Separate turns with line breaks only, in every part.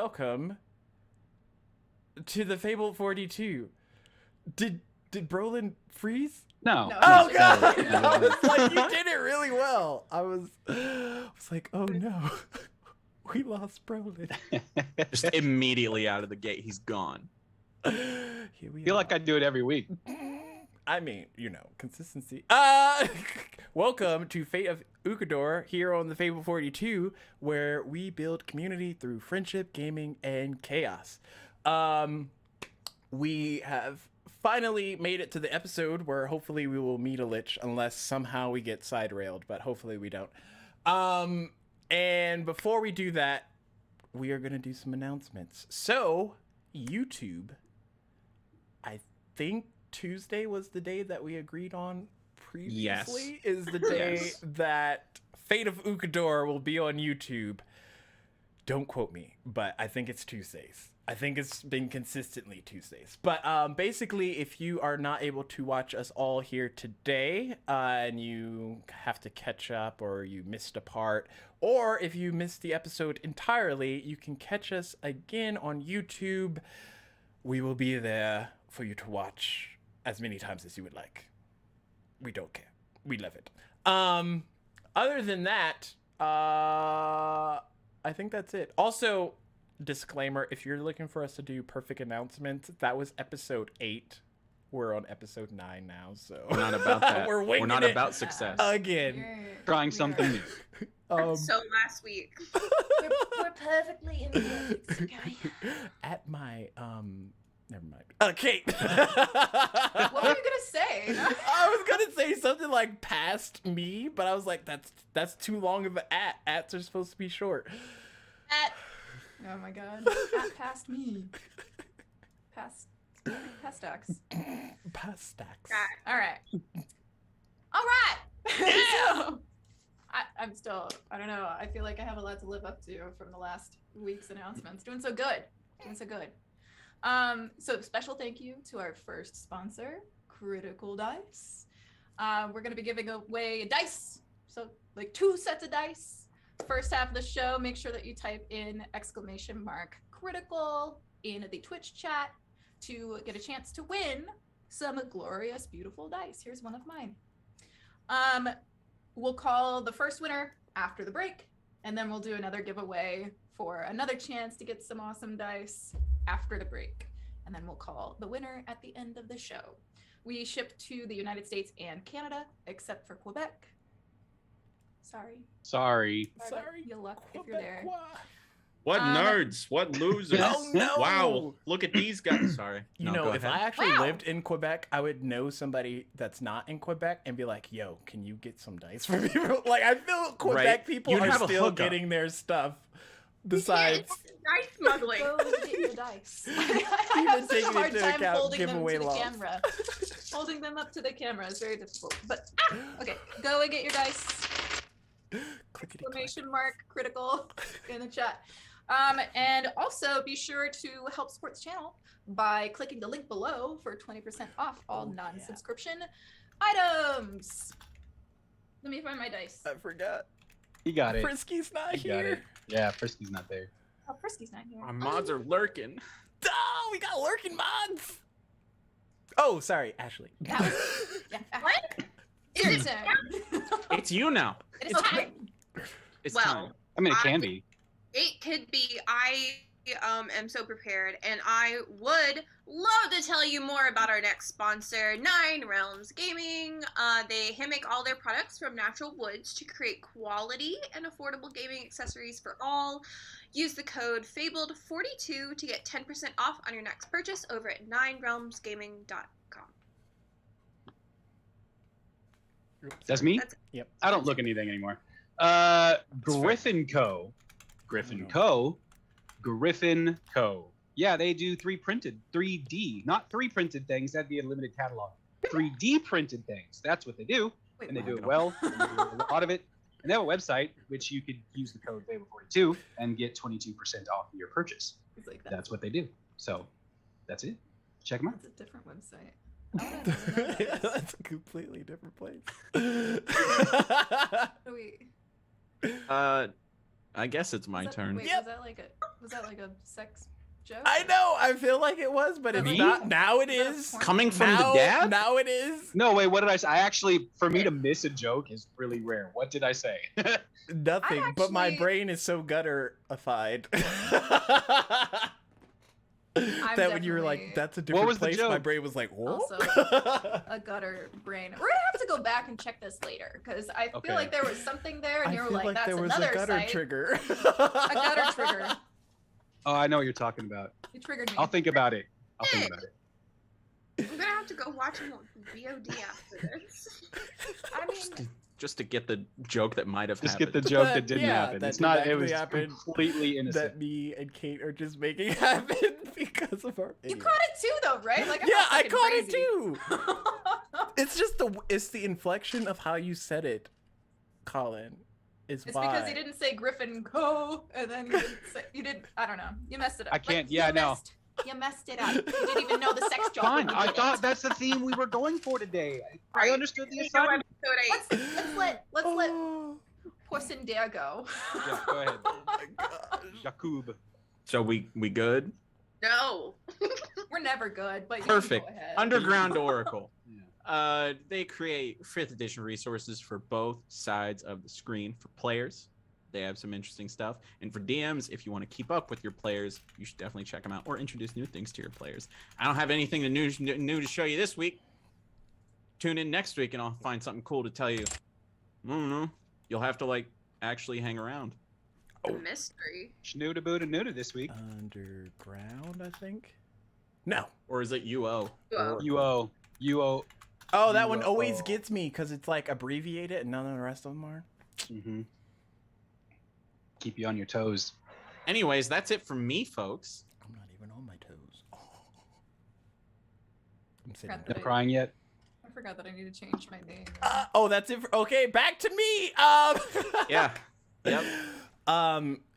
welcome to the Fable 42. Did Brolin freeze?
No.
Oh
No.
god!
No.
I was like, you did it really well. I was like, oh no, we lost Brolin.
Just immediately out of the gate, he's gone.
Here we
I feel
are.
like I do it every week.
I mean, you know, consistency. Welcome to Fate of Ukador here on the Fable 42, where we build community through friendship, gaming, and chaos. We have finally made it to the episode where hopefully we will meet a Lich, unless somehow we get side railed, but hopefully we don't. And before we do that, we are gonna do some announcements. So, YouTube, I think Tuesday was the day that we agreed on previously, is the day that Fate of Ukador will be on YouTube. Don't quote me, but I think it's Tuesdays. I think it's been consistently Tuesdays. But basically, if you are not able to watch us all here today, and you have to catch up, or you missed a part, or if you missed the episode entirely, you can catch us again on YouTube. We will be there for you to watch as many times as you would like. We don't care. We love it. Other than that, I think that's it. Also, disclaimer, if you're looking for us to do perfect announcements, that was episode 8. We're on episode 9 now, so
We're not about that.
We're
not
it
about success.
again.
Trying something new.
So last week.
We're perfectly in the okay?
At my never mind. Kate.
What were you gonna say?
I was gonna say something like past me, but I was like, that's too long of an at. Ats are supposed to be short.
At. Oh my god. At past me. Past stacks.
Past stacks.
All right. So, I'm still, I don't know. I feel like I have a lot to live up to from the last week's announcements. Doing so good. So special thank you to our first sponsor, Critical Dice. We're going to be giving away dice. So like 2 sets of dice. First half of the show, make sure that you type in !critical in the Twitch chat to get a chance to win some glorious, beautiful dice. Here's one of mine. We'll call the first winner after the break, and then we'll do another giveaway for another chance to get some awesome dice after the break. And then we'll call the winner at the end of the show. We ship to the United States and Canada, except for Quebec. Sorry. You'll luck if you're there.
What nerds? What losers?
Oh, no.
Wow, look at these guys. Sorry.
You know, if I actually lived in Quebec, I would know somebody that's not in Quebec and be like, yo, can you get some dice for me? Like, I feel Quebec people
You'd
are
have a
still
hookup.
getting their stuff. Besides,
Dice smuggling.
Go and get your dice. I
Even
have such a
taking
hard
into
time
account
holding them
giveaway
to the
laws.
camera. Holding them up to the camera is very difficult. But okay, go and get your dice.
clickety-clack.
!critical in the chat. And also be sure to help support the channel by clicking the link below for 20% off all non-subscription items. Let me find my dice.
I forgot.
You got it.
Frisky's not
You got
here.
it. Yeah, Frisky's not there.
Oh, Frisky's not here.
Our mods are lurking.
Oh, we got lurking mods. Oh, sorry, Ashley.
That was, yeah.
What?
Is it?
It's you now.
It is
Okay.
time.
It's
Well,
time.
I mean, it can be.
It could be. I am so prepared, and I would love to tell you more about our next sponsor, 9 Realms Gaming. They handmake all their products from natural woods to create quality and affordable gaming accessories for all. Use the code FABLED42 to get 10% off on your next purchase over at 9realmsgaming.com.
That's me?
That's-
Yep.
I don't look anything anymore. Griffin Co. Griffin Co. Yeah, they do 3D, not 3 printed things. That'd be a limited catalog. 3D printed things. That's what they do,
Wait,
and they
what?
do it well. And they do a lot of it. And they have a website which you could use the code FABLE42 and get 22% off your purchase.
It's like that.
That's what they do. So that's it. Check them out.
That's a different website. I wanna know this.
That's a completely different place.
What do we-
I guess it's my
is that-
turn.
Wait,
Yep.
was that like a Was that like a sex joke?
I know. I feel like it was, but it's
Me?
not. Now it
Is that a
is.
porn?
Coming from
now,
the dad?
Now it is.
No, wait, what did I say? I actually, for me to miss a joke is really rare. What did I say?
Nothing. But my
actually-
brain is so gutterified.
I'm
that when you were like,
definitely
"That's a different
was the
place," my
joke?
brain was like, "What?"
Also a gutter brain. We're gonna have to go back and check this later because I
Okay.
feel like there was something there, and
I
you were
feel
like,
like
"That's
there was
another
a gutter
site."
trigger.
A gutter trigger.
Oh, I know what you're talking about.
You triggered me.
I'll think about it. I'll think about it.
I'm gonna have to go watch him on VOD after this.
I mean,
Just to get the joke that might have
Just
happened.
get the joke
But,
that didn't
yeah,
happen.
that
It's not. It
didn't
was
actually happen.
completely innocent.
That me and Kate are just making happen because of our.
you
Anyway.
caught it too, though, right? Like, I'm
Yeah,
not
I
fucking
caught
crazy.
it too. It's just the inflection of how you said it, Colin. Is
It's
why.
because you didn't say Griffin Co. and then you did. I don't know. You messed it up.
I can't-
You
yeah, no.
You messed it up. You didn't even know the sex joke.
Fine.
when you
I
did
thought
it.
that's the theme we were going for today. I
Right.
understood the
You know
assignment.
episode 8.
Let's let
Oh,
Puss in Dare go.
Yeah, go ahead.
oh my gosh.
Jakub.
So we good?
No.
We're never good, but you
Perfect.
Can go ahead.
Underground Oracle.
Yeah.
They create 5th edition resources for both sides of the screen for players. They have some interesting stuff. And for DMs, if you want to keep up with your players, you should definitely check them out or introduce new things to your players. I don't have anything new to show you this week. Tune in next week and I'll find something cool to tell you. I don't know. You'll have to like actually hang around.
A mystery.
Schnuda Buddha Nuda this week.
Underground, I think. No.
Or is it UO?
Well,
UO. UO.
Oh, that one always
UO.
gets me because it's like abbreviated and none of the rest of them are.
Mm-hmm. Keep you on your toes.
Anyways, that's it from me, folks.
I'm not even on my toes. Oh. I'm sitting
Crap.
there.
Not crying yet?
I forgot that I need to change my name.
Oh, that's it. Okay, back to me.
Yeah. Yep.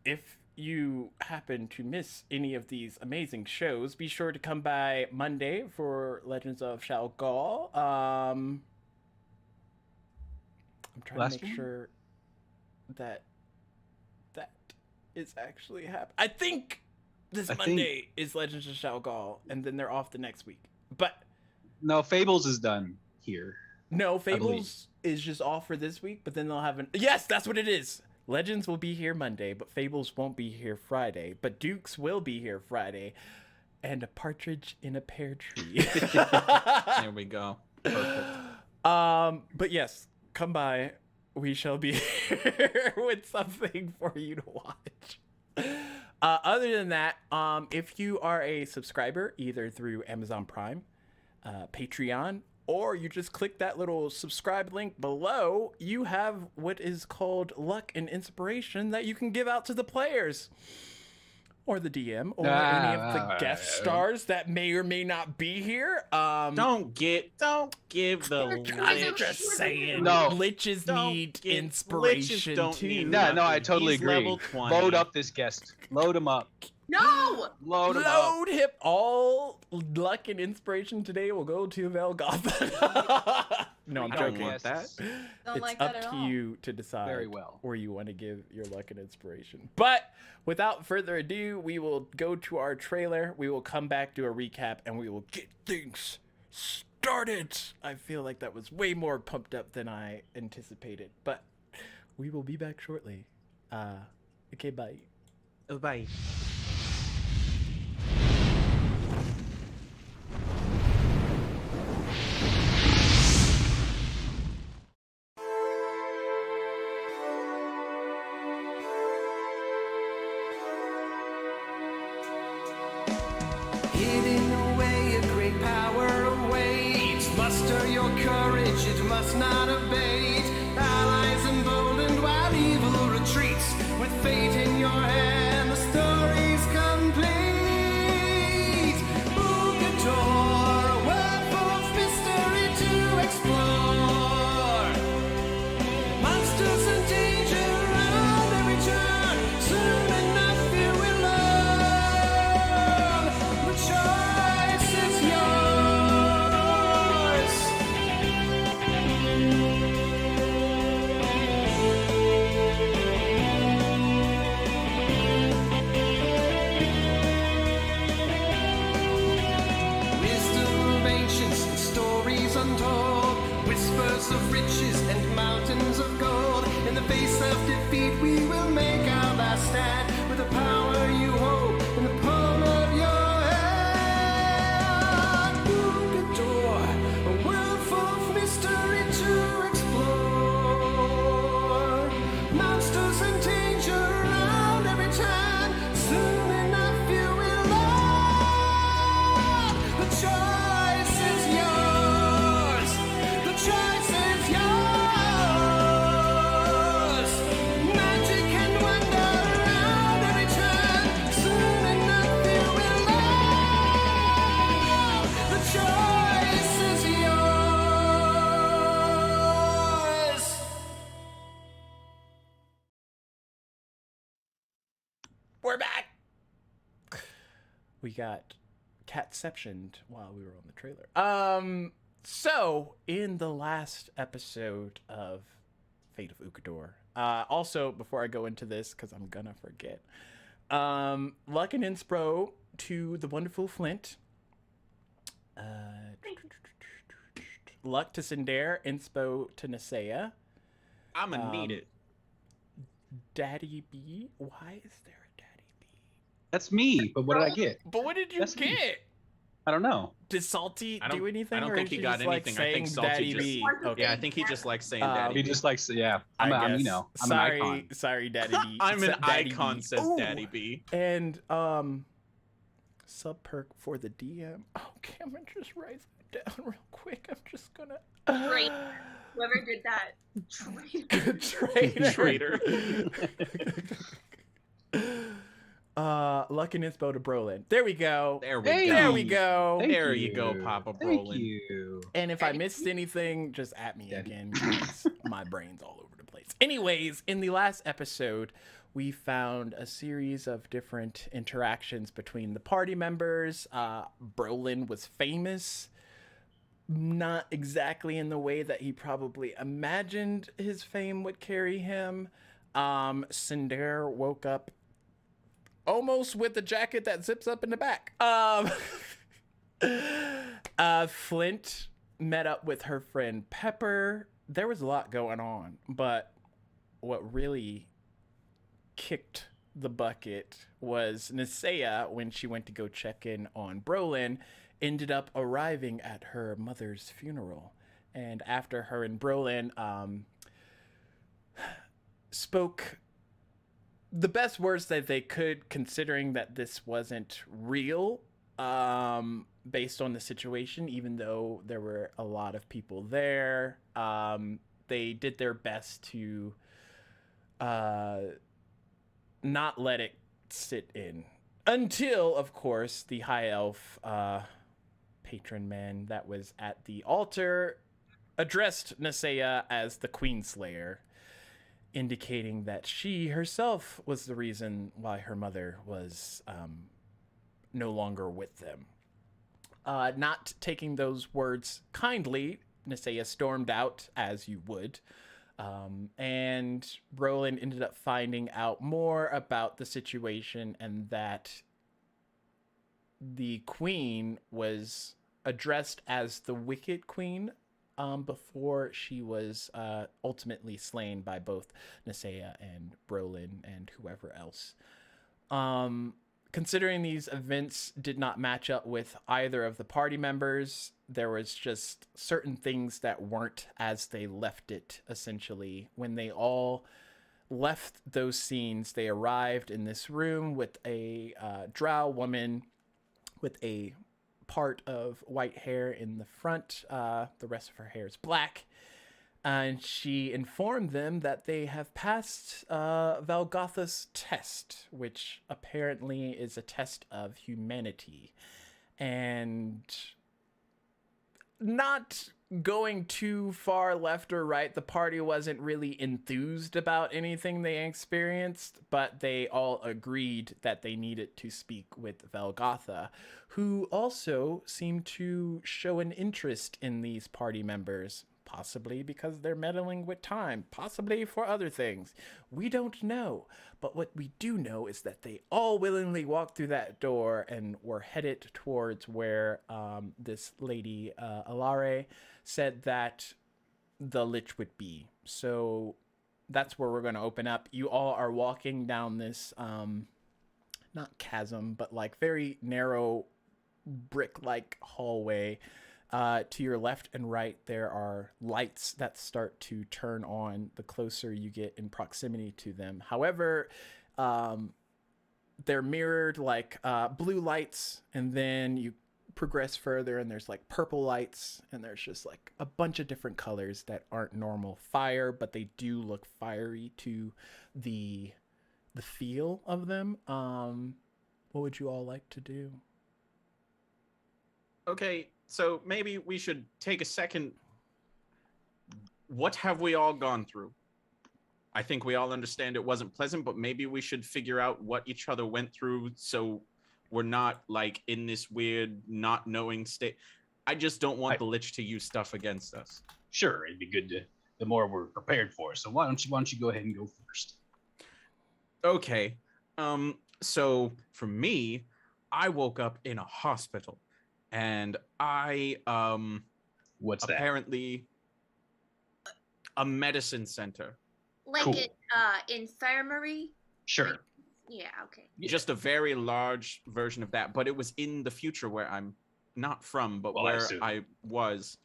If you happen to miss any of these amazing shows, be sure to come by Monday for Legends of Shao Gal. I'm trying
Last
to make
one?
sure that that is actually happening. I think this
I think-
Monday is Legends of Shao Gal, and then they're off the next week. But
No, Fables is done here.
no,
believe.
Fables is just off for this week, but then they'll have an. Yes, that's what it is. Legends will be here Monday, but Fables won't be here Friday. But Dukes will be here Friday, and a partridge in a pear tree.
There we go. Perfect.
But yes, come by. We shall be here with something for you to watch. Other than that, if you are a subscriber, either through Amazon Prime, Patreon, or you just click that little subscribe link below, you have what is called luck and inspiration that you can give out to the players. Or the DM, or any of the guest stars that may or may not be here.
Don't give the
I'm just saying.
No.
Liches
Don't
need
get-
inspiration
Liches don't
too.
need
Yeah, no, I
nothing.
totally
He's
agree.
level 20.
Load up this guest. Load him up.
no.
Load him up.
Load him. All luck and inspiration today will go to Velgoth. No, I'm
I don't
joking.
want that.
Don't
It's
like that
up
at
to
all.
you to decide
Very well.
where you want to give your luck and inspiration. But without further ado, we will go to our trailer. We will come back, do a recap, and we will get things started. I feel like that was way more pumped up than I anticipated, but we will be back shortly. Okay, bye.
Oh, bye.
Hidden away, a great power awaits. Muster your courage, it must not abate. Allies emboldened while evil retreats. With fate in your hand, the story's complete. Book a door, a world full of mystery to explore. Monsters and danger around every turn. Soon enough you will learn. The choice is yours. Rocks of riches and mountains of gold. In the face of defeat, we will make our last stand with the power you hold in the palm of your hand. Door, a world full of mystery to explore. Monsters and danger around every turn. Soon enough you will learn. The choice is yours. The choice is yours. Magic and wonder around every turn. Soon enough you will learn. The choice is yours.
We're back. We got catceptioned while we were on the trailer. So in the last episode of Fate of Ukador, also before I go into this, because I'm gonna forget, luck and inspo to the wonderful Flint. Luck to Cinder, inspo to Nisea.
I'm gonna need it.
Daddy B. Why is there a Daddy B?
That's me. But what did I get?
But what did you
That's me.
get?
I don't know.
Did Salty
I don't-
do anything?
I don't
or
think
is
he
she
got
just, like,
anything. I think
saying
Salty
Daddy
just-
B? Okay.
Yeah, I think he just likes saying
Um,
Daddy.
He
B.
just likes, yeah. I'm an
sorry,
icon.
Sorry, Daddy B.
I'm an
Daddy
icon,
B.
says
Ooh.
Daddy B.
And sub perk for the DM. Oh, Cameron, just write it down real quick. I'm just gonna.
Great. Whoever did that, traitor.
Traitor.
Traitor.
Luck and inspo to Brolin. There we go.
There we
Hey.
go.
There we go.
Thank
There you go, Papa
Thank
Brolin.
you.
And if I missed anything, just at me
Daddy.
again, 'cause my brain's all over the place. Anyways, in the last episode, we found a series of different interactions between the party members. Brolin was famous, not exactly in the way that he probably imagined his fame would carry him. Cinder woke up almost with a jacket that zips up in the back. Flint met up with her friend Pepper. There was a lot going on, but what really kicked the bucket was Nisea, when she went to go check in on Brolin, ended up arriving at her mother's funeral. And after her and Brolin spoke the best words that they could, considering that this wasn't real, based on the situation, even though there were a lot of people there, they did their best to not let it sit in. Until, of course, the high elf patron man that was at the altar addressed Nisea as the Queenslayer, indicating that she herself was the reason why her mother was no longer with them. Not taking those words kindly, Nisea stormed out, as you would, and Brolin ended up finding out more about the situation, and that the queen was addressed as the Wicked Queen before she was ultimately slain by both Nisea and Brolin and whoever else. Considering these events did not match up with either of the party members, there was just certain things that weren't as they left it, essentially. When they all left those scenes, they arrived in this room with a drow woman with a part of white hair in the front. The rest of her hair is black. And she informed them that they have passed Valgotha's test, which apparently is a test of humanity. And not going too far left or right, the party wasn't really enthused about anything they experienced, but they all agreed that they needed to speak with Valgotha, who also seemed to show an interest in these party members. Possibly because they're meddling with time, possibly for other things. We don't know. But what we do know is that they all willingly walked through that door and were headed towards where this lady, Alare, said that the Lich would be. So that's where we're going to open up. You all are walking down this, not chasm, but like very narrow brick-like hallway. To your left and right, there are lights that start to turn on the closer you get in proximity to them. However, they're mirrored like blue lights, and then you progress further and there's like purple lights, and there's just like a bunch of different colors that aren't normal fire, but they do look fiery to the feel of them. What would you all like to do?
Okay, so maybe we should take a second. What have we all gone through? I think we all understand it wasn't pleasant, but maybe we should figure out what each other went through so we're not like in this weird not knowing state. I just don't want the Lich to use stuff against us.
Sure, it'd be good to the more we're prepared for. So why don't you go ahead and go first?
Okay. So for me, I woke up in a hospital, and I
What's that?
apparently a medicine center.
Like
Cool.
an infirmary?
Sure.
Yeah, okay.
Yeah.
Just a very large version of that, but it was in the future where I'm not from, but
Well, I
where
assume.
I was.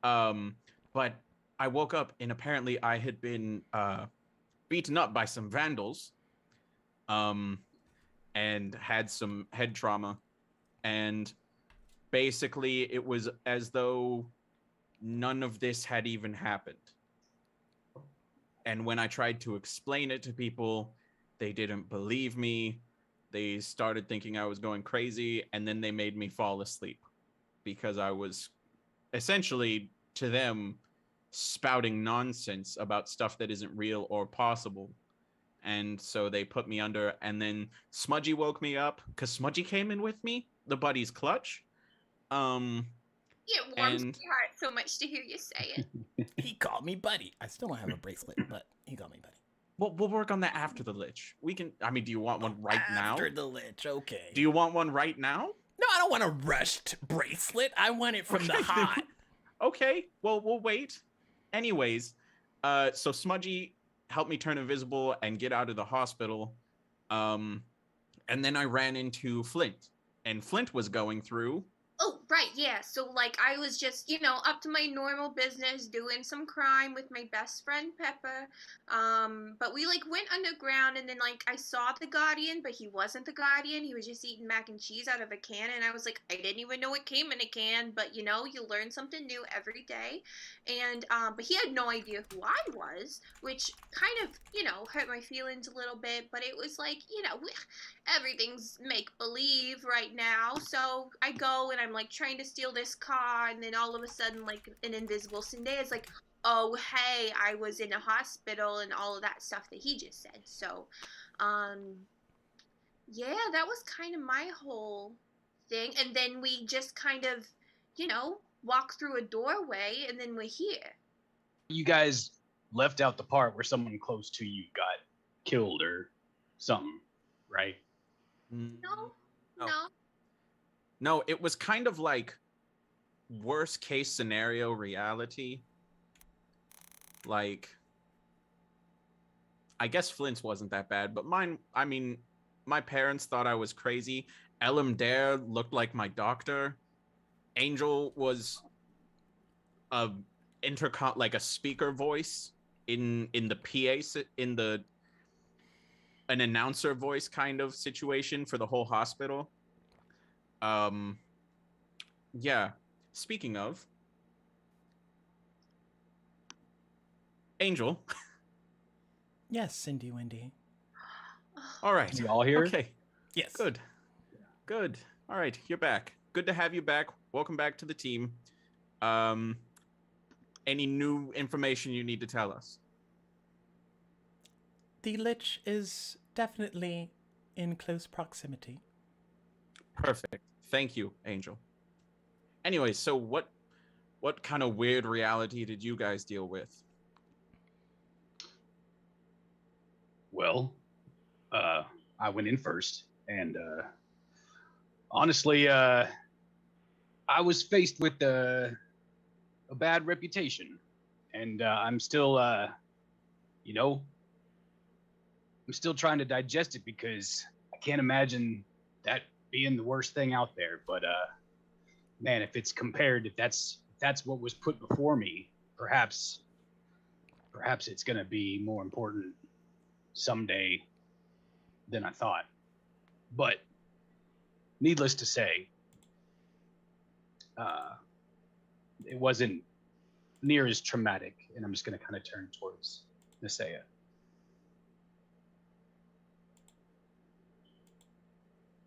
But I woke up and apparently I had been beaten up by some vandals, and had some head trauma, and basically it was as though none of this had even happened. And when I tried to explain it to people, they didn't believe me. They started thinking I was going crazy, and then they made me fall asleep because I was essentially, to them, spouting nonsense about stuff that isn't real or possible. And so they put me under, and then Smudgy woke me up because Smudgy came in with me, the buddy's clutch.
It warms
And-
my heart so much to hear you say it.
He called me buddy. I still don't have a bracelet, but he called me buddy.
We'll work on that after the Lich. We can. I mean, do you want one right now?
After the Lich, okay.
Do you want one right now?
No, I don't want a rushed bracelet. I want it from the
Okay.
hot.
Okay, well, we'll wait. Anyways, so Smudgy helped me turn invisible and get out of the hospital. And then I ran into Flint, and Flint was going through.
Oh, right, yeah. So, like, I was just, up to my normal business, doing some crime with my best friend, Pepper. But we, went underground, and then, I saw the Guardian, but he wasn't the Guardian. He was just eating mac and cheese out of a can, and I was like, I didn't even know it came in a can, but, you learn something new every day. And, but he had no idea who I was, which kind of, hurt my feelings a little bit, but it was like, everything's make-believe right now. So I go and I'm trying to steal this car, and then all of a sudden an invisible Cindy is like, oh hey, I was in a hospital, and all of that stuff that he just said. So yeah, that was kind of my whole thing. And then we just kind of walk through a doorway, and then we're here.
You guys left out the part where someone close to you got killed or something, right?
No.
No, it was kind of like worst case scenario reality. Like, I guess Flint's wasn't that bad, but mine, I mean, my parents thought I was crazy. Elam Dare looked like my doctor. Angel was a intercom, like a speaker voice in the PA, an announcer voice kind of situation for the whole hospital. Yeah. Speaking of, Angel.
Yes, Cindy Wendy.
All right.
You all here?
Okay.
Yes.
Good. Good. All right. You're back. Good to have you back. Welcome back to the team. Any new information you need to tell us?
The Lich is definitely in close proximity.
Perfect. Thank you, Angel. Anyway, so what kind of weird reality did you guys deal with?
Well, I went in first, and honestly, I was faced with a bad reputation, and I'm still, you know, I'm still trying to digest it because I can't imagine that being the worst thing out there. But man, if it's compared, if that's what was put before me, perhaps it's gonna be more important someday than I thought. But needless to say, it wasn't near as traumatic, and I'm just gonna kind of turn towards Nisea.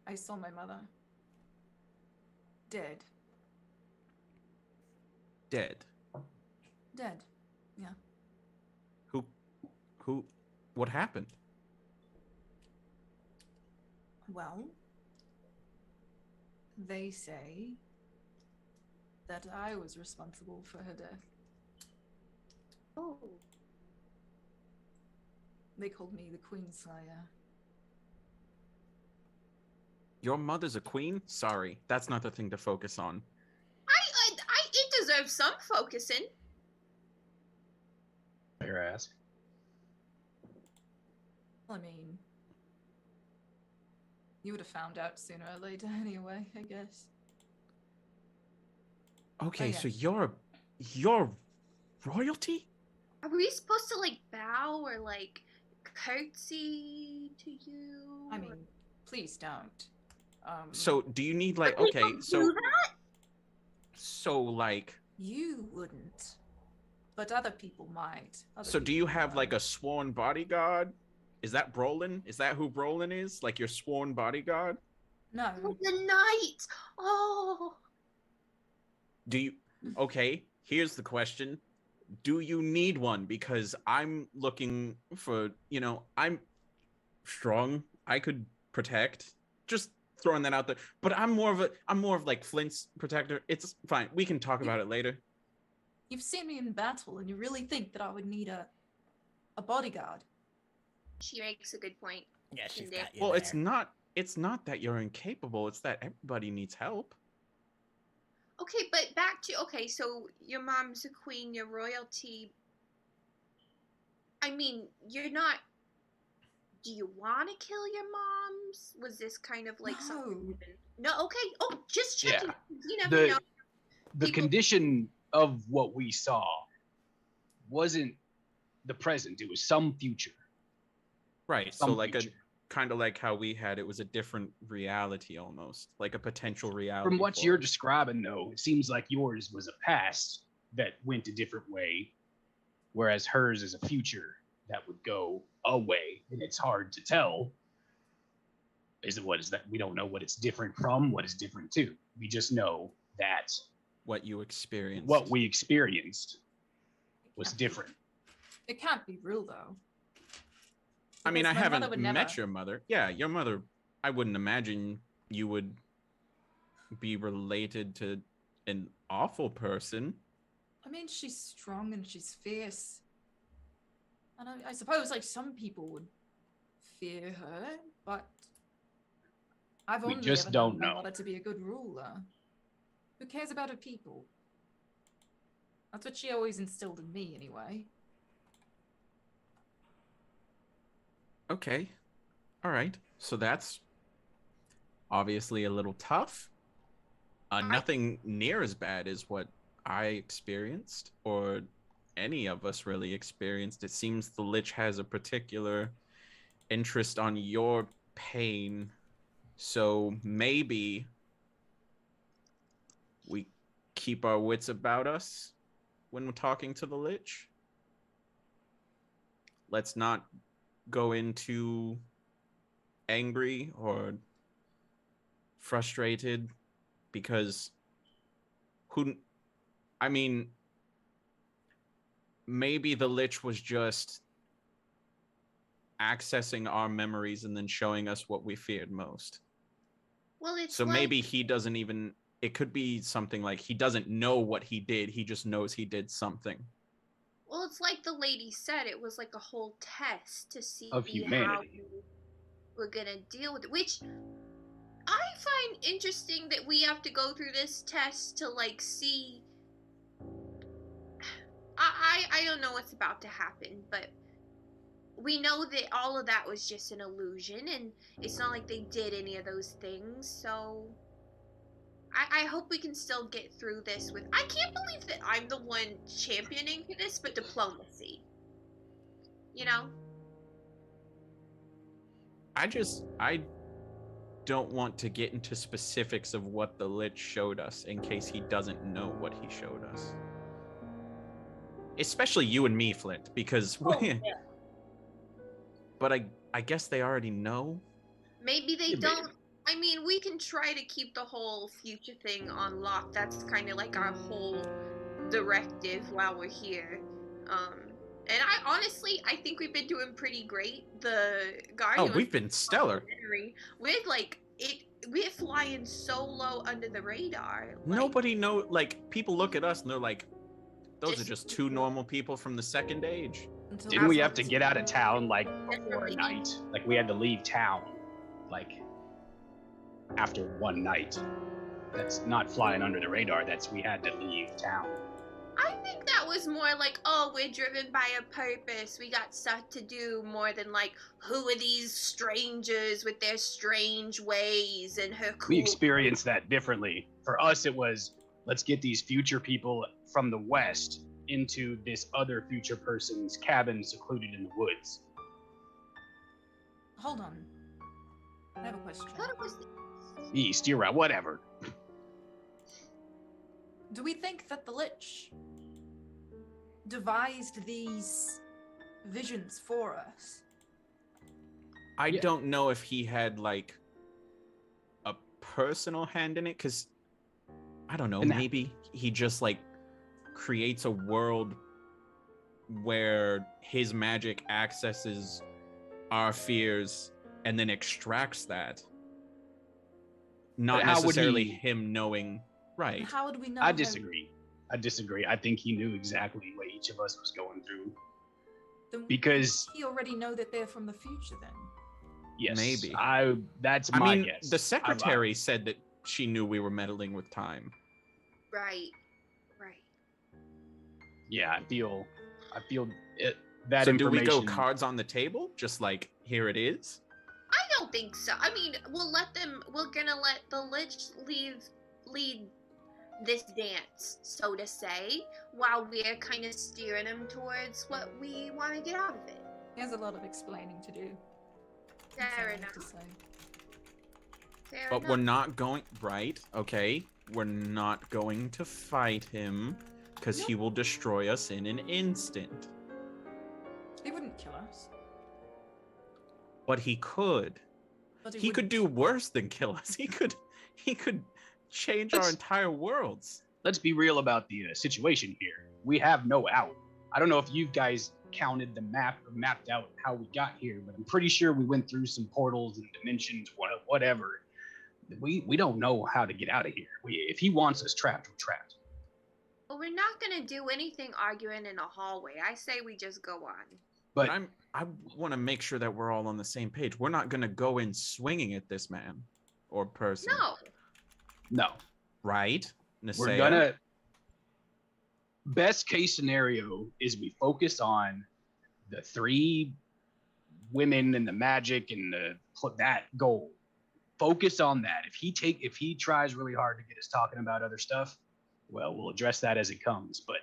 I saw my mother. Dead.
Dead.
Dead. Yeah.
Who? What happened?
Well, they say that I was responsible for her death.
Oh.
They called me the Queen Slayer.
Your mother's a queen? Sorry, that's not the thing to focus on.
It deserves some focusing.
Fair ask.
I mean, you would have found out sooner or later anyway, I guess.
Okay,
yes.
so you're royalty?
Are we supposed to like bow or like curtsy to you?
I mean, please don't.
So do you need like
But
okay,
people
so
do that?
so like
You wouldn't, but other people might.
so do you have like a sworn bodyguard? Is that Brolin? Is that who Brolin is? Like your sworn bodyguard?
No.
Oh, the knight. Oh.
Do you okay, here's the question. Do you need one? Because I'm looking for, I'm strong. I could protect. Just throwing that out there. But I'm more of like Flint's protector. It's fine. We can talk about it later.
You've seen me in battle, and you really think that I would need a bodyguard?
She makes a good point.
Yeah, she's
Indeed.
got you
Well,
there.
it's not that you're incapable. It's that everybody needs help.
Okay, but back to so your mom's a queen, you're royalty. I mean, you're not. Do you want to kill your moms? Was this kind of like something? No. Okay. Oh, just checking.
Yeah.
You never know.
The
People-
condition of what we saw wasn't the present. It was some future.
Right.
Some
So like
future.
a kind of like how we had it was a different reality almost, like a potential reality.
From what
for
you're
us.
describing, though, it seems like yours was a past that went a different way, whereas hers is a future that would go a way, and it's hard to tell. What is that? We don't know what it's different from, what it's different to. We just know that
What you experienced.
what we experienced was different.
It can't be real, though.
I mean, I
Because my mother
haven't
would
met
never-
your mother. Yeah, your mother. I wouldn't imagine you would be related to an awful person.
I mean, she's strong and she's fierce. And I suppose, like, some people would fear her, but I've
We
only
just
ever
don't
known my
know.
mother to be a good ruler. Who cares about her people? That's what she always instilled in me, anyway.
Okay. All right. So that's obviously a little tough. Nothing near as bad as what I experienced or any of us really experienced. It seems the Lich has a particular interest on your pain. So maybe we keep our wits about us when we're talking to the Lich. Let's not go into angry or frustrated because maybe the Lich was just accessing our memories and then showing us what we feared most.
Well, it's
So
like,
maybe he doesn't even, it could be something like he doesn't know what he did, he just knows he did something.
Well, it's like the lady said. It was like a whole test to see
Of
how
humanity.
we're gonna deal with it. Which I find interesting that we have to go through this test to like see. I don't know what's about to happen, but we know that all of that was just an illusion, and it's not like they did any of those things, so I hope we can still get through this with. I can't believe that I'm the one championing this, but diplomacy. You know?
I don't want to get into specifics of what the Lich showed us in case he doesn't know what he showed us. Especially you and me, Flint, because But I guess they already know.
Maybe they don't. I mean, we can try to keep the whole future thing on lock. That's kind of like our whole directive while we're here. And I think we've been doing pretty great. The Guardian.
Oh, we've been stellar.
We're like we're flying so low under the radar. Like,
Nobody know. Like, people look at us and they're like, "Those are just two normal people from the second age."
Didn't we have to get out of town like before a night? Like we had to leave town, like after one night. That's not flying under the radar. That's we had to leave town.
I think that was more like, oh, we're driven by a purpose. We got stuff to do more than like, who are these strangers with their strange ways and her cool.
We experienced that differently. For us, it was let's get these future people from the West into this other future person's cabin secluded in the woods.
Hold on. I have a question.
I thought it was
East, you're right, whatever.
Do we think that the Lich devised these visions for us?
I don't know if he had like a personal hand in it, because I don't know, maybe he just like creates a world where his magic accesses our fears and then extracts that. Not necessarily him knowing, right?
How would we know?
I disagree. I think he knew exactly what each of us was going through.
Then
because
he already know that they're from the future then.
Yes.
Maybe.
That's
I
my
mean,
guess.
the secretary said that she knew we were meddling with time.
right.
Yeah, I feel it. That
so
information.
do we go cards on the table? Just like, here it is?
I don't think so. I mean, we're gonna let the Lich lead this dance, so to say, while we're kind of steering him towards what we want to get out of it.
He has a lot of explaining to do.
Fair
That's all I have to
enough.
say.
Fair
But
enough.
we're not going, right? Okay. We're not going to fight him, because he will destroy us in an instant.
He wouldn't kill us.
But he could.
But
He could do worse than kill us. He could change our entire worlds.
Let's be real about the situation here. We have no out. I don't know if you guys counted the map or mapped out how we got here, but I'm pretty sure we went through some portals and dimensions, whatever. We don't know how to get out of here. If he wants us trapped, we're trapped.
Well, we're not gonna do anything arguing in a hallway. I say we just go on.
But
I want to make sure that we're all on the same page. We're not going to go in swinging at this man or person.
no,
Right?
we're
Nasea?
gonna. Best case scenario is we focus on the three women and the magic and that goal. Focus on that. If he tries really hard to get us talking about other stuff, well, we'll address that as it comes. But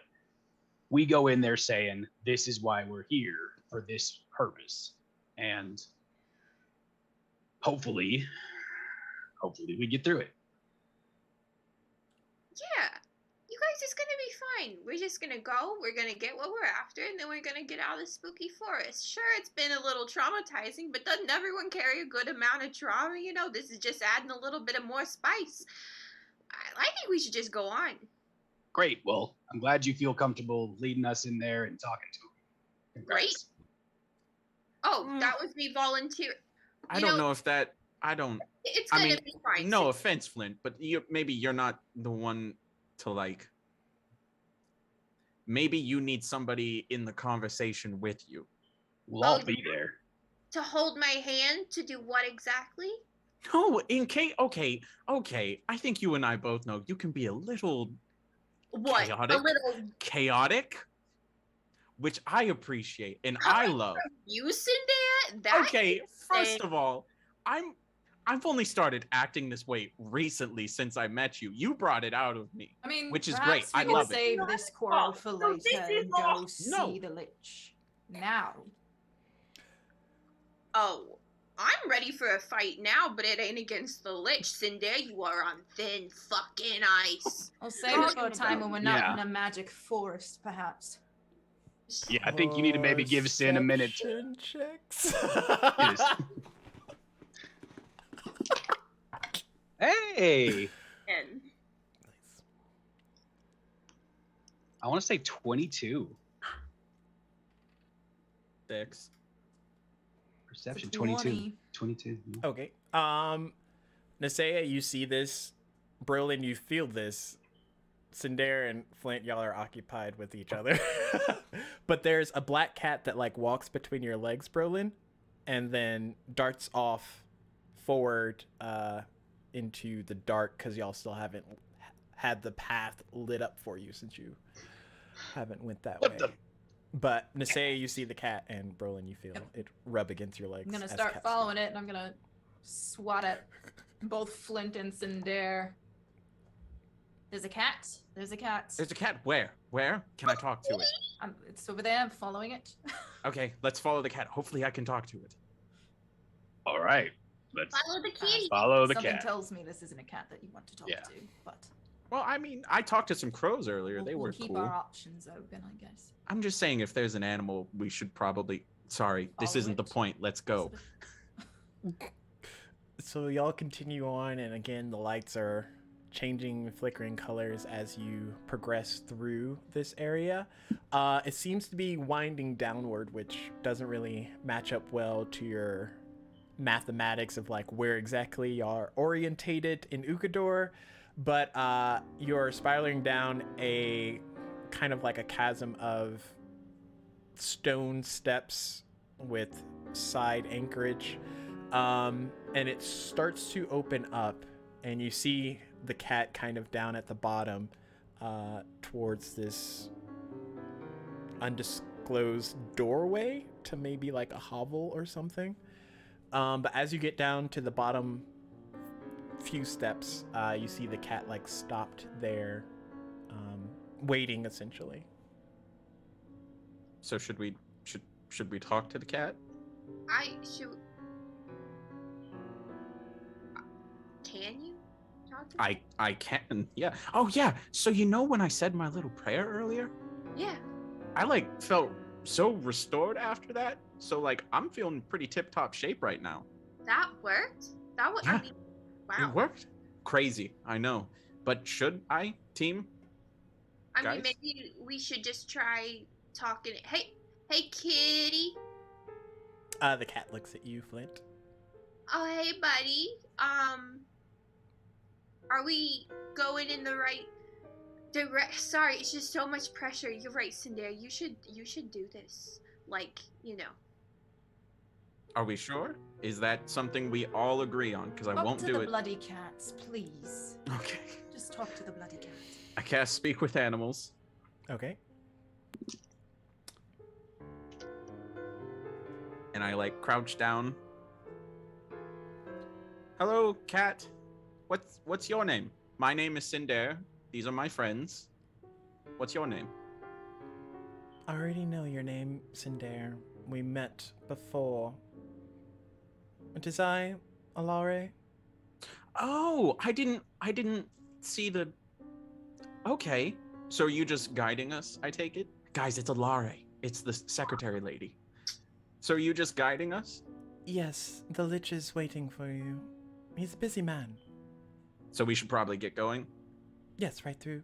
we go in there saying this is why we're here, for this purpose, and hopefully we get through it.
Yeah, you guys, it's gonna be fine. We're just gonna go. We're gonna get what we're after, and then we're gonna get out of the spooky forest. Sure, it's been a little traumatizing, but doesn't everyone carry a good amount of trauma? You know, this is just adding a little bit of more spice. I think we should just go on.
Great. Well, I'm glad you feel comfortable leading us in there and talking to him. Congrats.
Great. Oh, that was me volunteer.
I don't know if that.
It's
I
gonna
mean,
be fine.
no offense, Flint, but maybe you're not the one to like. Maybe you need somebody in the conversation with you.
We'll all be there.
To hold my hand to do what exactly?
No, in case. Okay. I think you and I both know you can be a little
What?
chaotic.
A little.
Chaotic. which I appreciate and I love.
You, Cindy? That
Okay, first
insane.
of all, I've only started acting this way recently since I met you. You brought it out of me.
I mean,
Which is
perhaps
great. I
we
love
can
it.
save this quarrel for
No, this
later
is
and go
all-
see the Lich. Now.
Oh, I'm ready for a fight now, but it ain't against the Lich, Cindy. You are on thin fucking ice.
I'll save it for a time when we're not
Yeah.
in a magic forest, perhaps.
Yeah, I think you need to maybe give Sin a minute.
Perception checks.
Yes. Hey,
And
Nice.
I want to say 22.
6.
Perception,
20.
22. 22. yeah.
Okay. Nasea, you see this. Brolin, you feel this. Cinder and Flint, y'all are occupied with each other. But there's a black cat that like walks between your legs, Brolin, and then darts off forward into the dark because y'all still haven't had the path lit up for you since you haven't went that
What
way.
the-
But Nasea, you see the cat, and Brolin, you feel
Yep.
it rub against your legs.
I'm gonna
as
start
cats
following it, and I'm gonna swat at both Flint and Cinder. There's a cat. There's a cat.
There's a cat. Where? Where? Can I talk to it?
It's over there. I'm following it.
Okay, let's follow the cat. Hopefully I can talk to it.
All right, let's
follow the kitty.
follow the
Something
cat.
tells me this isn't a cat that you want to talk
Yeah.
to, but
Well, I mean, I talked to some crows earlier.
we'll,
They
we'll
were
keep
cool.
our options open, I guess.
I'm just saying if there's an animal, we should probably... Sorry, this
Follow
isn't the
it.
point. Let's go.
So y'all continue on, and again, the lights are changing, flickering colors as you progress through this area. It seems to be winding downward, which doesn't really match up well to your mathematics of like where exactly y'all are orientated in Ukador, but you're spiraling down a kind of like a chasm of stone steps with side anchorage. And it starts to open up, and you see the cat kind of down at the bottom towards this undisclosed doorway to maybe like a hovel or something. But as you get down to the bottom few steps, you see the cat like stopped there, waiting essentially.
So should we talk to the cat?
I should. Can you talk to me?
I can. Yeah. Oh yeah. So you know when I said my little prayer earlier,
Yeah.
I like felt so restored after that. So like I'm feeling pretty tip-top shape right now.
That worked? That was.
Yeah.
I mean, wow.
It worked. Crazy. I know. But should I, team?
I mean,
guys?
maybe we should just try talking. Hey, kitty.
The cat looks at you, Flint.
Oh, hey, buddy. Are we going in the right direct? Sorry, it's just so much pressure. You're right, Cinder. You should do this. Like, you know.
Are we sure? Is that something we all agree on? Because I
Talk
won't
to
do
the
it.
bloody cats, please.
Okay.
Just talk to the bloody cat.
I cast Speak with Animals.
Okay.
And I like crouch down. Hello, cat. What's your name? My name is Cinder. These are my friends. What's your name?
I already know your name, Cinder. We met before. Is I Alare?
Oh, I didn't see the. Okay, so are you just guiding us? I take it, guys. It's Alare. It's the secretary lady. So are you just guiding us?
Yes, the Lich is waiting for you. He's a busy man.
So we should probably get going.
Yes, right through.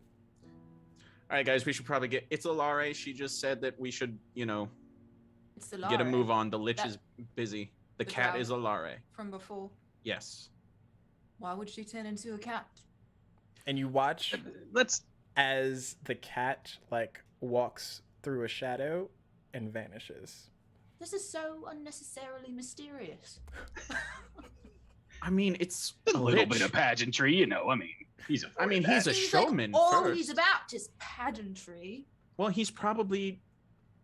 All right, guys, we should probably get. It's Alare. She just said that we should,
It's the
get a
Lara
move on. The Lich
That-
is busy. The
the
cat
drow.
is Alare.
from before.
Yes.
Why would she turn into a cat?
And you watch
Let's.
as the cat like walks through a shadow and vanishes.
This is so unnecessarily mysterious.
I mean, it's
A little
Lich.
bit of pageantry, I mean, he's a.
I mean, he's a
He's
showman
like, all
first.
he's about is pageantry.
Well, he's probably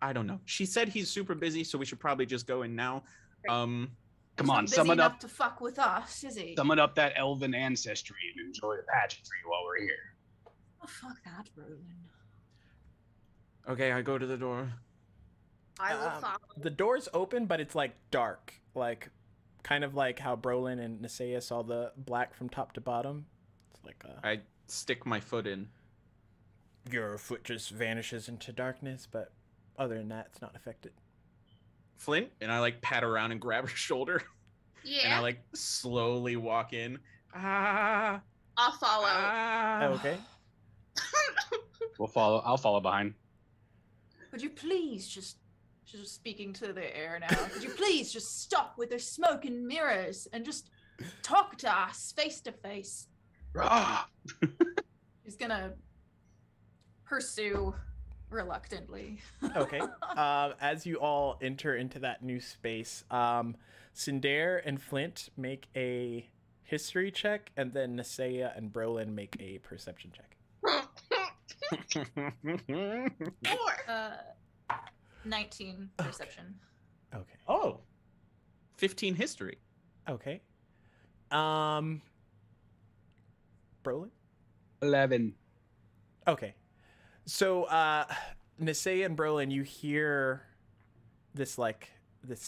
I don't know. She said he's super busy, so we should probably just go in now.
Come
He's
on,
not busy
summon
enough
up,
to fuck with us, is he?
summon up that elven ancestry and enjoy the pageantry while we're here.
Oh, fuck that, Roland.
Okay, I go to the door.
I will follow.
The door's open, but it's like dark, like kind of like how Brolin and Nisea saw the black from top to bottom. It's like
I stick my foot in.
your foot just vanishes into darkness, but other than that, it's not affected.
Flint, and I like pat around and grab her shoulder,
Yeah.
and I like slowly walk in. Ah.
I'll follow.
Ah.
Okay.
I'll follow behind.
Could you please just speaking to the air now, could you please just stop with the smoke and mirrors and just talk to us face to face?
Rah!
He's gonna pursue reluctantly.
Okay. As you all enter into that new space, Cinder and Flint make a history check, and then Nisea and Brolin make a perception check.
4.
19 perception.
Okay.
Oh. 15 history.
Okay. Brolin?
11.
Okay. So, Nisea and Brolin, you hear this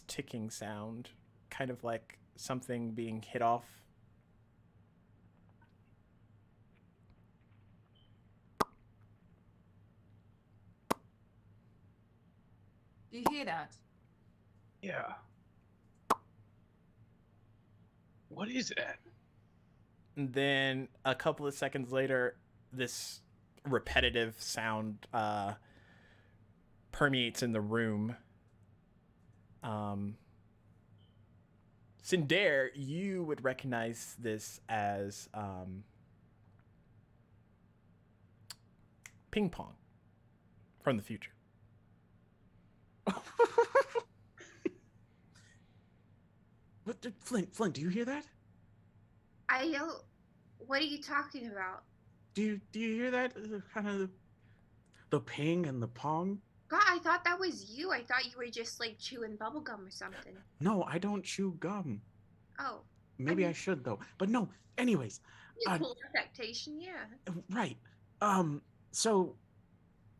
ticking sound, kind of like something being hit off.
Do you hear that?
Yeah. What is that?
And then a couple of seconds later, this repetitive sound permeates in the room. Cinder, you would recognize this as ping pong from the future.
What did Flint, do you hear that?
I don't. What are you talking about?
Do you hear that? Kind of the ping and the pong?
God, I thought that was you. I thought you were just like chewing bubblegum or something.
No, I don't chew gum.
Oh.
Maybe I should though. But no, anyways.
Cool affectation, yeah.
Right. So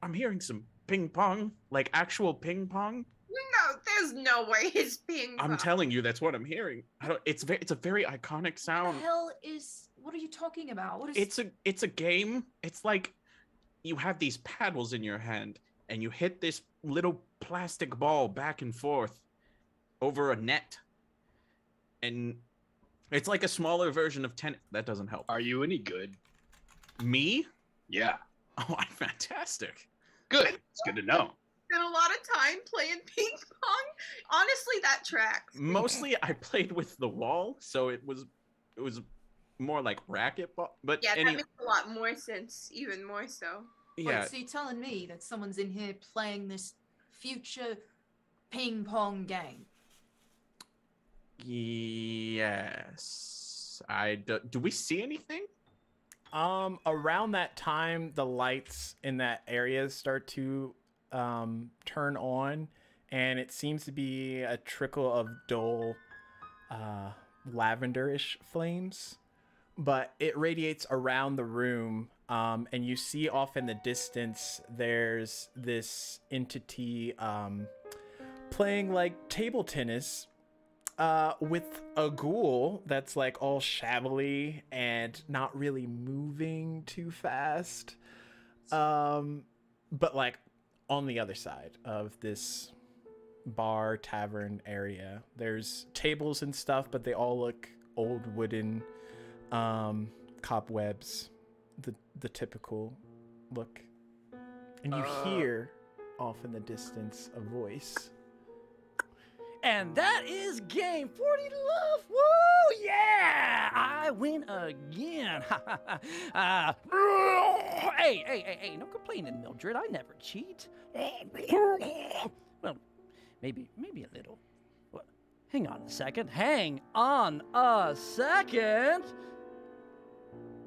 I'm hearing some ping pong, like actual ping pong.
No, there's no way it's ping pong.
I'm telling you, that's what I'm hearing. It's a very iconic
What
sound.
the hell is? What are you talking about? What is?
It's a game. It's like you have these paddles in your hand and you hit this little plastic ball back and forth over a net. And it's like a smaller version of tennis. That doesn't help.
Are you any good?
Me?
Yeah.
Oh, I'm fantastic.
Good. It's good to know.
Spent a lot of time playing ping pong. Honestly, that tracks.
Mostly I played with the wall, so it was more like racquetball. But
Yeah, that makes a lot more sense. Even more so.
yeah.
Wait, so you're telling me that someone's in here playing this future ping pong game?
Yes. Do we see anything?
Around that time, the lights in that area start to turn on, and it seems to be a trickle of dull lavenderish flames, but it radiates around the room, and you see off in the distance there's this entity playing like table tennis with a ghoul that's like all shabbily and not really moving too fast, but like on the other side of this bar tavern area. There's tables and stuff, but they all look old wooden, cobwebs, the typical look. And you hear off in the distance a voice.
And that is game 40 to love. Woo! Yeah! I win again. Hey, no complaining, Mildred. I never cheat. Well, maybe a little. Well, hang on a second.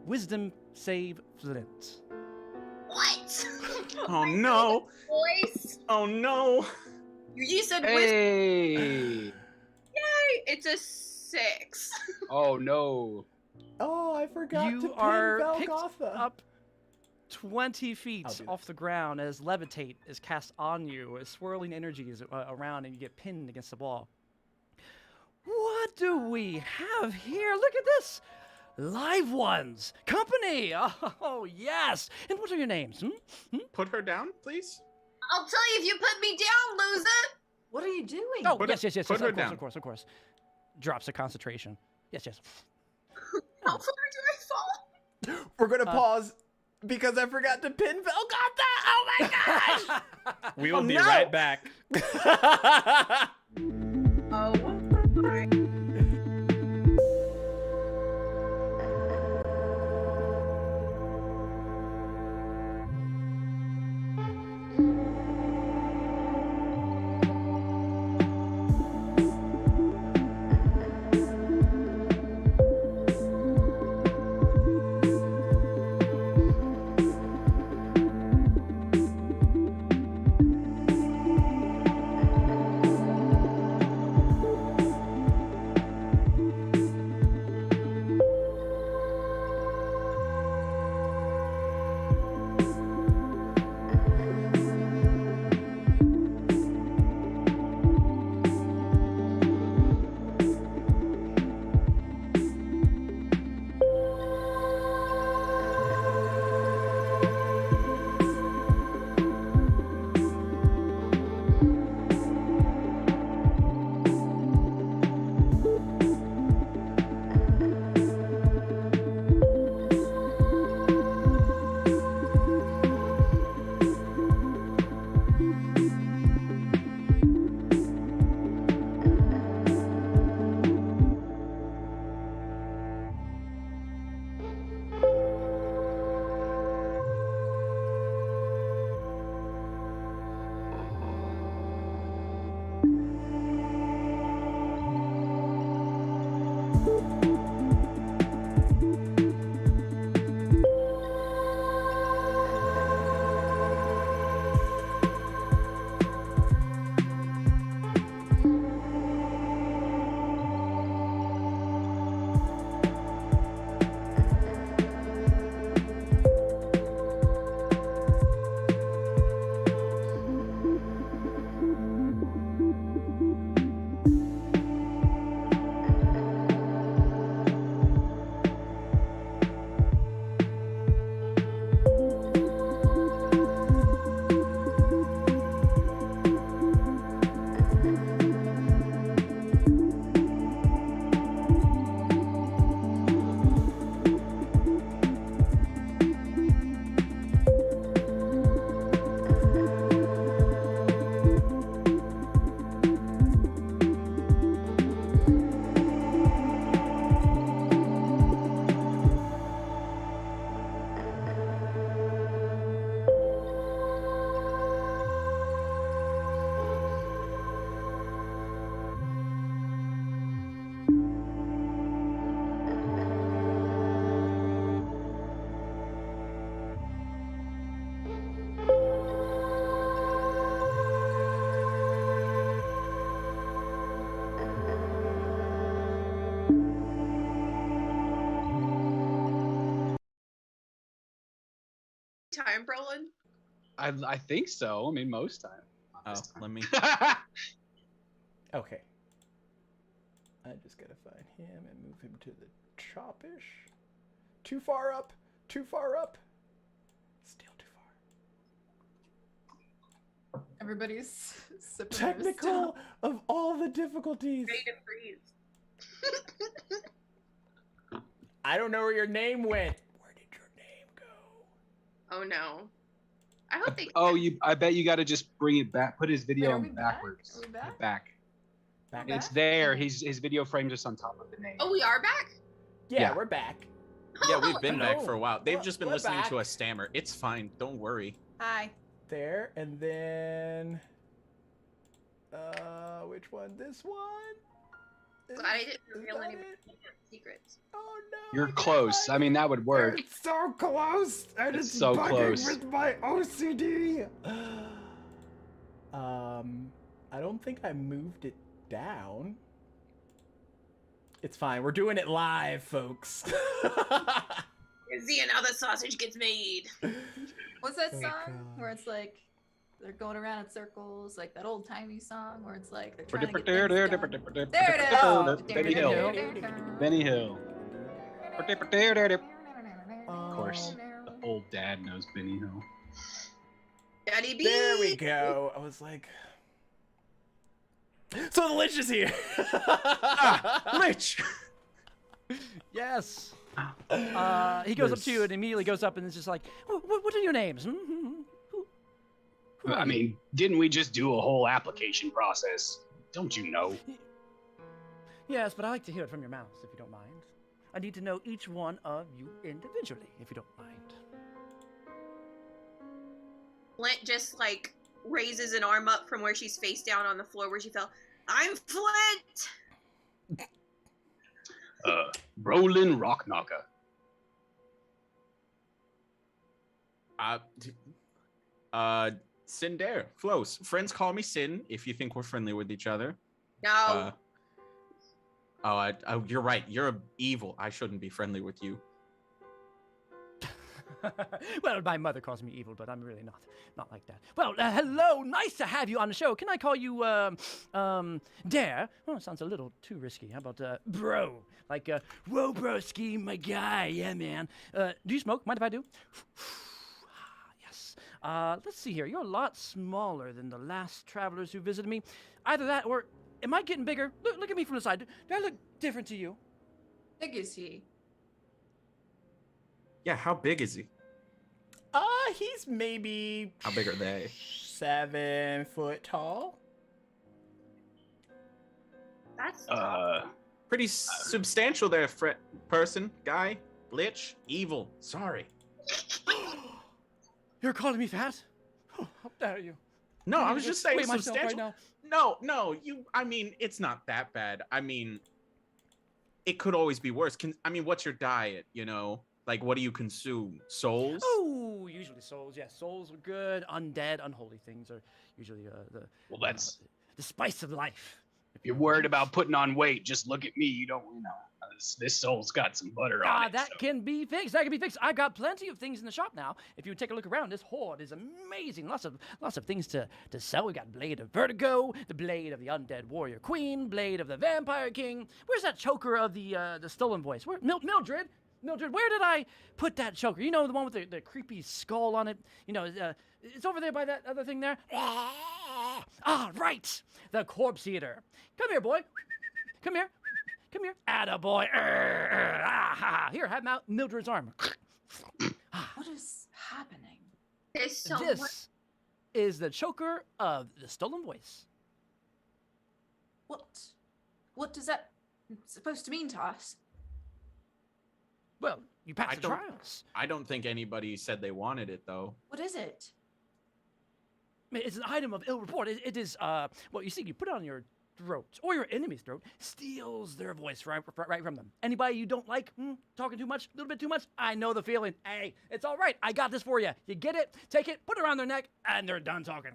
Wisdom save Flint.
What?
Oh no.
Voice.
Oh no.
You said whiskey.
Hey.
Yay! It's a 6.
Oh no.
Oh, I forgot to
You
pin
are picked
Velgotha.
up 20 feet
I'll do that.
off the ground as levitate is cast on you, as swirling energy is around, and you get pinned against the wall. What do we have here? Look at this! Live ones! Company! Oh, yes! And what are your names?
Put her down, please.
I'll tell you if you put me down, loser.
What are you doing?
Oh,
Put
yes,
her-
yes, yes,
put
yes,
her
of course,
down.
of course, of course. Drops the concentration. Yes, yes.
How far do I fall?
We're gonna pause because I forgot to pin Velgotha. Oh my gosh! We will
Oh,
be
no!
right back.
Oh my. Time, Brolin?
I think so. I mean, most time.
Oh, let me.
Okay. I just gotta find him and move him to the chopish. Too far up. Too far up. Still too far.
Everybody's sipping their
Technical
stuff.
of all the difficulties.
Ready to freeze.
I don't know where your name went. Where did your name go?
Oh no. I hope they.
Oh, I bet you got to just bring it back. Put his
Wait,
video
are
on
we back?
backwards.
Are we back?
Back.
Back.
It's
Back?
there.
Okay.
His video frame just on top of the name.
Oh, we are back?
Yeah,
Yeah.
we're back.
Yeah, we've been back
Hello.
for a while. They've
We're-
just been
we're
listening
back.
to us stammer. It's fine. Don't worry.
Hi.
There, and then which one? This one?
Glad I didn't
Is
reveal
that
any
it?
secrets.
Oh no.
You're
I can't
close.
find
I mean,
it.
that would work.
It's so close, and
It's
it's
so
bugging
close.
with my OCD. I don't think I moved it down. It's fine. We're doing it live, folks.
Seeing how the sausage gets made.
What's that
Oh,
song
God.
where it's like they're going around in circles, like that old timey song where it's like they're trying to get things done. There it is. Oh,
Benny Hill. Benny Hill. Of course, the old dad knows Benny Hill.
Daddy B.
There we go. I was like, so the Lich is here.
Lich!
Yes. He goes up to you and immediately goes up and is just like, what are your names? Who
I
are you?"
mean, didn't we just do a whole application process? Don't you know?
Yes, but I like to hear it from your mouth, if you don't mind. I need to know each one of you individually, if you don't mind.
Flint just like raises an arm up from where she's face down on the floor where she fell. I'm Flint.
Brolin Rockknocker.
Cinder, Flows. Friends call me Sin if you think we're friendly with each other.
No.
You're right. You're evil. I shouldn't be friendly with you.
Well, my mother calls me evil, but I'm really not like that. Well, hello, nice to have you on the show. Can I call you, Dare? Oh, it sounds a little too risky. How about, Bro? Like, whoa, broski, my guy, yeah, man. Do you smoke? Mind if I do? Yes. Let's see here. You're a lot smaller than the last travelers who visited me. Either that or, am I getting bigger? Look at me from the side. Do I look different to you?
Big is he?
Yeah, how big is he?
He's maybe
How big are they?
7 foot tall.
That's tough.
Pretty substantial there, person, guy, Lich, evil. Sorry.
You're calling me fat? Oh, how dare you?
No, I was just saying
Weigh myself right
substantial.
now.
No, I mean, it's not that bad. I mean, it could always be worse. What's your diet, you know? Like, what do you consume? Souls?
Oh, usually souls. Yeah, souls are good. Undead, unholy things are usually
Well, that's
the spice of life.
if you're worried about putting on weight, just look at me. You don't, this soul's got some butter on it.
That
so.
can be fixed. That can be fixed. I got plenty of things in the shop now. If you take a look around, this hoard is amazing. Lots of things to sell. We got Blade of Vertigo, the Blade of the Undead Warrior Queen, Blade of the Vampire King. Where's that choker of the stolen voice? Where Mildred? Mildred, where did I put that choker? You know, the one with the creepy skull on it? You know, it's over there by that other thing there. Ah, right. The Corpse Eater. Come here, boy. Come here. Come here. Attaboy. Here, have Mildred's arm.
What is happening?
There's so much.
This is the choker of the stolen voice.
What does that supposed to mean to us?
Well, you passed the trials.
I don't think anybody said they wanted it, though.
What is it?
It's an item of ill report. It is, well, you see, you put it on your throat, or your enemy's throat, steals their voice right from them. Anybody you don't like, talking too much, a little bit too much, I know the feeling. Hey, it's all right. I got this for you. You get it, take it, put it around their neck, and they're done talking.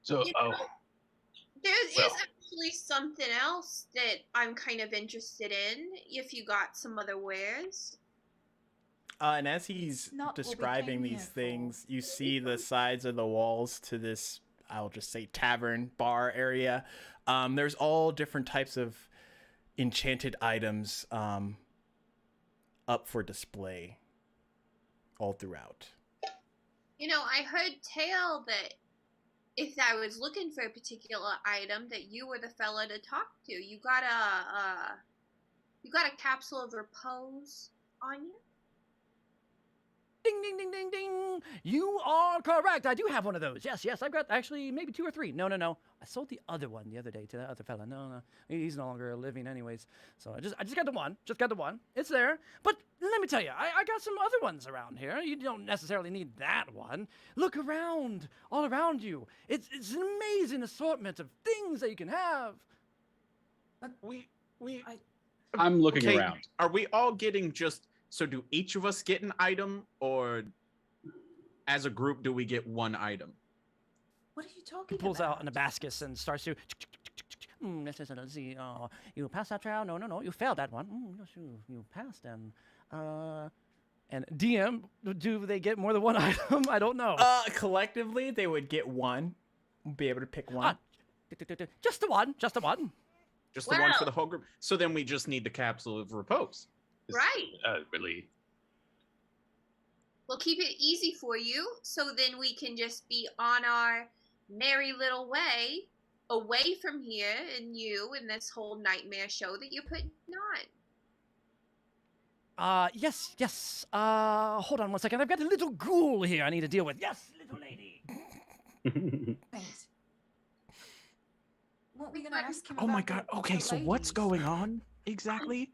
So,
There is actually something else that I'm kind of interested in, if you got some other wares.
And as he's
Not what we
describing
came
these
here for.
things, you see the sides of the walls to this, I'll just say, tavern bar area. There's all different types of enchanted items up for display all throughout.
You know, I heard tale that if I was looking for a particular item, that you were the fella to talk to. You got a capsule of repose on you?
Ding, ding, ding, ding, ding. You are correct. I do have one of those. Yes, I've got actually maybe 2 or 3. No. I sold the other one the other day to that other fella. No. He's no longer living anyways. So I just got the one. It's there. But let me tell you, I got some other ones around here. You don't necessarily need that one. Look around, all around you. It's an amazing assortment of things that you can have.
I'm looking
Okay,
around.
Are we all getting just... So do each of us get an item, or as a group do we get one item?
What are you talking
He pulls
about?
out an abacus and starts to. Let's see. You passed that trial? No. You failed that one. Yes, you passed. And DM, do they get more than one item? I don't know.
Collectively, they would get one. Be able to pick one.
Just the one. Just the one.
Just the one for
Well-
the whole group. So then we just need the capsule of repose.
Right.
Really.
We'll keep it easy for you, so then we can just be on our merry little way away from here and you and this whole nightmare show that you're putting on.
Yes. Hold on one second. I've got a little ghoul here I need to deal with. Yes, little lady.
Thanks. What were we gonna ask him
Oh my
about
god.
the
Okay, so what's
ladies?
going on exactly?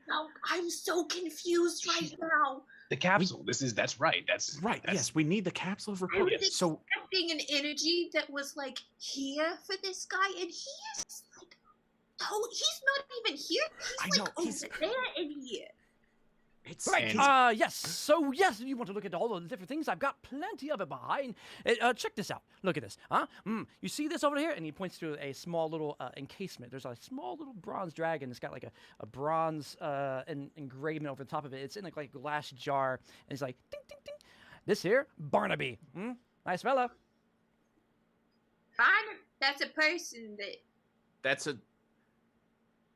I'm so confused right now.
The capsule. That's right. That's
Right.
That's,
Yes, we need the capsule of
I
repose.
was
So
expecting an energy that was like here for this guy, and he is like, oh, he's not even here.
I
He's
know,
like
he's-
over there in here.
it's
Right.
And-
Yes. So yes, you want to look at all the different things. I've got plenty of it behind. Check this out. Look at this. Huh? You see this over here? And he points to a small little encasement. There's a small little bronze dragon. It's got like a bronze engraving over the top of it. It's in like a glass jar. And he's like, ding, ding, ding. This here, Barnaby. Nice fella.
Fine, that's a person that.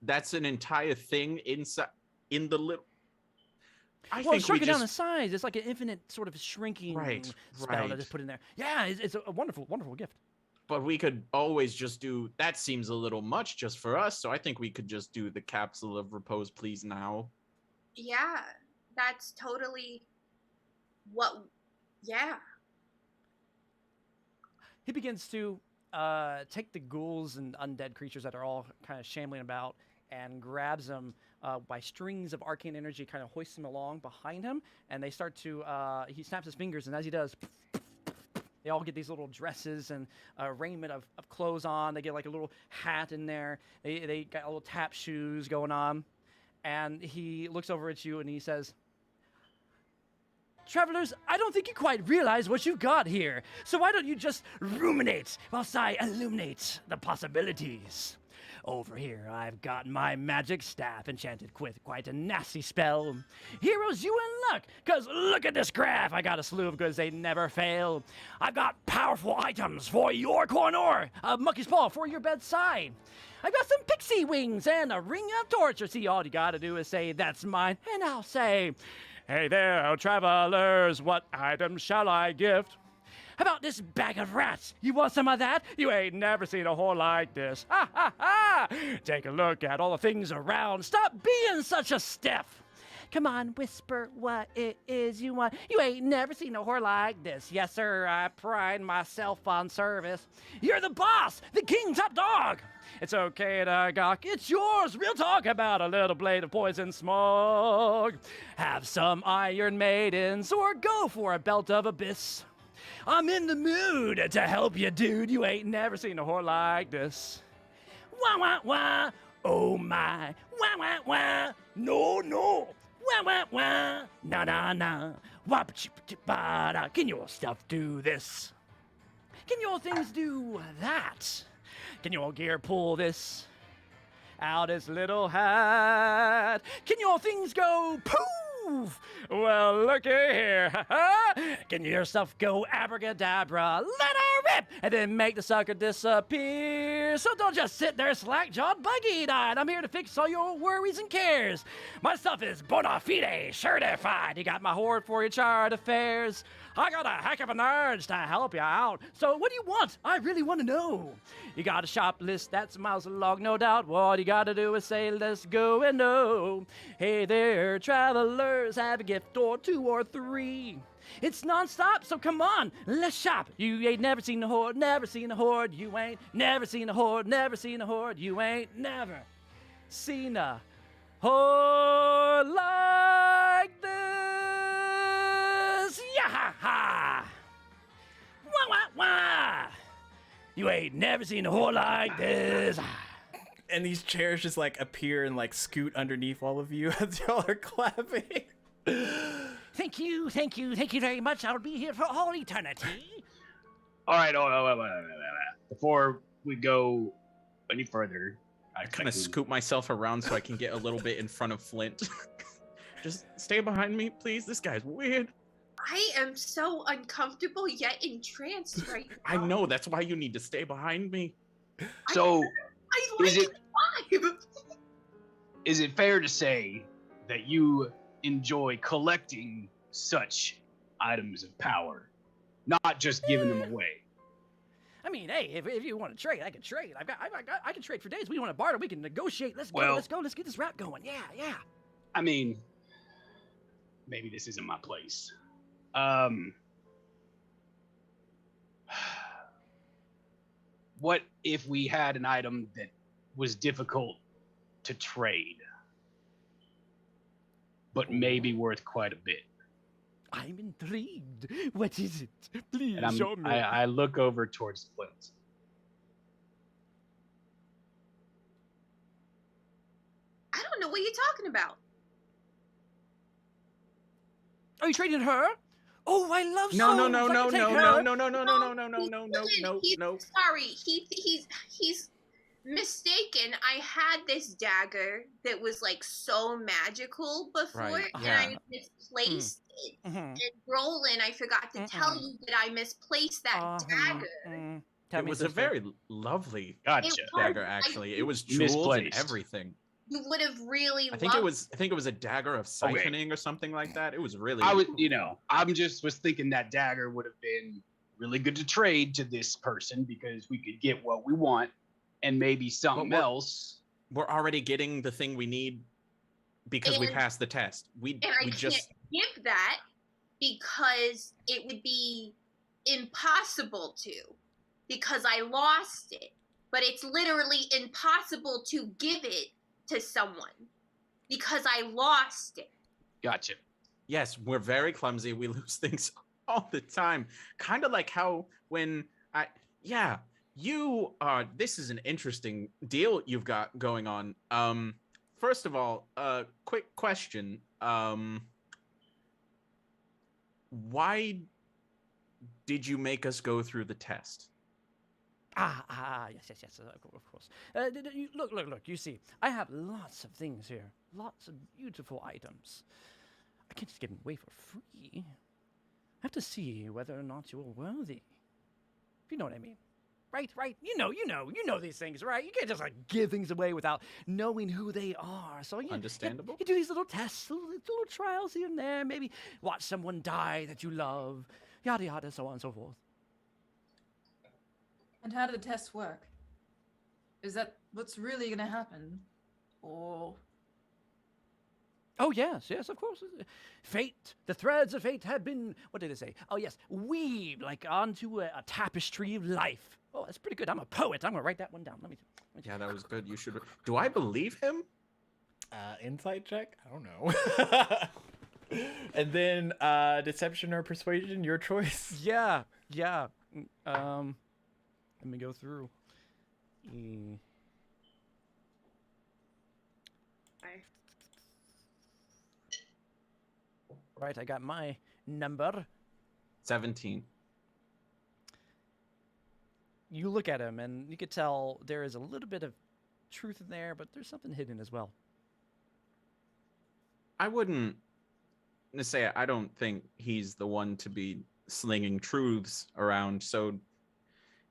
that's an entire thing inside in the little. I
Well,
think
it's
we
shrunken down in
just
size. It's like an infinite sort of shrinking
Right,
spell
right.
that is put in there. Yeah, it's a wonderful, wonderful gift.
but we could always just do that. Seems a little much just for us, so I think we could just do the capsule of repose, please, now.
Yeah, that's totally what. Yeah.
He begins to take the ghouls and undead creatures that are all kind of shambling about and grabs them by strings of arcane energy, kind of hoists them along behind him, and they start to, he snaps his fingers, and as he does, they all get these little dresses and raiment of clothes on. They get like a little hat in there. They got little tap shoes going on. And he looks over at you and he says, Travelers, I don't think you quite realize what you've got here. So why don't you just ruminate whilst I illuminate the possibilities? Over here, I've got my magic staff enchanted with quite a nasty spell. Heroes, you in luck, cause look at this graph. I got a slew of goods, they never fail. I've got powerful items for your corner, a monkey's paw for your bedside. I've got some pixie wings and a ring of torture. See, all you gotta do is say, that's mine, and I'll say, hey there, travelers, what item shall I gift? How about this bag of rats? You want some of that? You ain't never seen a whore like this. Ha ha ha! Take a look at all the things around. Stop being such a stiff. Come on, whisper what it is you want. You ain't never seen a whore like this. Yes, sir, I pride myself on service. You're the boss, the king top dog. It's okay to gawk, it's yours. Real talk about a little blade of poison smoke. Have some iron maidens or go for a belt of abyss. I'm in the mood to help you, dude. You ain't never seen a whore like this. Wah, wah, wah. Oh, my. Wah, wah, wah. No, no. Wah, wah, wah. Na, na, na. Wap, chip, chip, ba, da. Can your stuff do this? Can your things do that? Can your gear pull this out his little hat? Can your things go poof? Well, looky here. Can your stuff go abracadabra? Let her rip and then make the sucker disappear. So don't just sit there slack-jawed, buggy-eyed. I'm here to fix all your worries and cares. My stuff is bona fide, certified. You got my hoard for your chart affairs. I got a heck of an urge to help you out. So what do you want? I really want to know. You got a shop list that's miles long, no doubt. What you gotta do is say, let's go and know. Hey there, travelers, have a gift or two or three. It's non-stop, so come on, let's shop. You ain't never seen a horde, never seen a horde. You ain't never seen a horde, never seen a horde. You ain't never seen a horde like this. Yeah-ha-ha! Wah-wah-wah! You ain't never seen a whore like this.
And these chairs just like appear and like scoot underneath all of you as y'all are clapping.
Thank you very much. I'll be here for all eternity.
All right. Oh, wait. before we go any further,
I kind of scoop myself around so I can get a little bit in front of Flint. Just stay behind me, please. This guy's weird.
I am so uncomfortable yet entranced right now.
I know, that's why you need to stay behind me.
So,
I like
is it
the vibe.
is it fair to say that you enjoy collecting such items of power, not just giving them away?
I mean, hey, if you want to trade, I can trade. I can trade for days. We want to barter, we can negotiate. Let's go,
Well-
let's go, let's get this rap going. Yeah, yeah.
I mean, maybe this isn't my place. What if we had an item that was difficult to trade, but maybe worth quite a bit?
I'm intrigued. What is it? Please
And
show me.
I look over towards Flint.
I don't know what you're talking about.
Are you trading her? Oh, I love
No,
souls.
no, no,
I
no,
can take
no,
her.
no, no, no, no, no, no, no, no, no, no,
He's
no.
sorry. He's mistaken. I had this dagger that was like so magical before,
Right,
and
yeah.
I misplaced it.
Mhm.
And Roland, I forgot to tell
Mm-mm.
you that I misplaced that dagger.
Tell
It
me,
was a
sister.
very lovely
Gotcha.
It was.
dagger, actually. It was jewels and
Misplaced.
everything.
You would have really
I think it
loved
was a dagger of siphoning or something like that. It was really.
I would, I'm just was thinking that dagger would have been really good to trade to this person because we could get what we want and maybe something
we're-
else.
We're already getting the thing we need because we
And-
passed the test.
And I
We
can't
just
give that because it would be impossible to, because I lost it. But it's literally impossible to give it to someone because I lost it.
Gotcha.
yes, we're very clumsy. We lose things all the time. Kind of like how when you are. This is an interesting deal you've got going on. First of all, quick question. Why did you make us go through the test?
Yes, of course. Look, you see, I have lots of things here. Lots of beautiful items. I can't just give them away for free. I have to see whether or not you're worthy. If you know what I mean. Right? You know these things, right? You can't just like give things away without knowing who they are. So
Understandable.
You do these little tests, little trials here and there, maybe watch someone die that you love, yada yada, so on and so forth.
And how do the tests work? Is that what's really going to happen? Or
Oh, yes, of course. Fate, the threads of fate have been, what did it say? Oh, yes, weaved like onto a tapestry of life. Oh, that's pretty good. I'm a poet. I'm going to write that one down. Let me
Yeah, that was good. You should. Do I believe him?
Insight check? I don't know. And then deception or persuasion, your choice.
Yeah. Let me go through. Right, I got my number.
17.
You look at him, and you could tell there is a little bit of truth in there, but there's something hidden as well.
I wouldn't say I don't think he's the one to be slinging truths around, so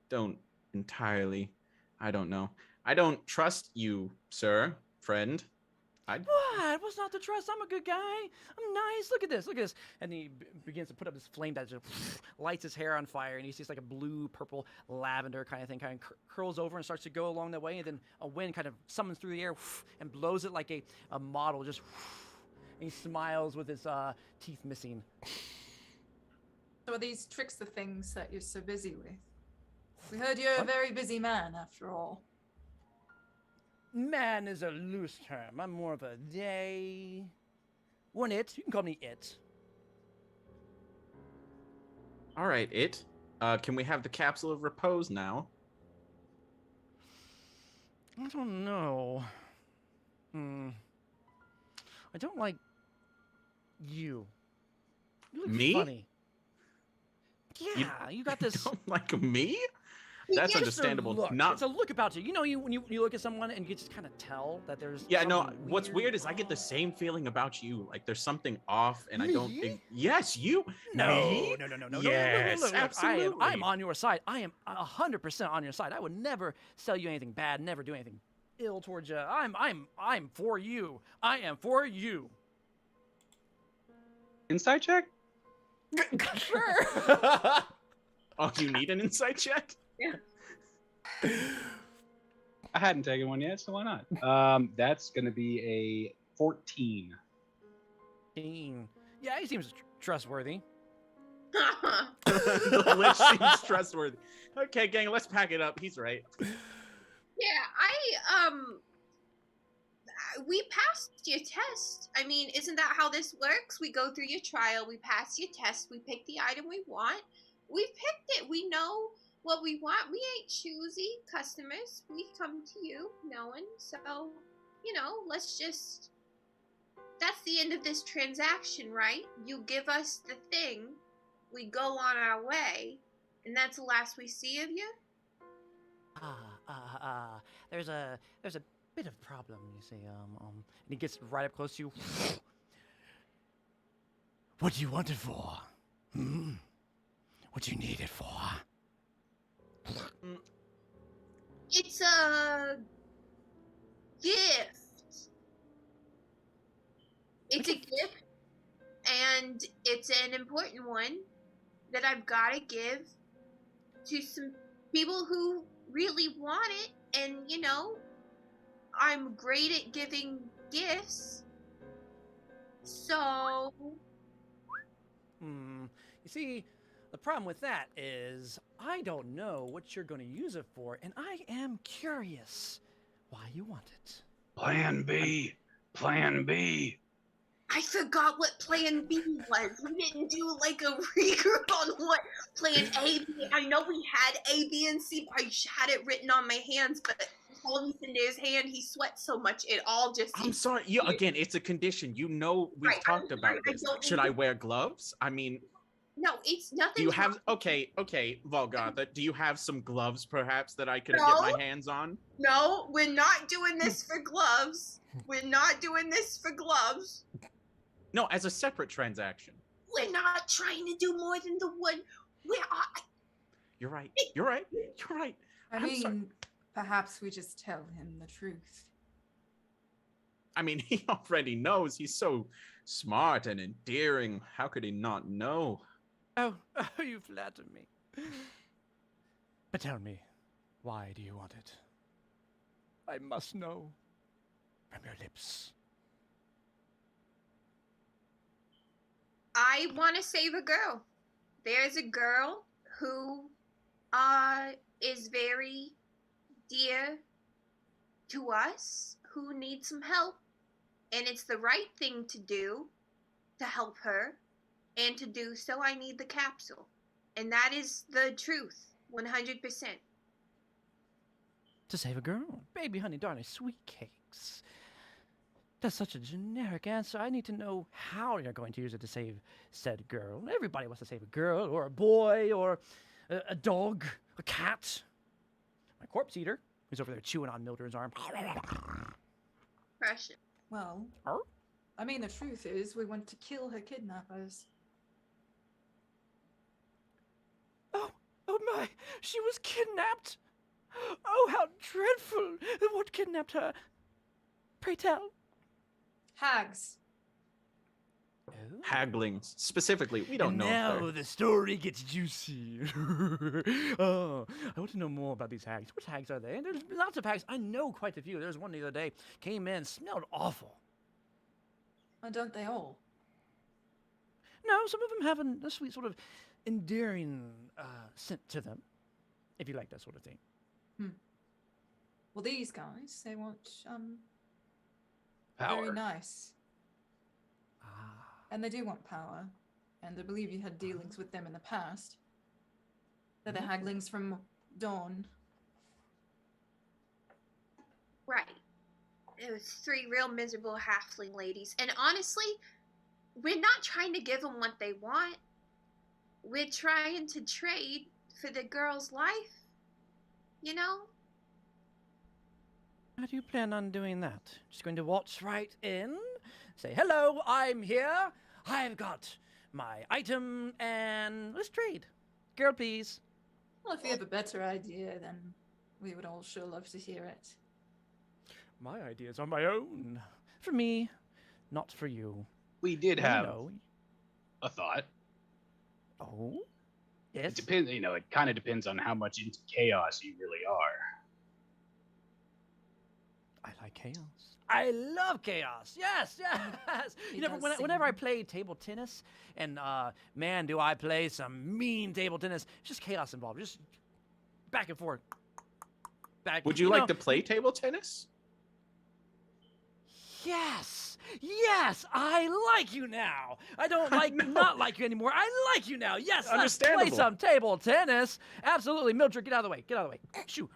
don't entirely. I don't know. I don't trust you, sir, friend.
What? What's not to trust? I'm a good guy. I'm nice. Look at this. And he begins to put up this flame that just lights his hair on fire, and he sees like a blue, purple, lavender kind of thing, kind of curls over and starts to go along that way, and then a wind kind of summons through the air and blows it like a model, just. And he smiles with his teeth missing.
so are these tricks the things that you're so busy with? We heard you're a very busy man, after all.
Man is a loose term. I'm more of a they. One it. You can call me it.
All right, it. Can we have the capsule of repose now?
I don't know. I don't like you. You look
Me?
funny. Yeah, you got
You
this.
don't like me? That's
Yes,
understandable.
It's a look.
Not
It's a look about you. You know, when you look at someone and you just kind of tell that there's.
Yeah, no.
something
What's weird is I get the same feeling about you. Like there's something off, and I don't
Me?
think. Yes, you.
No,
Me?
no.
Yes,
Look,
absolutely.
I am on your side. I am 100% on your side. I would never sell you anything bad. Never do anything ill towards you. I'm for you. I am for you.
Insight check?
Sure.
Oh, you need an insight check?
I hadn't taken one yet, so why not? That's gonna be a 14.
Dean. Yeah, he seems trustworthy.
The Lich seems trustworthy. Okay, gang, let's pack it up. He's right.
Yeah, we passed your test. I mean, isn't that how this works? We go through your trial, we pass your test, we pick the item we want. We picked it. We know what we want. We ain't choosy customers. We come to you knowing. So, let's just. That's the end of this transaction, right? You give us the thing, we go on our way, and that's the last we see of you?
There's a bit of problem, you see. And he gets right up close to you. What do you want it for? What do you need it for?
It's a gift. It's a gift, and it's an important one that I've got to give to some people who really want it. And, I'm great at giving gifts. So.
You see, the problem with that is I don't know what you're going to use it for, and I am curious why you want it.
Plan B. Plan B.
I forgot what Plan B was. We didn't do like a regroup on what Plan A, B. I know we had A, B, and C. I had it written on my hands, but Paul in his hand, he sweats so much it all just.
I'm sorry. Again, it's a condition. We've
Right,
talked about this. Should I wear gloves? I mean.
No, it's nothing.
Do you have okay, Volgatha? Do you have some gloves perhaps that I could
No.
get my hands on?
No, we're not doing this for gloves. We're not doing this for gloves.
No, as a separate transaction.
We're not trying to do more than the one.
You're right. You're right. You're right.
I
I'm
mean,
sorry.
perhaps we just tell him the truth.
I mean, he already knows. He's so smart and endearing. How could he not know?
Oh, you flatter me. But tell me, why do you want it? I must know from your lips.
I want to save a girl. There's a girl who is very dear to us, who needs some help, and it's the right thing to do to help her, and to do so I need the capsule. And that is the truth, 100%.
To save a girl? Baby, honey, darling, sweet cakes. That's such a generic answer. I need to know how you're going to use it to save said girl. Everybody wants to save a girl, or a boy, or a dog, a cat. My corpse eater, who's over there chewing on Mildred's arm.
Precious.
Well,
Arr?
I mean, the truth is we want to kill her kidnappers.
Oh my, she was kidnapped. Oh, how dreadful. What kidnapped her? Pray tell.
Hags.
Haglings. Specifically, we don't
And
know.
now the story gets juicy. Oh, I want to know more about these hags. Which hags are they? There's lots of hags. I know quite a few. There's one the other day. Came in, smelled awful.
Why don't they all?
No, some of them have a sweet sort of endearing scent to them, if you like that sort of thing.
Well, these guys, they want,
Power.
very nice.
Ah.
And they do want power. And I believe you had dealings with them in the past. They're the haglings from Dawn.
Right. It was 3 real miserable halfling ladies. And honestly, we're not trying to give them what they want. We're trying to trade for the girl's life you know?
How do you plan on doing that? Just going to waltz right in, say, hello, I'm here. I've got my item, and let's trade. Girl, please.
Well, if you have a better idea, then we would all sure love to hear it.
My ideas are my own. For me, not for you.
We did
You
have
know.
a thought.
Oh? Yes?
It depends, it kind of depends on how much into chaos you really are.
I like chaos. I love chaos. Yes, yes.
He
You know,
does
whenever I
sing.
play table tennis, and man, do I play some mean table tennis. It's just chaos involved. Just back and forth.
Would you like
know,
to play table tennis?
Yes, yes. I like you now. I don't like
No.
not like you anymore. I like you now. Yes, let's play
Understandable.
some table tennis. Absolutely, Mildred, get out of the way. Get out of the way. Shoot.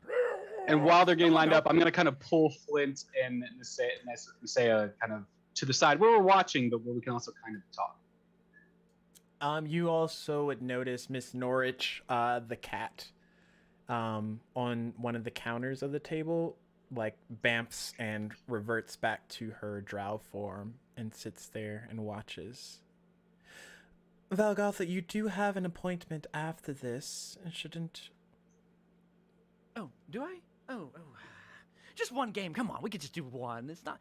And while they're getting
Oh,
lined
no.
up, I'm gonna kind of pull Flint and Nisea kind of to the side where we're watching, but where we can also kind of talk.
You also would notice Miss Norwich, the cat, on one of the counters of the table, like bamps and reverts back to her drow form and sits there and watches. Valgotha, you do have an appointment after this, shouldn't?
Oh, do I? Oh. Just one game. Come on, we could just do one. It's not.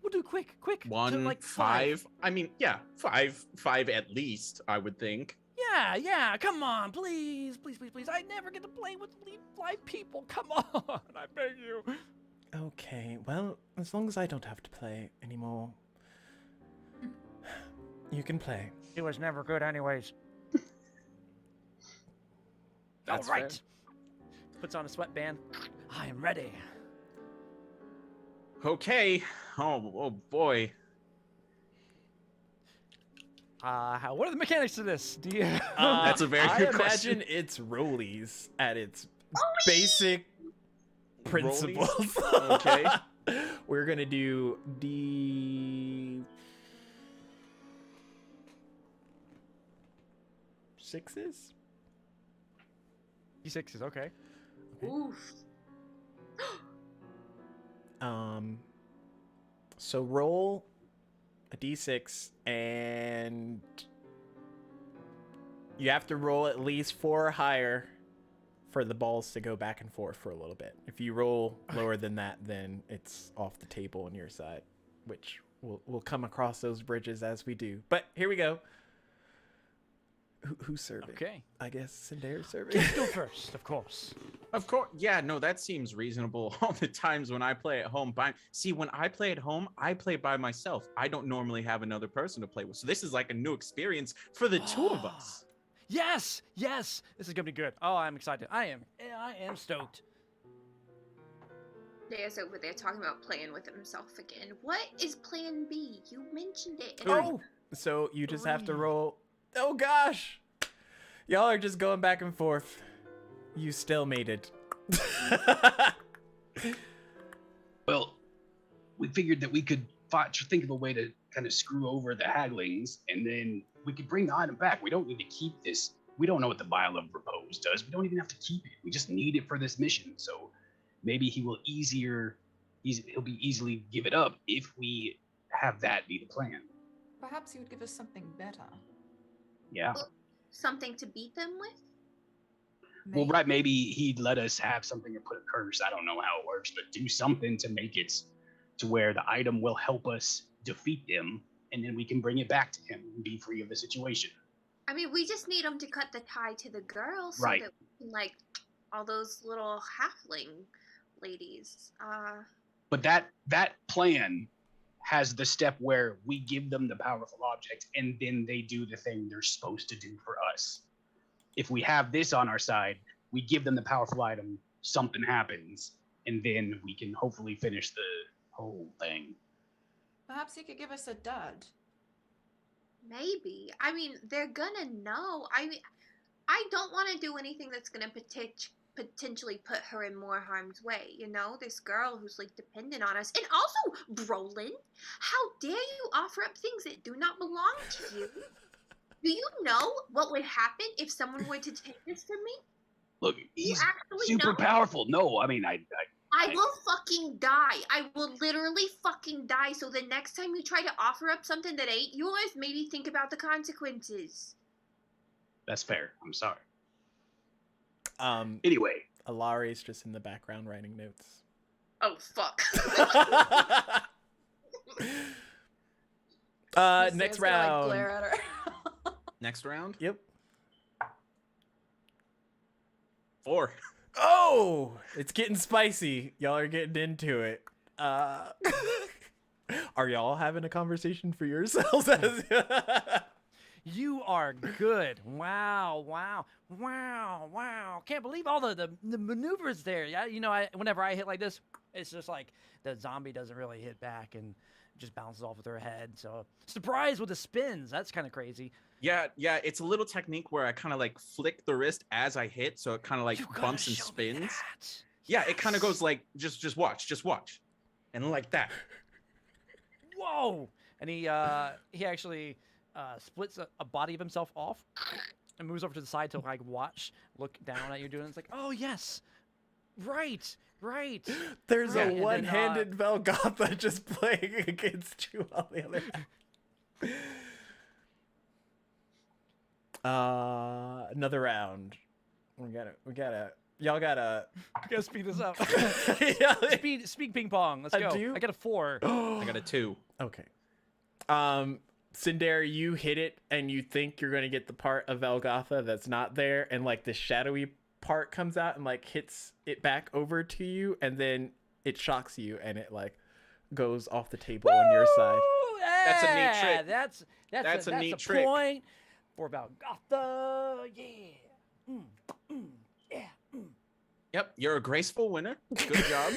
We'll do quick. So,
One,
like
five. I mean, yeah, five at least, I would think.
Yeah. Come on, please. I never get to play with live people. Come on, I beg you.
Okay, well, as long as I don't have to play anymore, you can play.
It was never good, anyways.
That's
All right. Puts on a sweatband. I am ready.
Okay. Oh boy.
What are the mechanics to this? Do you?
That's a very
I
good question.
imagine it's rollies at its basic principles.
Rollies? Okay.
We're gonna do D6s.
D6s, okay.
Oof.
So roll a D6 and you have to roll at least 4 or higher for the balls to go back and forth for a little bit. If you roll lower than that, then it's off the table on your side, which we'll come across those bridges as we do. But here we go. Who's serving?
Okay.
I guess Cinder's serving.
Let's go first, of course.
Of course. Yeah, no, that seems reasonable. All the times when I play at home, when I play at home, I play by myself. I don't normally have another person to play with. So this is like a new experience for the two of us.
Yes. This is gonna be good. Oh, I'm excited. I am stoked.
Thea's over there talking about playing with himself again. What is Plan B? You mentioned it.
Oh, so you just have to roll. Oh gosh, y'all are just going back and forth. You still made it.
Well, we figured that we could think of a way to kind of screw over the haglings, and then we could bring the item back. We don't need to keep this. We don't know what the Vial of Repose does. We don't even have to keep it. We just need it for this mission. So maybe he'll be easily give it up if we have that be the plan.
Perhaps he would give us something better.
Yeah.
Something to beat them with?
Well, right. Maybe he'd let us have something to put a curse. I don't know how it works, but do something to make it to where the item will help us defeat them, and then we can bring it back to him and be free of the situation.
I mean, we just need him to cut the tie to the girl so
Right.
that we can, like, all those little halfling ladies.
But that plan has the step where we give them the powerful object and then they do the thing they're supposed to do for us. If we have this on our side, we give them the powerful item, something happens, and then we can hopefully finish the whole thing.
Perhaps he could give us a dud.
Maybe. I mean, they're gonna know. I mean, I don't want to do anything that's gonna potentially put her in more harm's way. You know, this girl who's like dependent on us, and also Brolin. How dare you offer up things that do not belong to you? Do you know what would happen if someone were to take this from me?
Look, he's
actually
super
know?
powerful. No, I mean,
I will fucking die. I will literally fucking die. So the next time you try to offer up something that ain't yours, maybe think about the consequences.
that's fair. I'm sorry.
Anyway, Alari's just in the background writing notes.
Oh fuck.
Next
Sam's gonna, like,
round.
glare at her.
Next round.
Yep.
4.
Oh, it's getting spicy. Y'all are getting into it. Are y'all having a conversation for yourselves?
You are good. Wow, wow, wow, wow. Can't believe all the maneuvers there. Yeah, you know, whenever I hit like this, it's just like the zombie doesn't really hit back and just bounces off with her head. So surprise with the spins. That's kind of crazy.
Yeah, it's a little technique where I kind of like flick the wrist as I hit, so it kind of like
You gotta
bumps and
show me
spins.
that.
Yeah, it kind of goes like just watch, and like that.
Whoa! And he actually splits a body of himself off and moves over to the side to like watch, look down at you doing it. It's like, oh yes, right.
There's
Yeah,
a
and then,
one-handed Velgotha just playing against you on the other. Another round. We gotta. Y'all gotta.
I gotta speed this up.
Yeah.
Speed ping pong. Let's
I
go.
do?
I got a 4.
I got a 2.
Okay. Cinder, you hit it and you think you're gonna get the part of Velgotha that's not there, and like the shadowy part comes out and like hits it back over to you, and then it shocks you and it like goes off the table on your side.
That's a neat
Yeah,
trick.
That's
a neat
a
trick.
point for Velgotha. Yeah. Yeah.
Yep, you're a graceful winner. Good job.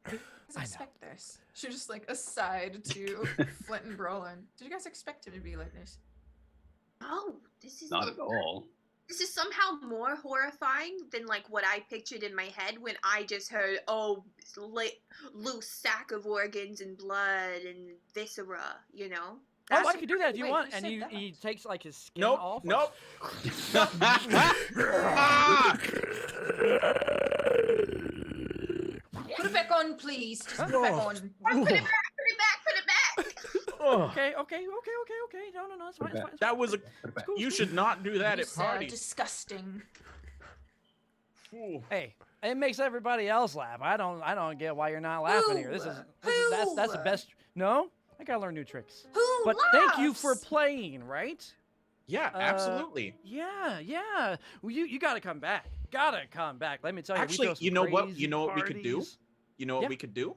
I didn't expect this. She just like aside to Flint and Brolin. Did you guys expect him to be like this?
Oh, this is
Not at all.
This is somehow more horrifying than like what I pictured in my head when I just heard, oh, loose sack of organs and blood and viscera, you know?
Oh, I could do that if you
Wait,
want.
who
And
said
he
that?
takes like his skin
Nope.
off.
Nope.
Put it back on, please. Just put it back on.
Put it back.
Okay. No, it's fine. It's fine.
That was a.
Put it back.
You should not do that
You
at
sound
parties.
disgusting.
Ooh.
Hey, it makes everybody else laugh. I don't get why you're not laughing here. That's the best. No, I gotta learn new tricks.
Who
But
laughs?
thank you for playing, right?
Yeah, absolutely.
Yeah. Well, you gotta come back. Let me tell you.
Actually,
we throw some
you know what?
crazy
You know what we could do?
parties.
You know what
Yeah.
we could do?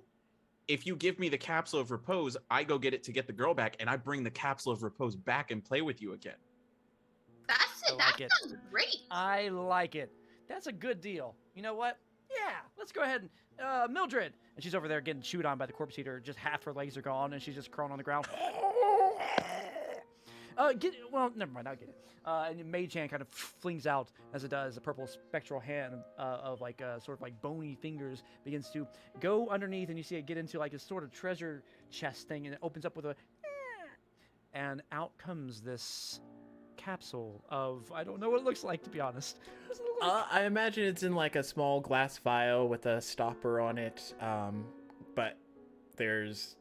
If you give me the capsule of repose, I go get it to get the girl back, and I bring the capsule of repose back and play with you again.
That's
I
it.
like
That
it.
sounds great.
I like it. That's a good deal. You know what? Yeah, let's go ahead and Mildred. And she's over there getting chewed on by the corpse eater. Just half her legs are gone, and she's just crawling on the ground. Well, never mind. I'll get it. And Mage Hand kind of flings out as it does. A purple spectral hand of like sort of like bony fingers begins to go underneath, and you see it get into like a sort of treasure chest thing, and it opens up with a, and out comes this capsule of, I don't know what it looks like, to be honest. What does it look like?
I imagine it's in like a small glass vial with a stopper on it, but there's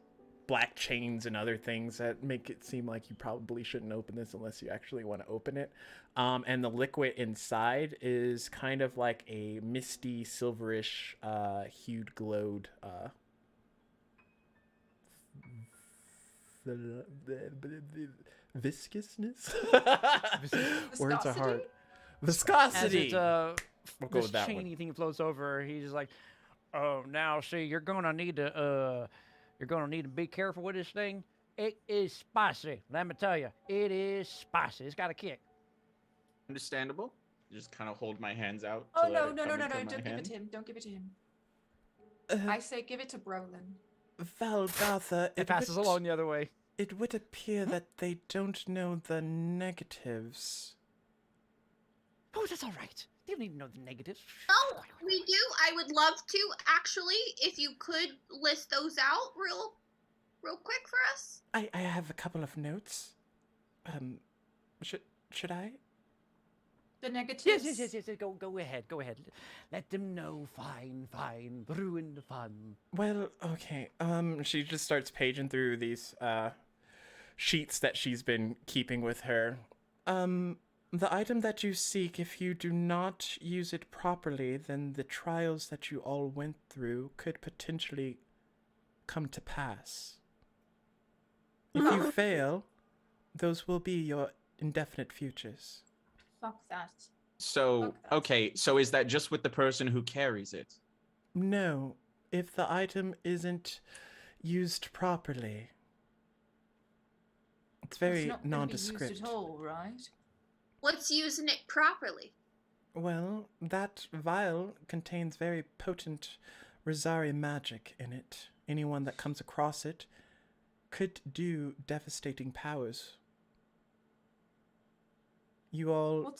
black chains and other things that make it seem like you probably shouldn't open this unless you actually want to open it. And the liquid inside is kind of like a misty, silverish, hued glowed viscousness. Words are hard. Viscosity.
As
We'll go
this
with that
chainy
one.
thing floats over, he's just like, oh, now see, you're gonna need to be careful with this thing. It is spicy. Let me tell you, it is spicy. It's got a kick.
Understandable. Just kind of hold my hands out.
Oh
to let
no,
it
no,
come
no, no,
into
no!
my
Don't give it
hand.
to him. Don't give it to him.
Uh,
I say give it to Brolin.
Velgotha,
It passes along the other way.
It would appear that they don't know the negatives.
Oh, that's all right. They don't even know the negatives.
Oh, we do. I would love to actually, if you could list those out real quick for us.
I have a couple of notes. Should I?
the negatives?
Yes. Go ahead. Let them know. Fine. Ruin the fun.
Well, okay. She just starts paging through these sheets that she's been keeping with her. The item that you seek, if you do not use it properly, then the trials that you all went through could potentially come to pass. If you fail, those will be your indefinite futures.
Fuck that.
So, okay, so is that just with the person who carries it?
No, if the item isn't used properly. It's very
It's not gonna be
nondescript.
used at all, right?
What's using it properly?
Well, that vial contains very potent Rosari magic in it. Anyone that comes across it could do devastating powers. You all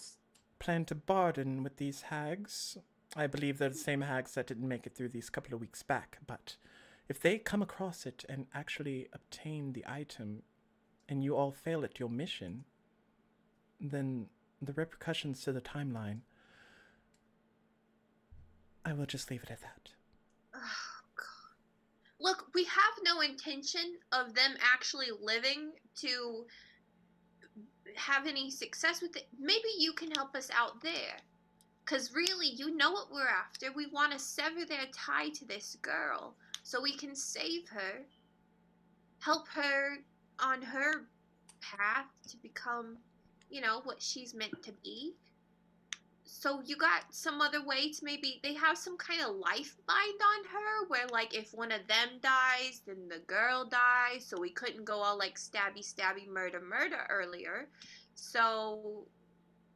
plan to bargain with these hags. I believe they're the same hags that didn't make it through these couple of weeks back, but if they come across it and actually obtain the item, and you all fail at your mission, then the repercussions to the timeline, I will just leave it at that.
Oh, God. Look, we have no intention of them actually living to have any success with it. Maybe you can help us out there. Because really, you know what we're after. We want to sever their tie to this girl so we can save her, help her on her path to become, what she's meant to be. So you got some other way to maybe, they have some kind of life bind on her where, like, if one of them dies, then the girl dies. So we couldn't go all like stabby, murder earlier. So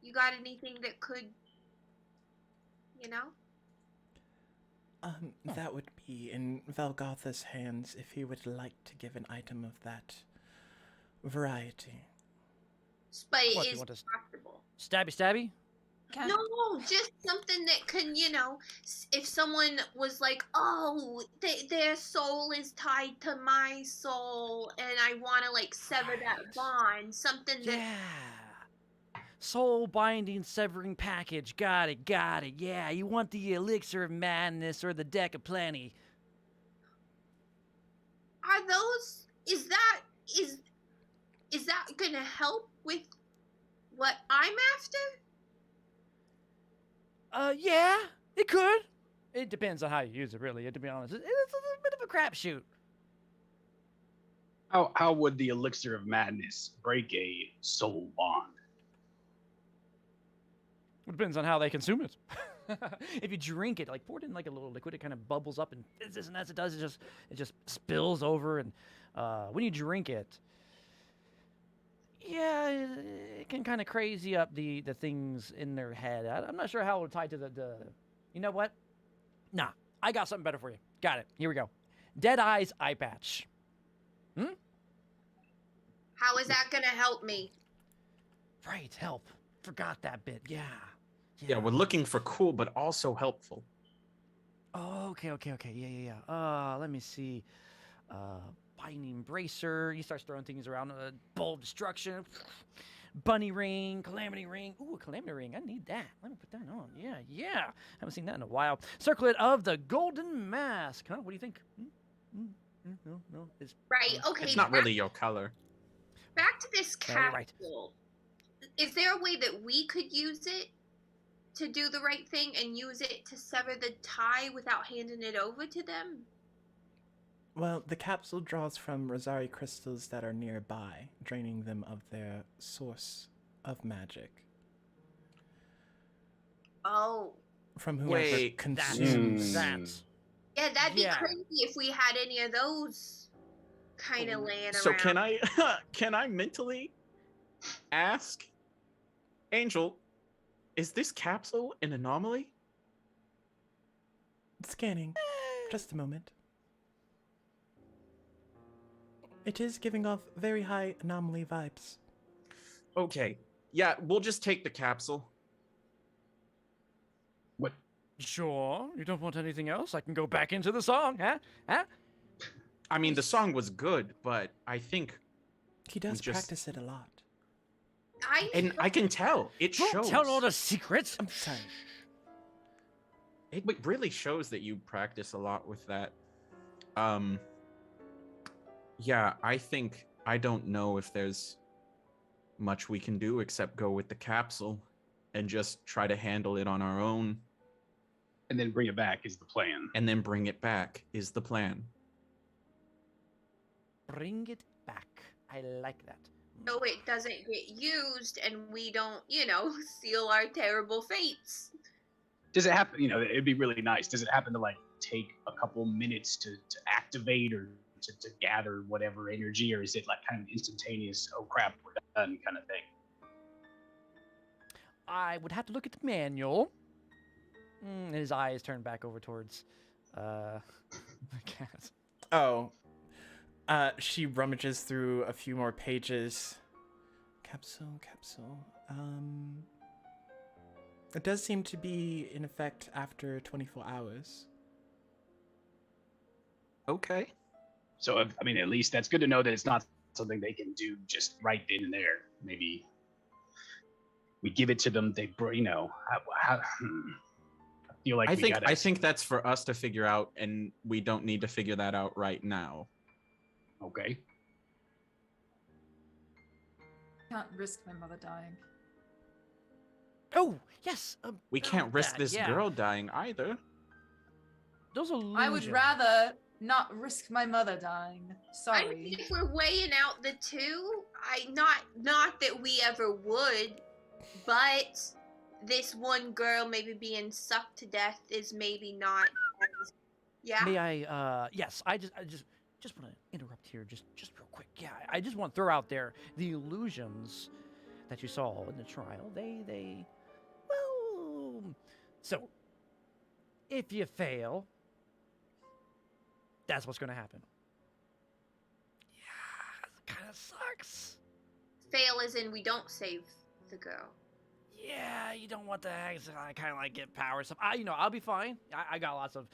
you got anything that could,
That would be in Valgotha's hands if he would like to give an item of that variety.
But it
What, you
is
want to
possible.
Stabby?
No, just something that can, if someone was like, oh, their soul is tied to my soul, and I want to, like, sever that bond, something that...
Yeah. Soul binding severing package. Got it. Yeah, you want the elixir of madness or the deck of plenty.
Are those... Is that gonna help with what I'm after?
Yeah, it could. It depends on how you use it, really. To be honest, it's a little bit of a crapshoot.
How would the elixir of madness break a soul bond?
It depends on how they consume it. If you drink it, like pour it in like a little liquid, it kind of bubbles up, and this and as it does, it just spills over. And when you drink it, yeah, it can kind of crazy up the things in their head. I'm not sure how it would tie to the. You know what? Nah, I got something better for you. Got it. Here we go. Deadeye's eye patch.
How is that gonna help me?
Right, help. Forgot that bit. Yeah.
Yeah, we're looking for cool, but also helpful.
Oh, okay. Yeah. Let me see. Binding bracer. He starts throwing things around. Bolt destruction. Bunny ring. Calamity ring. Ooh, a calamity ring. I need that. Let me put that on. Yeah. Haven't seen that in a while. Circlet of the golden mask. Huh? What do you think? No.
Right. Okay.
It's not really your color.
Back to this
you're right.
capsule. Is there a way that we could use it to do the right thing and use it to sever the tie without handing it over to them?
Well, the capsule draws from Rosari crystals that are nearby, draining them of their source of magic.
Oh.
From whoever consumes.
Yeah, that'd be crazy if we had any of those kind of laying around.
So can I mentally ask Angel, is this capsule an anomaly?
Scanning. Just a moment. It is giving off very high anomaly vibes.
Okay. Yeah, we'll just take the capsule.
What?
Sure. You don't want anything else? I can go back into the song, huh?
I mean, the song was good, but I think
He does
just-
practice it a lot.
And I can tell. It
Don't
shows.
tell all the secrets.
I'm sorry.
It really shows that you practice a lot with that. Yeah, I don't know if there's much we can do except go with the capsule and just try to handle it on our own.
And then bring it back is the plan.
And then bring it back is the plan.
Bring it back. I like that.
So it doesn't get used and we don't, seal our terrible fates.
Does it happen? It'd be really nice. Does it happen to like take a couple minutes to activate or to gather whatever energy, or is it like kind of instantaneous? Oh crap, we're done kind of thing.
I would have to look at the manual. And his eyes turn back over towards the cat.
Oh. She rummages through a few more pages. Capsule. It does seem to be in effect after 24 hours.
Okay.
So, at least that's good to know that it's not something they can do just right then and there. Maybe we give it to them. I feel like
I think that's for us to figure out, and we don't need to figure that out right now.
Okay.
Can't risk my mother dying.
Oh, yes.
We can't risk this
yeah.
girl dying either.
Those illusions.
I would rather not risk my mother dying.
I
Sorry.
think if we're weighing out the two, not that we ever would, but this one girl maybe being sucked to death is maybe not. Yeah.
May I? Yes. I just want to interrupt here, just real quick. Yeah. I just want to throw out there the illusions that you saw in the trial. They. Well. So, if you fail, that's what's going to happen. Yeah, it kind of sucks.
Fail as in we don't save the girl.
Yeah, you don't want to kind of like get power stuff. I'll be fine. I got lots of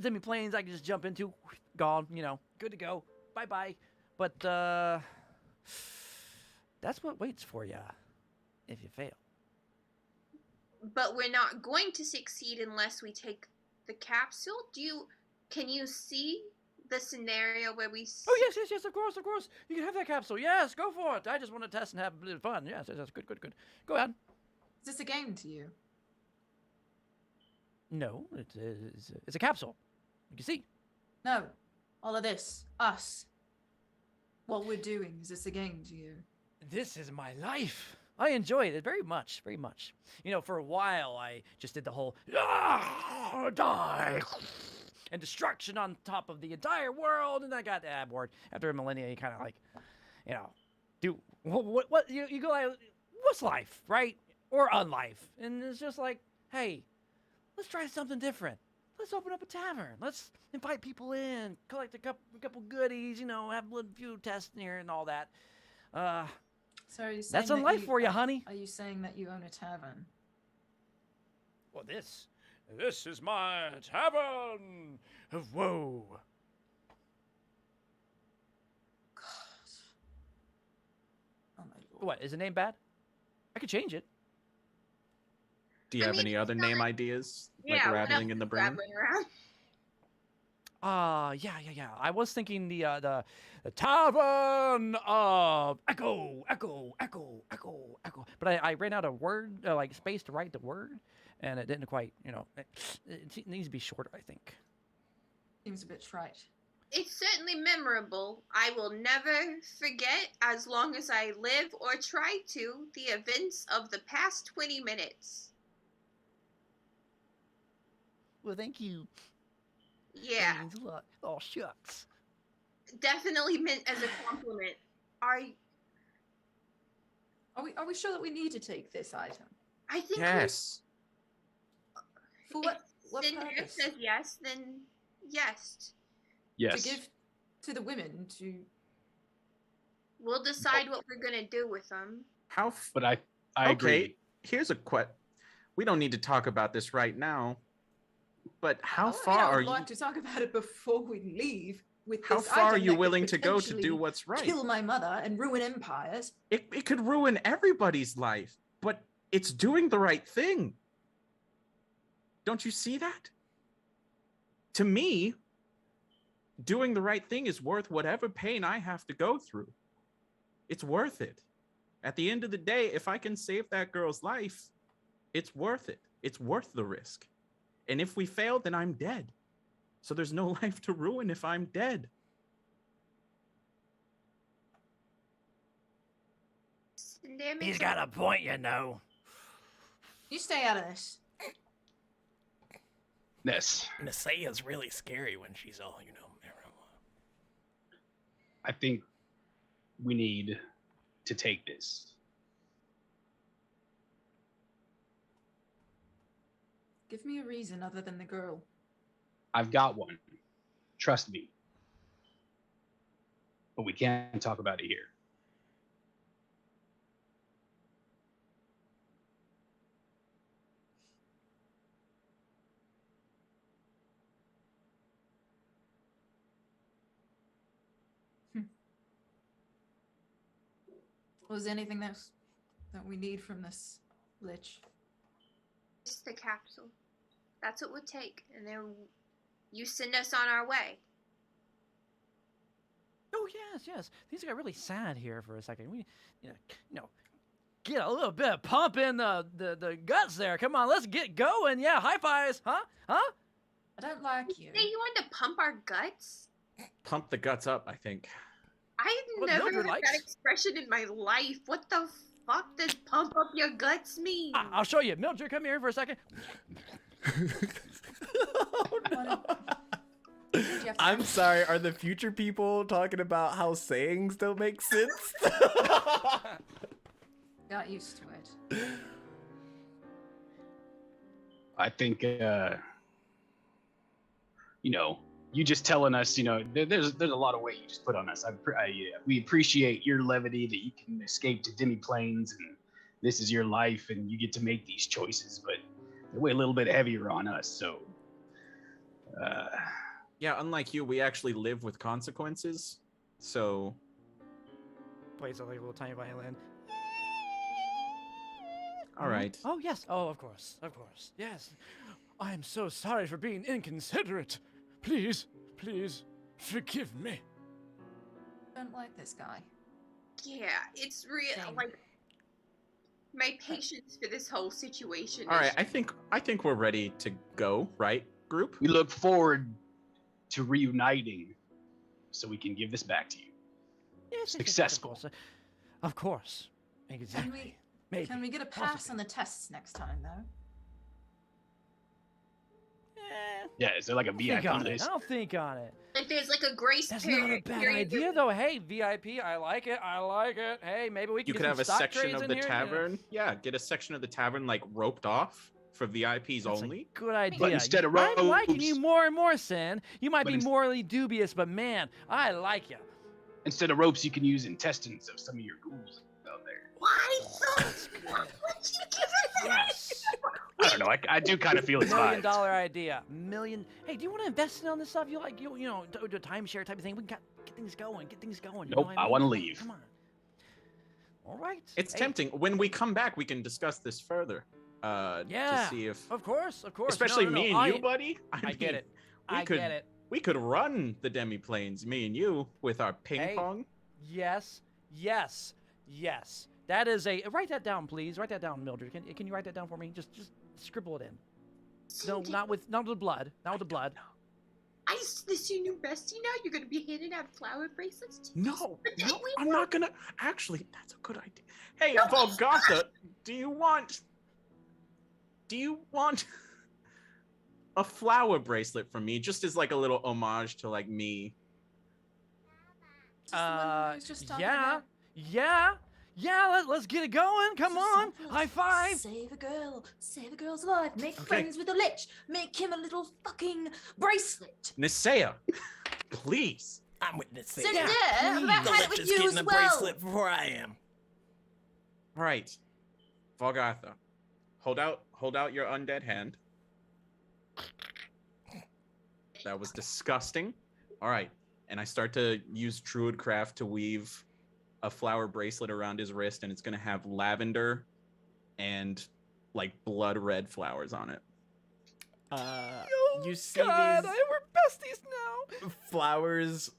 demi planes I can just jump into. Gone. Good to go. Bye bye. But that's what waits for you if you fail.
But we're not going to succeed unless we take the capsule. Can you see the scenario where we?
Oh yes, of course. You can have that capsule. Yes, go for it. I just want to test and have a bit of fun. Yes, good. Go ahead.
Is this a game to you?
No, it's a capsule. You can see.
No. All of this. Us. What we're doing. Is this a game to you?
This is my life. I enjoy it very much. For a while, I just did the whole die and destruction on top of the entire world, and I got bored. After a millennia, you kind of like, do what you go like, what's life, right? Or unlife, and it's just like, hey, let's try something different. Let's open up a tavern. Let's invite people in, collect a couple goodies, have a few tests here and all that.
So are you saying
That's a life for you, honey.
Are you saying that you own a tavern?
Well, this is my tavern of woe.
God. Oh my lord.
What, is the name bad? I could change it.
Do you have any other name ideas?
Yeah,
like rattling in the brain?
Rattling around.
Yeah. I was thinking the tavern of echo. But I ran out of word, space to write the word, and it didn't quite, it needs to be shorter, I think.
Seems a bit trite.
It's certainly memorable. I will never forget, as long as I live or try to, the events of the past 20 minutes.
Well, thank you.
Yeah.
That means a lot. Oh, shucks.
Definitely meant as a compliment.
Are we sure that we need to take this item?
I think
Yes.
For what
if Cinder
purpose?
says yes, then yes.
Yes.
To give to the women to.
We'll decide what we're gonna do with them.
But I
Okay,
agree.
here's a we don't need to talk about this right now, but how
I
far are
would
you?
like to talk about it before we leave. with
How
this
far are
item
you
that could
willing to go to
potentially
do what's right?
kill my mother and ruin empires.
It could ruin everybody's life, but it's doing the right thing. Don't you see that? To me, doing the right thing is worth whatever pain I have to go through. It's worth it. At the end of the day, if I can save that girl's life, it's worth it. It's worth the risk. And if we fail, then I'm dead. So there's no life to ruin if I'm dead.
He's got a point, you know.
You stay out of this.
Ness,
Nasea's really scary when she's all, you know.
I think we need to take this.
Give me a reason other than the girl.
I've got one. Trust me. But we can't talk about it here.
Was there anything else that we need from this Lich?
Just the capsule. That's what it would take, and then you send us on our way.
Oh yes. Things got really sad here for a second. We, get a little bit of pump in the guts there. Come on, let's get going. Yeah, high fives, huh?
I don't like you.
Say you want to pump our guts?
Pump the guts up, I think.
I've
What
never
Mildred
heard
likes.
that expression in my life. What the fuck does pump up your guts mean?
I'll show you. Mildred, come here for a second.
Oh, no.
Jeff,
I'm sorry, are the future people talking about how sayings don't make sense?
got used to it.
I think, you just telling us, there's a lot of weight you just put on us. We appreciate your levity that you can escape to demi-planes and this is your life and you get to make these choices, but they weigh a little bit heavier on us. So,
Yeah, unlike you, we actually live with consequences. So
Plays a little tiny violin.
all right.
Oh yes. Oh, of course. Yes. I am so sorry for being inconsiderate. Please forgive me.
Don't like this guy.
Yeah, it's real.
Same.
Like, my patience for this whole situation.
All
is
right, I think we're ready to go, right, group?
we look forward to reuniting so we can give this back to you.
Yes,
Successful.
Of course. Exactly. Maybe.
Can we get a pass
Possibly.
on the tests next time, though?
Yeah, is there like a
Think
VIP
on it.
list?
I'll think on it.
If there's like a grace
That's not a
period.
bad idea, though. Hey, VIP, I like it. Hey, maybe we can
You
get
could
some
have a
stock
section
trades
of
in
the
here,
tavern. Yeah, get a section of the tavern like roped off for VIPs
That's
only.
a good idea.
But instead of
I'm liking
ropes-
you more and more, Sin. You might
But
be
ins-
morally dubious, but man, I like you.
Instead of ropes, you can use intestines of some of your ghouls out there.
Why the
That's good.
fuck would you give us that?
Yes.
I don't know. I do kind of feel it's
$1 million
vibes.
idea. Hey, do you want to invest in on this stuff? You like do a timeshare type of thing? We can get things going. you
Nope,
know what
I
mean?
wanna
Come on,
leave.
Come on. All right.
It's
Hey,
tempting. When we come back, we can discuss this further.
Yeah.
To see if,
Of course.
especially
No,
me and you, buddy.
I get it.
We
I
could,
get it.
We could run the demi planes, me and you, with our ping
Hey.
pong.
Yes. That is a. Write that down, please. Write that down, Mildred. Can you write that down for me? Just scribble it in. No, not with the blood. Not with the blood.
This your new bestie now? You're gonna be handing out flower bracelets to
No,
Protect me
I'm
from-
not gonna. Actually, that's a good idea. Hey, Volgatha, do you want a flower bracelet from me, just as like a little homage to like me?
Is this the one I was just talking
Yeah.
about?
Let's get it going. Come
This is
on.
simple.
High five.
Save a girl. Save a girl's life. Make
Okay.
friends with the Lich. Make him a little fucking bracelet.
Nisea, please.
I'm with this thing.
Cinder,
Yeah.
I'm about
The
to have it
Lich
with
is
you
getting
as
a
well.
bracelet before I am.
All right, Volgatha, hold out your undead hand. That was disgusting. All right, and I start to use Druidcraft to weave a flower bracelet around his wrist, and it's going to have lavender and like blood red flowers on it.
You see
God,
these
we're besties now.
flowers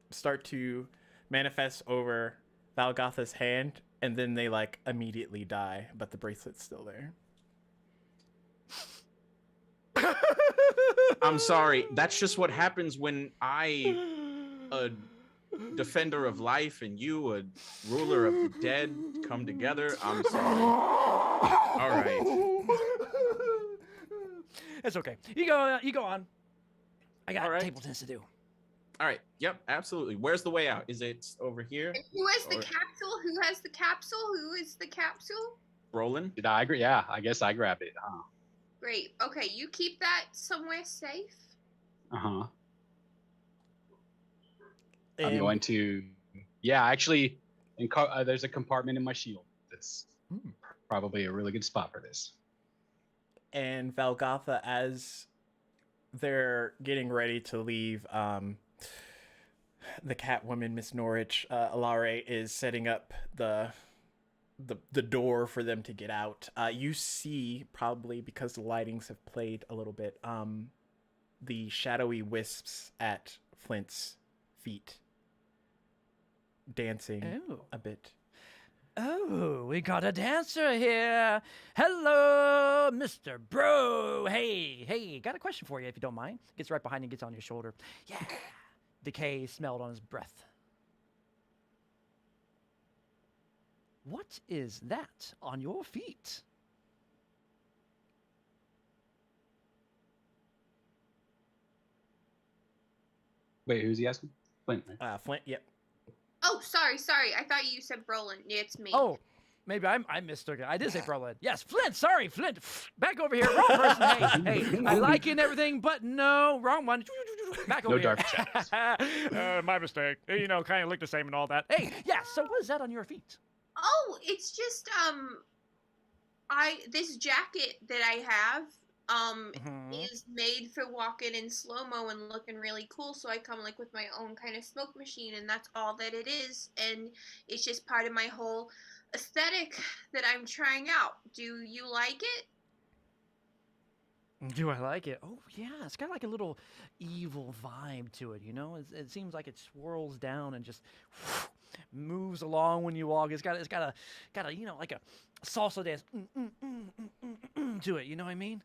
start to manifest over Valgotha's hand, and then they like immediately die, but the bracelet's still there.
I'm sorry. That's just what happens when I, a defender of life, and you, a ruler of the dead, come together. I'm sorry. All right.
It's okay. You go on. I got
All right.
table tennis to do.
All right. Yep, absolutely. Where's the way out? Is it over here?
And who has the
Or-
capsule? Who has the capsule? Who is the capsule?
Roland?
Did I agree? Yeah, I guess I grabbed it.
Great. Okay, you keep that somewhere safe.
I'm
And-
going to. Yeah, actually, there's a compartment in my shield that's probably a really good spot for this.
And Valgotha, as they're getting ready to leave, the Catwoman, Miss Norwich, Alare is setting up the door for them to get out. You see, probably because the lightings have played a little bit, the shadowy wisps at Flint's feet dancing
Oh.
a bit.
Oh, we got a dancer here. Hello, Mr. Bro. Hey, got a question for you if you don't mind. Gets right behind you, gets on your shoulder. Yeah. Decay smelled on his breath. What is that on your feet?
Wait, who's he asking? Flint, right?
Flint, yep.
Oh, sorry. I thought you said Brolin. It's me.
Oh, maybe I mistook it. I did say Brolin. Yes, Flint. Sorry, Flint. Back over here. Wrong person. Hey, I like you and everything, but no, wrong one. Back over
No
here.
dark shadows.
My mistake. You know, kind of look the same and all that. Hey, yeah. So what is that on your feet?
Oh, it's just this jacket that I have
Mhm.
is made for walking in slow-mo and looking really cool, so I come like with my own kind of smoke machine, and that's all that it is, and it's just part of my whole aesthetic that I'm trying out. Do you like it?
Do I like it? Oh yeah, it's got like a little evil vibe to it. You know, it seems like it swirls down and just moves along when you walk. It's got a you know, like a salsa dance to it. You know what I mean?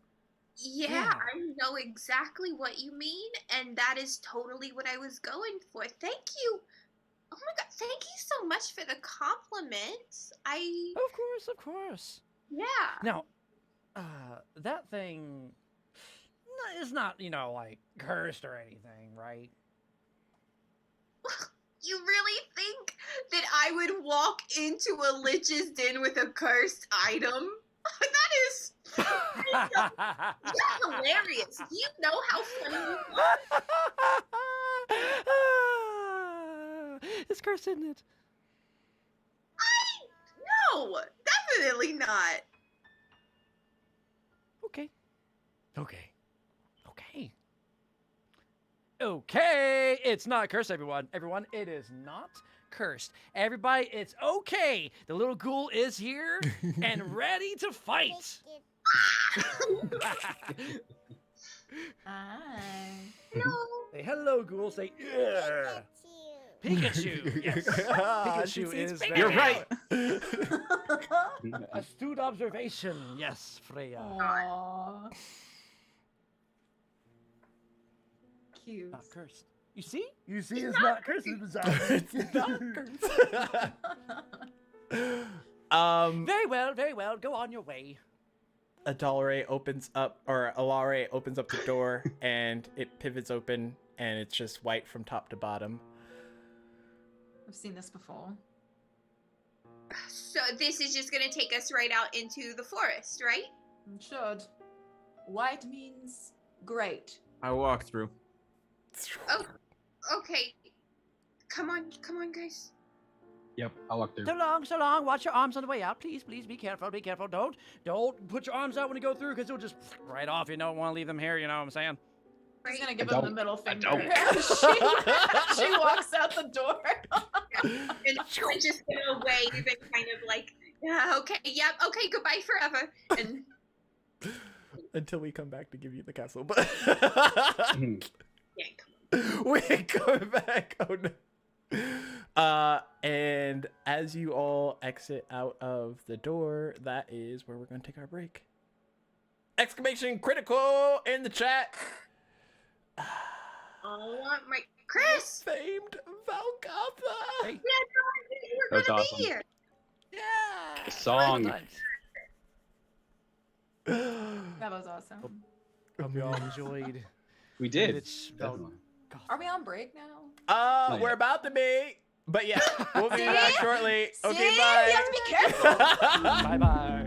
Yeah,
Yeah.
I know exactly what you mean, and that is totally what I was going for. Thank you. Oh my god, thank you so much for the compliment.
Of course.
Yeah.
Now, that thing is not, you know, like cursed or anything, right?
You really think that I would walk into a Lich's den with a cursed item? That is you're hilarious. Do you know how funny you are?
It's cursed, isn't it?
No, definitely not.
Okay. Okay, it's not cursed, everyone. Everyone, it is not cursed. Everybody, it's okay. The little ghoul is here and ready to fight.
No.
Say hello, ghoul. Say yeah. Pikachu. Yes. Pikachu is there.
You're right.
Astute observation. Yes, Freya.
Aww. Cute.
Not cursed. You see? You see, it's not cursed. It's not cursed. Very well. Go on your way.
Alare opens up the door, and it pivots open, and it's just white from top to bottom.
I've seen this before.
So this is just gonna take us right out into the forest, right?
It should. White means great.
I walk through.
Oh, okay. Come on, guys.
Yep, I'll walk through.
So long. Watch your arms on the way out. Please, be careful. Don't put your arms out when you go through, because you'll just right off. You don't want to leave them here. You know what I'm saying?
She's gonna give
I
him the
don't.
middle
I
finger.
don't.
she walks out the door.
And I'm just gonna wave and kind of like, yeah, okay, yep, okay, goodbye forever. And
Until we come back to give you the castle, but
yeah, come
we ain't coming back. Oh no. And as you all exit out of the door, that is where we're gonna take our break. Exclamation critical in the chat.
on. Oh my, Chris!
Famed Valgotha.
Hey.
Yeah, no, you were
That's
gonna
awesome.
be here.
Yeah.
The song.
Nice.
That was awesome.
Hope you all enjoyed.
We did.
Lich
Definitely.
Are we on break now?
Not
We're
yet.
about to be, but yeah, we'll be
See?
back shortly.
See?
Okay,
You
bye.
have to be careful.
Bye bye.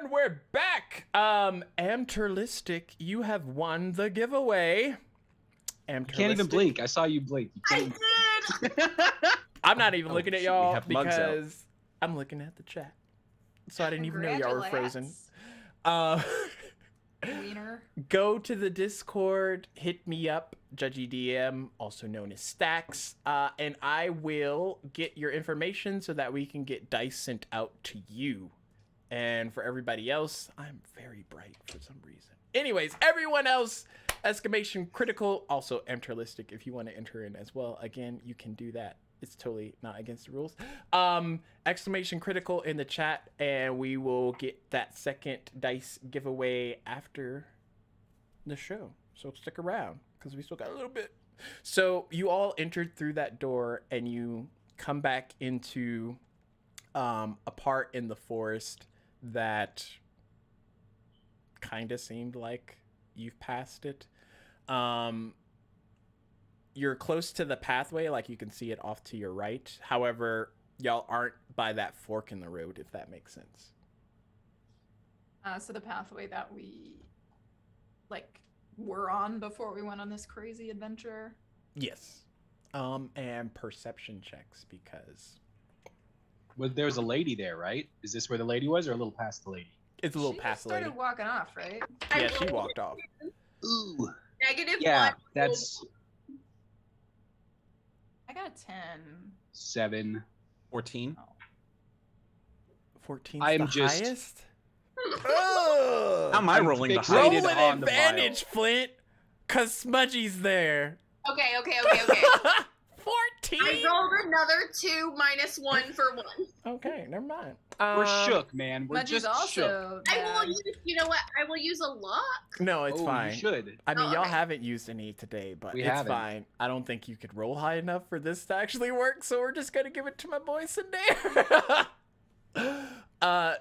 And we're back. Amterlistic, you have won the giveaway.
You can't even blink. I saw you blink. You
I
can't
did.
I'm not even looking at
shoot, we
y'all
have mugs out.
because I'm looking at the chat. So I didn't even know y'all were frozen.
Congrats, Wiener.
Go to the Discord, hit me up, Judgy DM, also known as Stacks, and I will get your information so that we can get dice sent out to you. And for everybody else, I'm very bright for some reason. Anyways, everyone else, exclamation critical, also enterlistic if you want to enter in as well. Again, you can do that. It's totally not against the rules. Exclamation critical in the chat, and we will get that second dice giveaway after the show. So stick around because we still got a little bit. So you all entered through that door, and you come back into a part in the forest that kind of seemed like you've passed it. You're close to the pathway, like you can see it off to your right. However, y'all aren't by that fork in the road, if that makes sense.
So the pathway that we were on before we went on this crazy adventure.
Yes. And perception checks because
Well, there was a lady there, right? Is this where the lady was, or a little past the lady?
it's a little
She
past
just
the lady.
started walking off, right?
Yeah, she walked off.
Ooh.
Negative
Yeah,
one.
that's
I got a 10.
7.
14.
14's
I am
the
just-
highest?
How am I
I'm
rolling the
fixated
Roll
highest?
an
on the
advantage, Flint, because Smudgy's there.
Okay.
14?
I rolled another 2 minus 1 for 1.
Okay, never mind.
We're shook, man. We're
Mudgy's
just shook.
also
I will
bad.
use, you know what? I will use a lock.
No, it's
Oh,
fine.
you should.
I mean,
Oh,
y'all
okay.
haven't used any today, but
We
it's
haven't.
fine. I don't think you could roll high enough for this to actually work, so we're just gonna give it to my boy Cinder.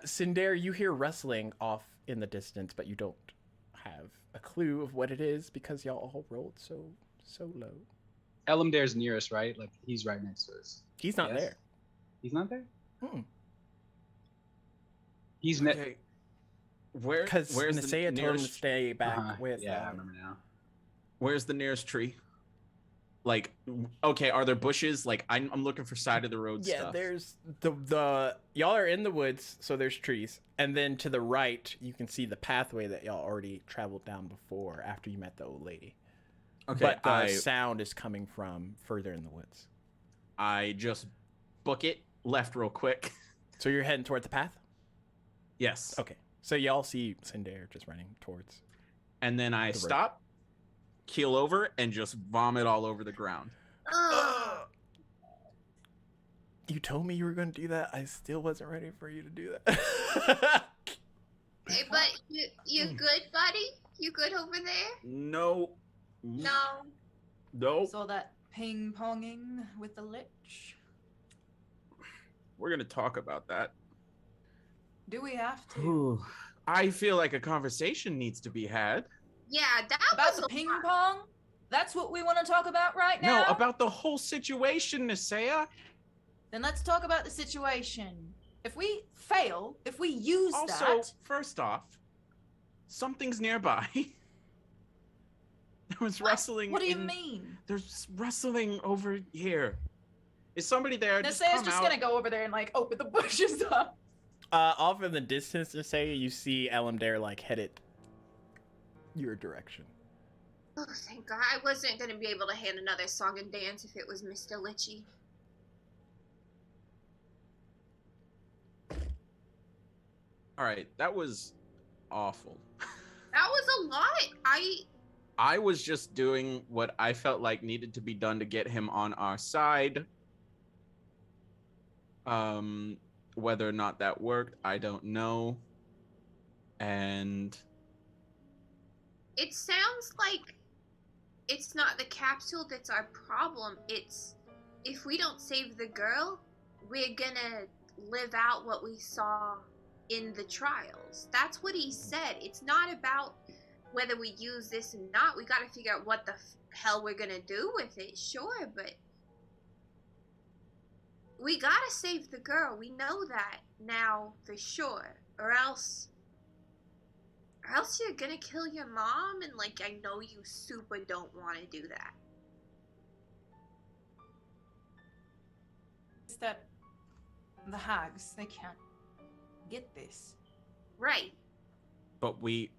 Cinder, you hear rustling off in the distance, but you don't have a clue of what it is because y'all all rolled so low.
Elamdare's near us, right? Like, he's right next to us.
He's not
Yes?
there.
He's not there?
Mm-mm.
He's
Okay.
Because
Where's the
Nisea told him to
nearest?
stay back with.
Yeah, I remember now.
Where's the nearest tree? Like, okay, are there bushes? Like, I'm looking for side of the road
Yeah,
stuff.
there's the y'all are in the woods, so there's trees, and then to the right you can see the pathway that y'all already traveled down before after you met the old lady.
Okay,
But the sound is coming from further in the woods.
I just book it left real quick.
So you're heading toward the path?
Yes.
Okay. So y'all see Cinder just running towards.
And then I
The road.
stop, keel over, and just vomit all over the ground.
Ugh.
You told me you were going to do that. I still wasn't ready for you to do that.
Hey, but you good, buddy? You good over there?
No.
No.
Nope.
So that ping-ponging with the Lich.
We're going to talk about that.
Do we have to?
I feel like a conversation needs to be had.
Yeah, that
About
was
the
a lot.
ping-pong? That's what we want to talk about right now?
No, about the whole situation, Nisea.
Then let's talk about the situation. If we fail, if we use
Also,
that...
first off, something's nearby. There was rustling.
What do you mean?
There's rustling over here. Is somebody there?
Nasea's
Just come
just
out.
gonna go over there and open the bushes up.
Off in the distance, Nisea, you see Elamdare headed your direction.
Oh, thank God. I wasn't going to be able to hand another song and dance if it was Mr. Litchy.
All right, that was awful.
That was a lot.
I was just doing what I felt like needed to be done to get him on our side. Whether or not that worked, I don't know. And
It sounds like it's not the capsule that's our problem. It's if we don't save the girl, we're gonna live out what we saw in the trials. That's what he said. It's not about whether we use this or not. We gotta figure out what the hell we're gonna do with it. Sure, but we gotta save the girl. We know that now for sure. Or else Or else you're gonna kill your mom, and like I know you super don't want to do that.
Is that the hags? They can't get this.
Right.
But we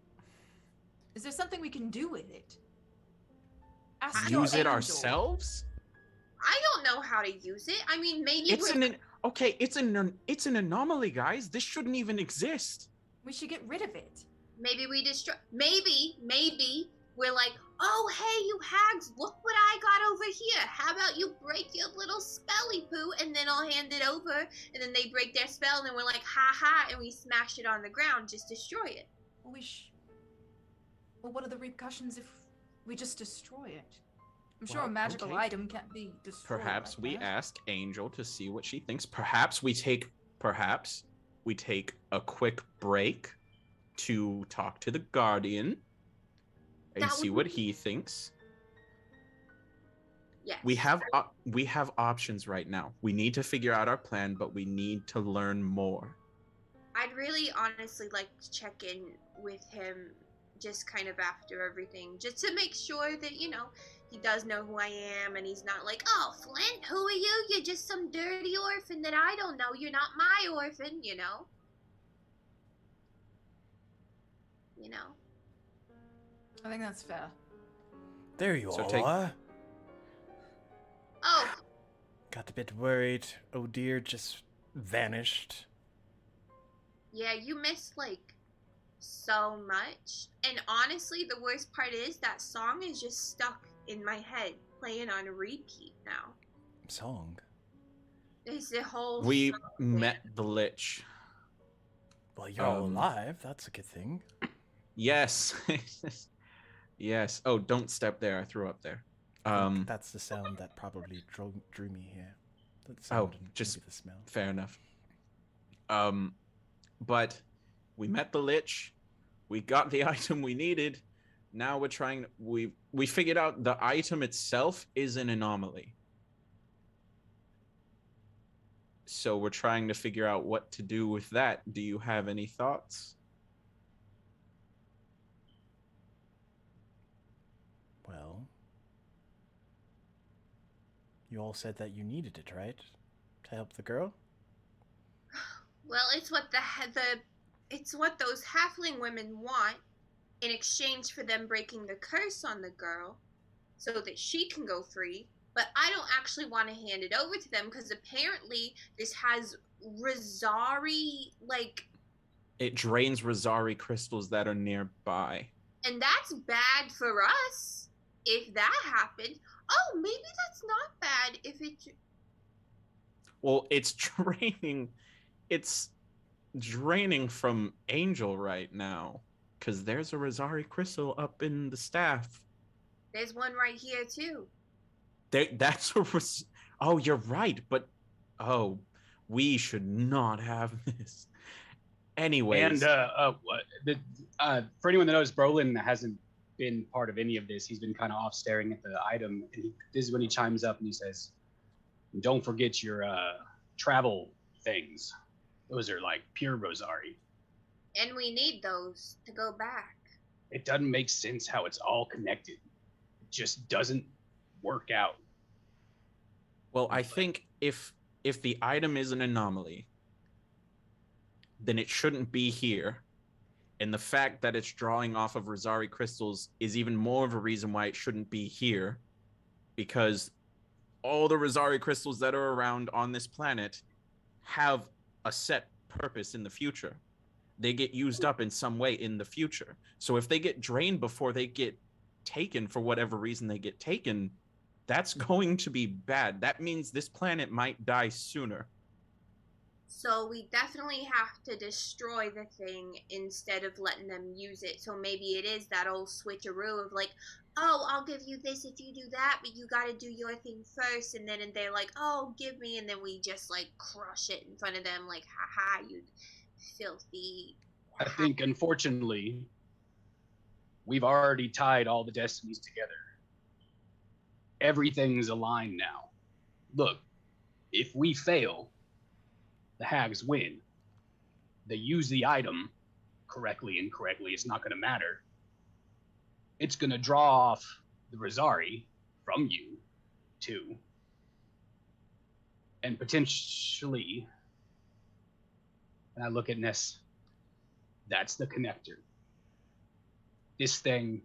Is there something we can do with it? Ask your
use it
angel.
ourselves?
I don't know how to use it. I mean, maybe
It's it's an anomaly, guys. This shouldn't even exist.
We should get rid of it.
maybe we destroy. Maybe we're like, oh hey, you hags, look what I got over here. How about you break your little spelly poo, and then I'll hand it over, and then they break their spell, and then we're like, ha ha, and we smash it on the ground, just destroy it.
Well, well, what are the repercussions if we just destroy it? I'm sure a
Well,
magical
okay.
item can't be destroyed.
Perhaps
like
we
that.
ask Angel to see what she thinks. Perhaps we take a quick break to talk to the Guardian and
That
see
would
what
be-
he thinks.
Yes.
We have options right now. We need to figure out our plan, but we need to learn more.
I'd really honestly like to check in with him just kind of after everything, just to make sure that, he does know who I am, and he's not like, oh, Flint, who are you? You're just some dirty orphan that I don't know. You're not my orphan,
I think that's fair.
There you
So
all
take-
are.
Oh,
Got a bit worried. Oh dear, just vanished.
yeah, you missed, like, so much. And honestly, the worst part is that song is just stuck in my head, playing on repeat now.
Song.
There's the whole
We
song.
met the Lich.
Well, you're all
Um,
alive. That's a good thing.
Yes. Yes. Oh, don't step there. I threw up there.
I think that's the sound that probably drew me here. The sound and
just-
maybe the smell.
Fair enough. But we met the Lich. We got the item we needed. Now we're trying. We figured out the item itself is an anomaly. So we're trying to figure out what to do with that. Do you have any thoughts?
Well, you all said that you needed it, right? To help the girl?
Well, it's what it's what those halfling women want in exchange for them breaking the curse on the girl so that she can go free. But I don't actually want to hand it over to them because apparently this has Rosari, like,
It drains Rosari crystals that are nearby.
and that's bad for us if that happened. Oh, maybe that's not bad if it.
Well, it's draining. It's draining from Angel right now because there's a Rosari crystal up in the staff.
There's one right here too.
That's a oh, you're right, but oh, we should not have this. Anyways,
And for anyone that knows, Brolin hasn't been part of any of this. He's been kind of off staring at the item, and this is when he chimes up and he says, "Don't forget your travel things. Those are like pure Rosari.
And we need those to go back.
It doesn't make sense how it's all connected. It just doesn't work out."
well, I think if the item is an anomaly, then it shouldn't be here. And the fact that it's drawing off of Rosari crystals is even more of a reason why it shouldn't be here, because all the Rosari crystals that are around on this planet have a set purpose in the future. They get used up in some way in the future. So if they get drained before they get taken for whatever reason they get taken, that's going to be bad. That means this planet might die sooner.
So we definitely have to destroy the thing instead of letting them use it. So maybe it is that old switcheroo of like, oh, I'll give you this if you do that, but you gotta do your thing first. And then they're like, oh, give me. And then we just like crush it in front of them like, haha, you filthy.
I think, unfortunately, we've already tied all the destinies together. Everything's aligned now. Look, if we fail, the hags win. They use the item, correctly, incorrectly, it's not going to matter. It's going to draw off the Rosari from you, too. And potentially, and I look at Ness, that's the connector. This thing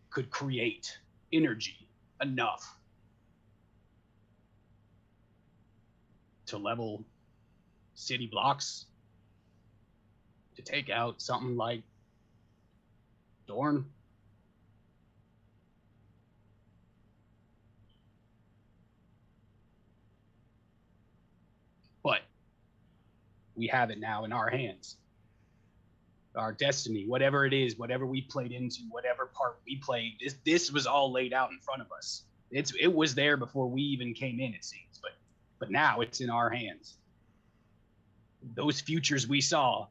could create energy enough to level city blocks, to take out something like Dorn. But we have it now in our hands. Our destiny, whatever it is, whatever we played into, whatever part we played, this was all laid out in front of us. It was there before we even came in, it seems, but now it's in our hands. Those futures we saw,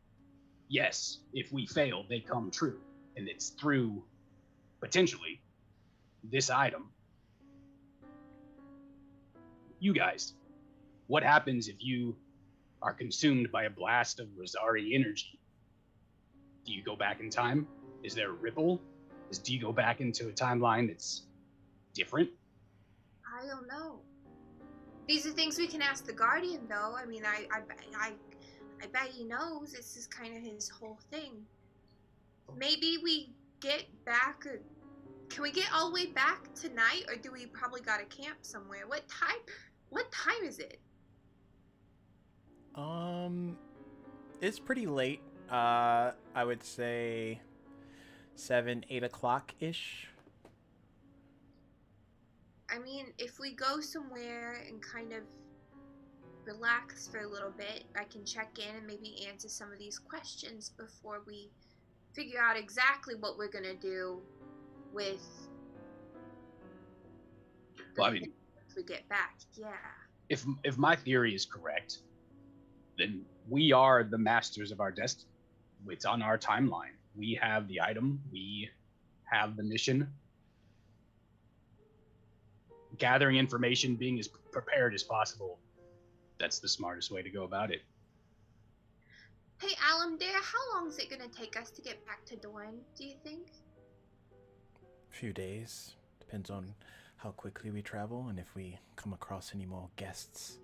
yes, if we fail, they come true, and it's through potentially this item. You guys, what happens if you are consumed by a blast of Rosari energy? Do you go back in time? Is there a ripple? Do you go back into a timeline that's different?
I don't know. These are things we can ask the Guardian, though. I mean, I bet he knows. This is kind of his whole thing. Maybe we get back. Can we get all the way back tonight, or do we probably gotta camp somewhere? What time is it?
It's pretty late. I would say 7, 8 o'clock ish.
I mean, if we go somewhere and kind of relax for a little bit, I can check in and maybe answer some of these questions before we figure out exactly what we're gonna do with.
Well, I mean,
if we get back, yeah.
If my theory is correct, then we are the masters of our destiny. It's on our timeline. We have the item. We have the mission. Gathering information, being as prepared as possible. That's the smartest way to go about it.
Hey, Alamdare, how long is it going to take us to get back to Dorne, do you think?
A few days. Depends on how quickly we travel and if we come across any more guests.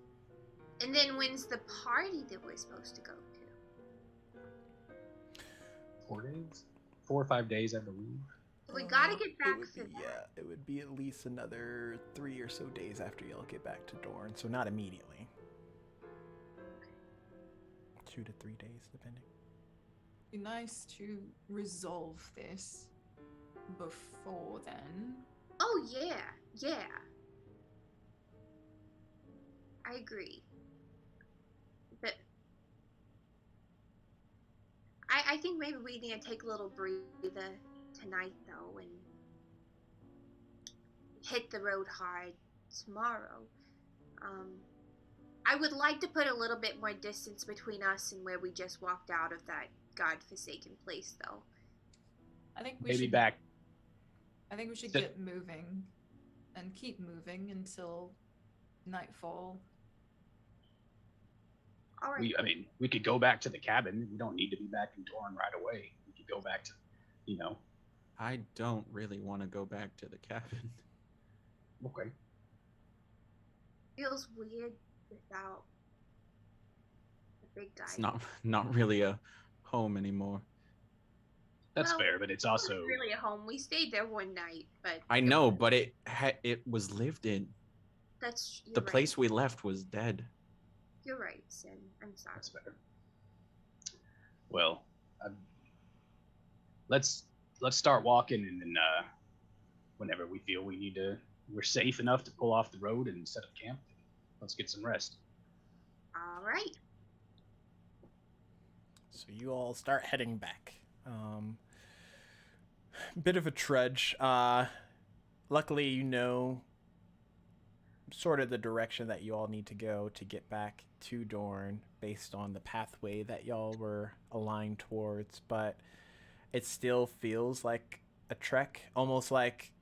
And then when's the party that we're supposed to go to?
4 days? 4 or 5 days, I believe.
We gotta get back for that.
Yeah, it would be at least another 3 or so days after y'all get back to Dorne, so not immediately. 2 to 3 days, depending.
Be nice to resolve this before then.
Oh, yeah. I agree. But I think maybe we need to take a little breather tonight, though, and hit the road hard tomorrow. I would like to put a little bit more distance between us and where we just walked out of that godforsaken place, though.
I think we
Maybe
should
back.
I think we should get moving and keep moving until nightfall.
All right.
We could go back to the cabin. We don't need to be back in Dorne right away. We could go back to,
I don't really want to go back to the cabin.
Okay.
Feels weird without the big guy.
It's not really a home anymore.
That's
Well,
fair, but it's
It
also
wasn't really a home. We stayed there one night, but
I know, but it was lived in.
you're
The
right.
place we left was dead.
You're right, Sin. I'm sorry.
that's fair. Well, let's start walking, and then whenever we feel we're safe enough to pull off the road and set up camp, let's get some rest.
All right.
So you all start heading back. Bit of a trudge. Luckily, you know sort of the direction that you all need to go to get back to Dorne based on the pathway that y'all were aligned towards, but it still feels like a trek, almost like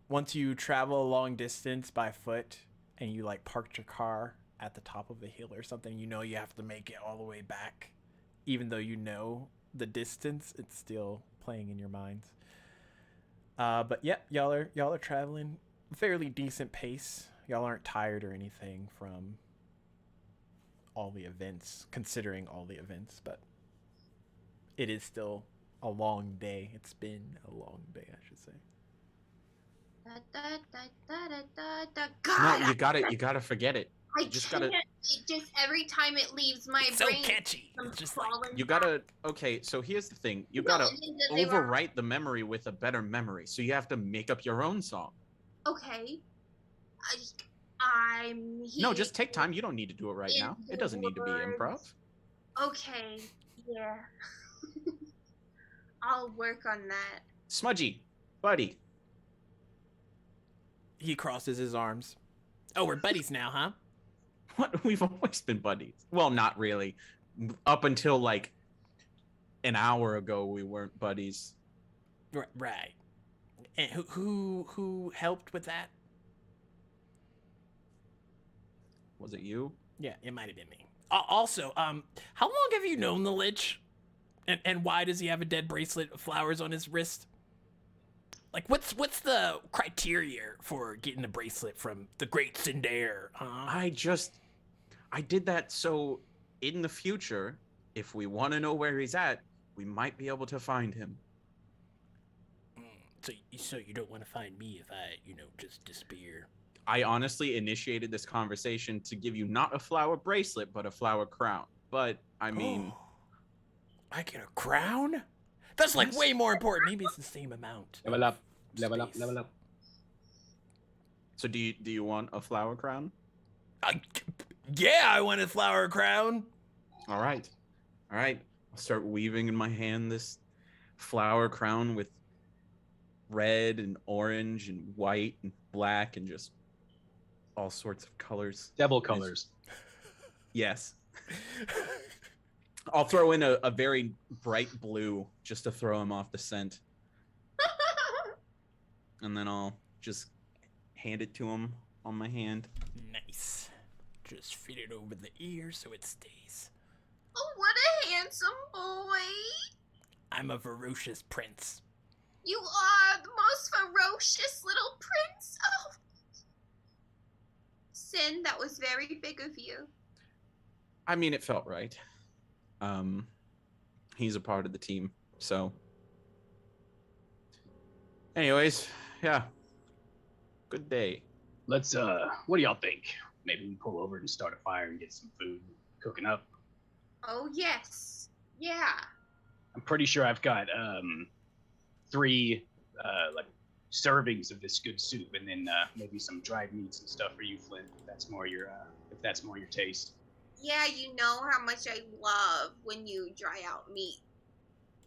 once you travel a long distance by foot and you like parked your car at the top of a hill or something, you know you have to make it all the way back, even though you know the distance, it's still playing in your minds. But yep, y'all are traveling fairly decent pace. Y'all aren't tired or anything from all the events, considering all the events, but it is still a long day. It's been a long day, I should say.
God,
No, you gotta forget it.
I
You just
can't.
gotta
It just every time it leaves my
It's so
brain,
catchy.
I'm
It's just like
crawling
you
back.
gotta okay, so here's the thing. You
No,
gotta
it means that they were
overwrite the memory with a better memory. So you have to make up your own song.
okay. I'm here.
No, just take time. You don't need to do it right now. It doesn't need to be improv.
Okay, yeah. I'll work on that.
Smudgy, buddy.
he crosses his arms. Oh, we're buddies now, huh?
What? We've always been buddies. Well, not really. Up until like an hour ago, we weren't buddies.
Right. And who helped with that?
Was it you?
Yeah, it might have been me. Also, how long have you known the Lich? And why does he have a dead bracelet of flowers on his wrist? Like, what's the criteria for getting a bracelet from the Great Cinder?
I did that so in the future, if we want to know where he's at, we might be able to find him.
So you don't want to find me if I, just disappear?
I honestly initiated this conversation to give you not a flower bracelet, but a flower crown. But, I mean...
I get a crown? That's like
Yes.
way more important. Maybe it's the same amount.
Level up,
of
level up,
space.
level up.
So do you want a flower crown?
Yeah, I want a flower crown.
All right. I'll start weaving in my hand this flower crown with red and orange and white and black and just all sorts of colors.
Devil colors.
Yes. I'll throw in a very bright blue just to throw him off the scent. And then I'll just hand it to him on my hand.
Nice. Just fit it over the ear so it stays.
Oh, what a handsome boy!
I'm a ferocious prince.
You are the most ferocious little prince. Oh, Sin, that was very big of you.
I mean, it felt right. He's a part of the team, so. Anyways, yeah. Good day.
Let's what do y'all think? Maybe we pull over and start a fire and get some food cooking up.
Oh yes, yeah.
I'm pretty sure I've got 3 like servings of this good soup, and then maybe some dried meats and stuff for you, Flint. If that's more your taste.
Yeah, you know how much I love when you dry out meat,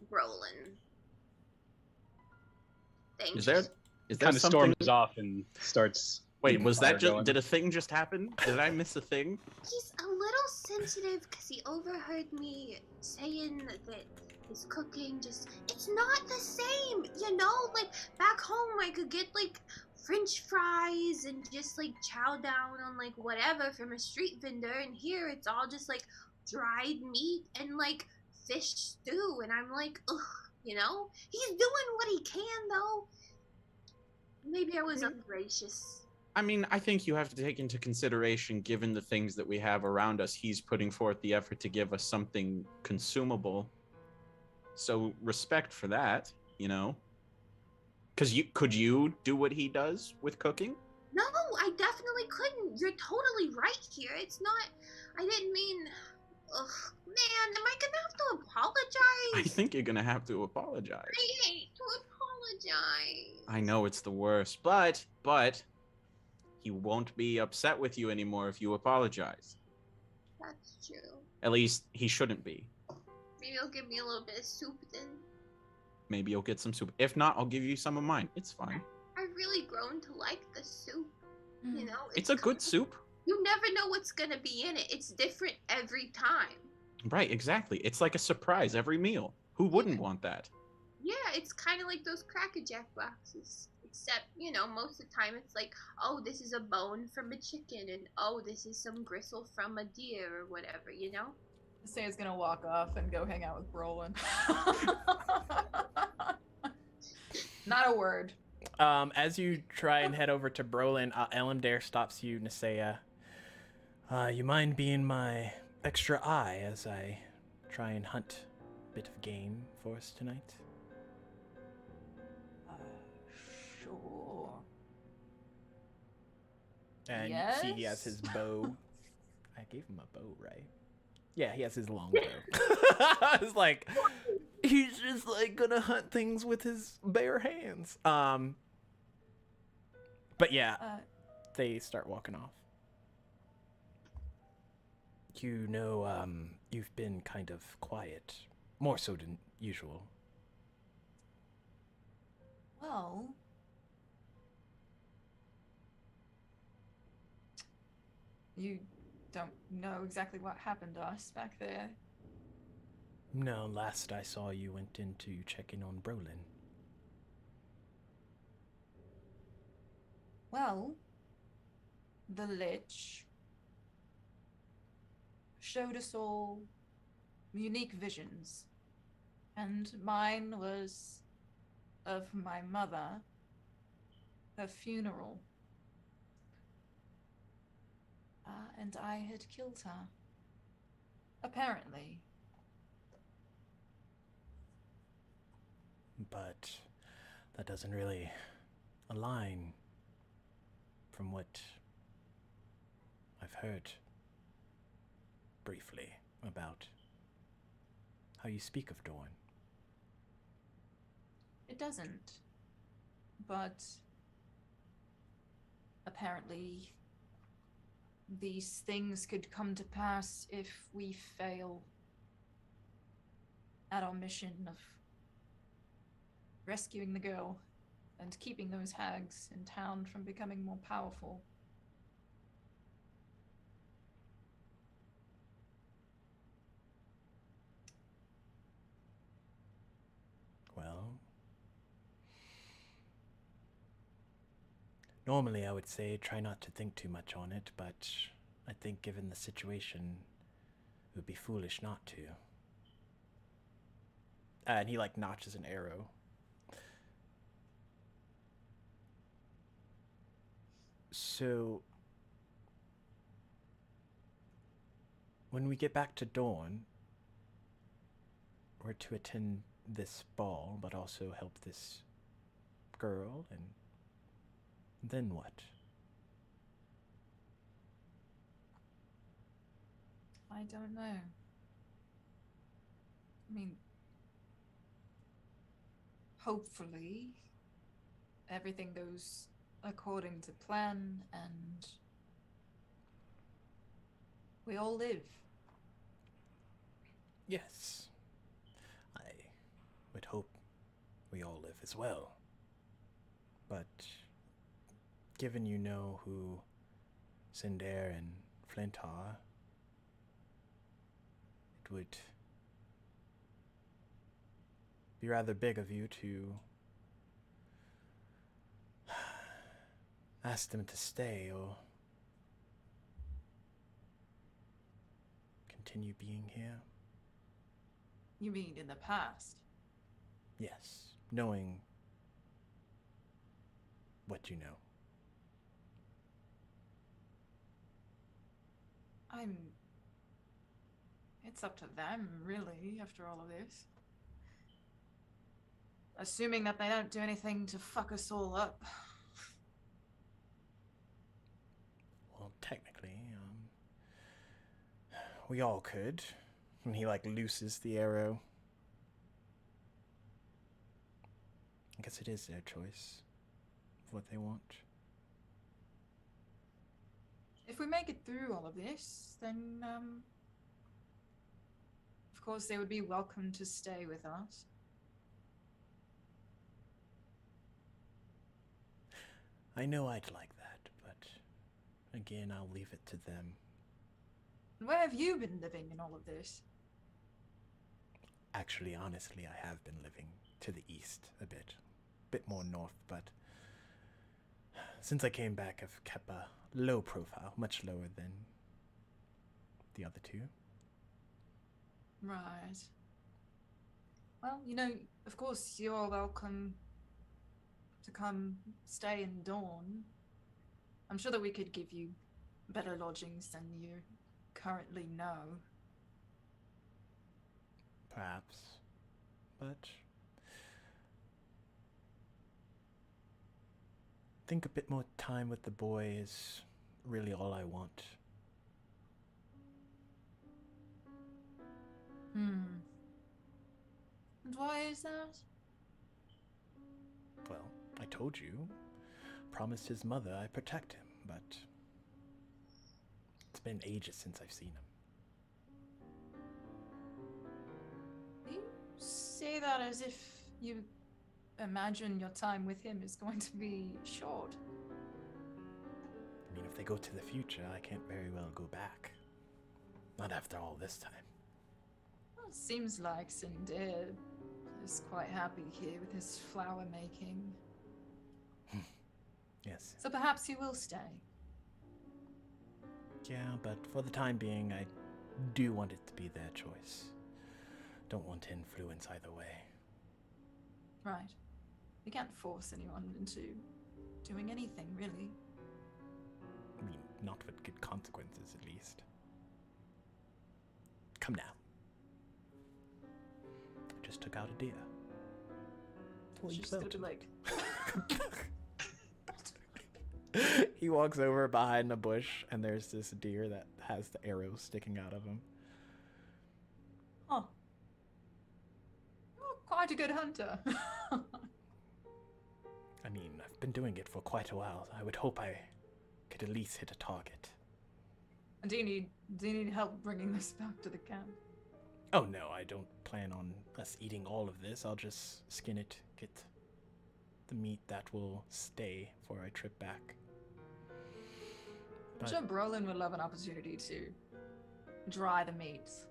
Brolin. Thank
Is
you.
there
Kind of
something?
storms off and starts.
Wait,
getting
was
fire
that just?
going.
Did a thing just happen? Did I miss a thing?
He's a little sensitive because he overheard me saying that his cooking it's not the same, like back home I could get like French fries and just like chow down on like whatever from a street vendor, and here it's all just like dried meat and like fish stew, and I'm like, ugh, he's doing what he can though. Maybe I was ungracious.
I mean, I think you have to take into consideration, given the things that we have around us, he's putting forth the effort to give us something consumable. So respect for that, Because could you do what he does with cooking?
No, I definitely couldn't. You're totally right here. It's not. I didn't mean. Ugh, man, am I gonna have to apologize?
I think you're gonna have to apologize.
I hate to apologize.
I know it's the worst, but he won't be upset with you anymore if you apologize.
That's true.
At least he shouldn't be.
Maybe he'll give me a little bit of soup then.
Maybe you'll get some soup. If not, I'll give you some of mine. It's fine.
I've really grown to like the soup.
It's a good soup.
You never know what's gonna be in it. It's different every time.
Right, exactly. It's like a surprise every meal. Who wouldn't want that?
Yeah, it's kind of like those Cracker Jack boxes. Except, most of the time it's like, oh, this is a bone from a chicken, and oh, this is some gristle from a deer or whatever,
Say's gonna walk off and go hang out with Brolin. Not a word.
As you try and head over to Brolin, Elamdare stops you, Nisea. You mind being my extra eye as I try and hunt a bit of game for us tonight?
Sure.
And you see he has his bow. I gave him a bow, right? Yeah, he has his long bow. It's like, he's just like gonna hunt things with his bare hands. But yeah, they start walking off. You know, you've been kind of quiet, more so than usual.
Well, you don't know exactly what happened to us back there.
No, last I saw you went into checking on Brolin.
Well, the Lich showed us all unique visions, and mine was of my mother, her funeral. And I had killed her. Apparently.
But that doesn't really align from what I've heard briefly about how you speak of Dawn.
It doesn't. But apparently these things could come to pass if we fail at our mission of rescuing the girl and keeping those hags in town from becoming more powerful.
Well, normally I would say try not to think too much on it, but I think given the situation, it would be foolish not to. And he like notches an arrow. So, when we get back to Dawn, we're to attend this ball, but also help this girl, and then what?
I don't know. I mean, hopefully everything goes according to plan and we all live.
Yes. I would hope we all live as well. But given you know who Cinder and Flint are, it would be rather big of you to ask them to stay or continue being here.
You mean in the past?
Yes, knowing what you know.
It's up to them, really, after all of this. Assuming that they don't do anything to fuck us all up.
Well, technically, we all could. And he, like, looses the arrow. I guess it is their choice of what they want.
If we make it through all of this, then, of course they would be welcome to stay with us.
I know I'd like that, but again, I'll leave it to them.
Where have you been living in all of this?
Actually, honestly, I have been living to the east a bit more north, but since I came back, I've kept a low profile, much lower than the other two.
Right. Well, of course, you're welcome to come stay in Dawn. I'm sure that we could give you better lodgings than you currently know.
Perhaps. But I think a bit more time with the boy is really all I want.
And why is that?
Well, I told you. Promised his mother I'd protect him, but it's been ages since I've seen him.
You say that as if you imagine your time with him is going to be short.
I mean, if they go to the future, I can't very well go back. Not after all this time.
Well, it seems like Sindir is quite happy here with his flower making.
Yes.
So perhaps he will stay.
Yeah, but for the time being, I do want it to be their choice. Don't want to influence either way.
Right. You can't force anyone into doing anything, really.
I mean, not with good consequences, at least. Come now. I just took out a deer. Well,
She's just gonna be like,
he walks over behind a bush, and there's this deer that has the arrow sticking out of him.
oh. You're quite a good hunter.
I mean, I've been doing it for quite a while. I would hope I could at least hit a target.
Do you need help bringing this back to the camp?
Oh no, I don't plan on us eating all of this. I'll just skin it, get the meat that will stay for our trip back.
I'm sure Brolin would love an opportunity to dry the meats.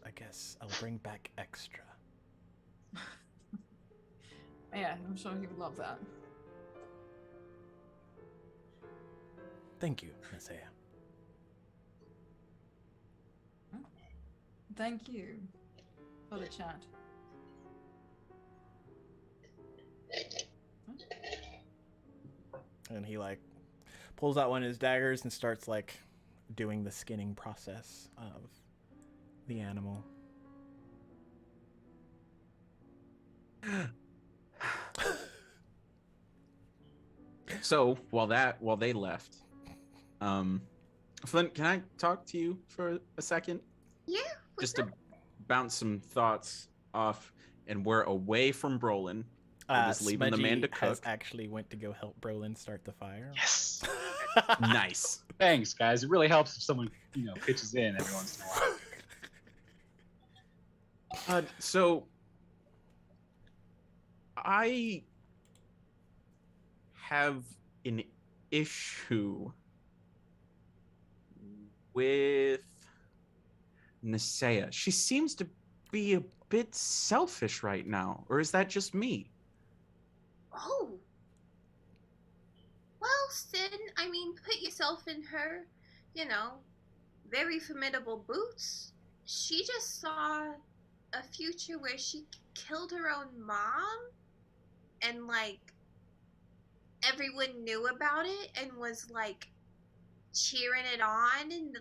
I guess I'll bring back extra.
Yeah, I'm sure he would love that.
Thank you, Messiah.
Thank you for the chat.
And he pulls out one of his daggers and starts doing the skinning process of the animal.
So while they left, Flint, can I talk to you for a second?
Yeah.
Just to bounce some thoughts off, and we're away from Brolin. We're just leaving the man to
Smudgy has
cook.
actually went to go help Brolin start the fire.
Yes.
Nice.
Thanks, guys. It really helps if someone, pitches in every once in a while.
So I have an issue with Nisea. She seems to be a bit selfish right now, or is that just me?
Oh. Well, Sin, put yourself in her, very formidable boots. She just saw a future where she killed her own mom, and everyone knew about it and was cheering it on, and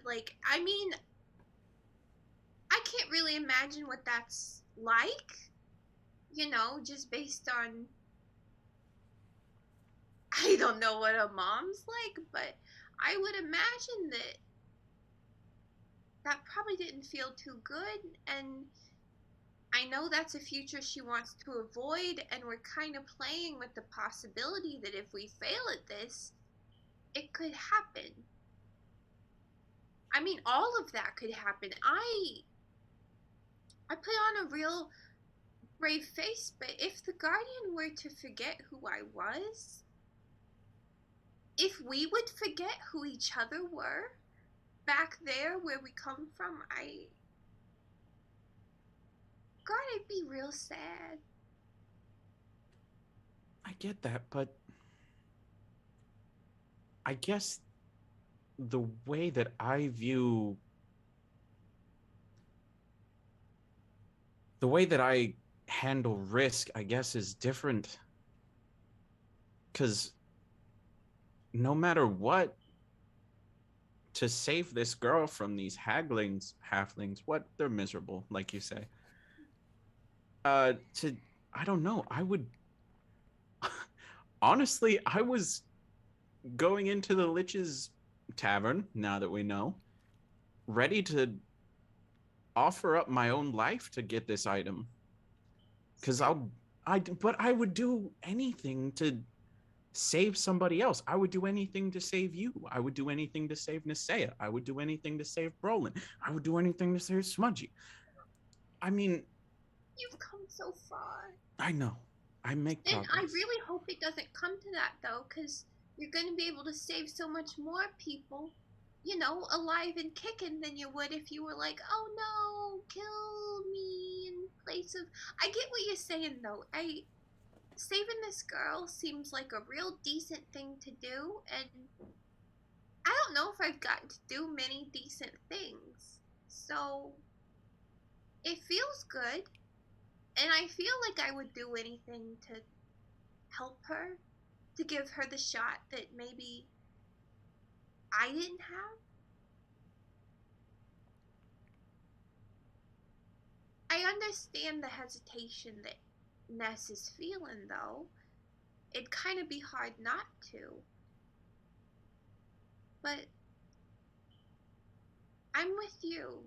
I can't really imagine what that's like, just based on, I don't know what a mom's like, but I would imagine that probably didn't feel too good, and I know that's a future she wants to avoid, and we're kind of playing with the possibility that if we fail at this, it could happen. All of that could happen. I put on a real brave face, but if the Guardian were to forget who I was, if we would forget who each other were back there where we come from, God, I'd be real sad.
I get that, but I guess the way that I view the way that I handle risk, I guess, is different. Because no matter what, to save this girl from these halflings, what, they're miserable, like you say. I don't know, I would, honestly, I was going into the Lich's tavern, now that we know, ready to offer up my own life to get this item. Because but I would do anything to save somebody else. I would do anything to save you. I would do anything to save Nisea. I would do anything to save Brolin. I would do anything to save Smudgy. I mean,
You've come so far.
I know. I make
Then
progress.
I really hope it doesn't come to that, though, because you're going to be able to save so much more people, you know, alive and kicking than you would if you were like, oh no, kill me in place of... I get what you're saying, though. Saving this girl seems like a real decent thing to do, and I don't know if I've gotten to do many decent things. So it feels good, and I feel like I would do anything to help her, to give her the shot that maybe I didn't have. I understand the hesitation that Ness is feeling, though. It'd kind of be hard not to. But I'm with you.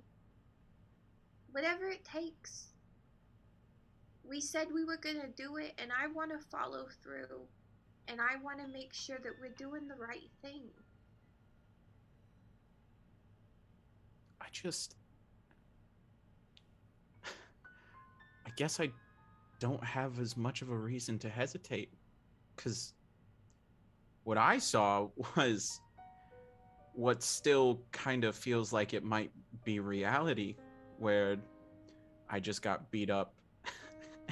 Whatever it takes. We said we were gonna do it, and I want to follow through. And I want to make sure that we're doing the right thing.
I guess I don't have as much of a reason to hesitate, because what I saw was what still kind of feels like it might be reality, where I just got beat up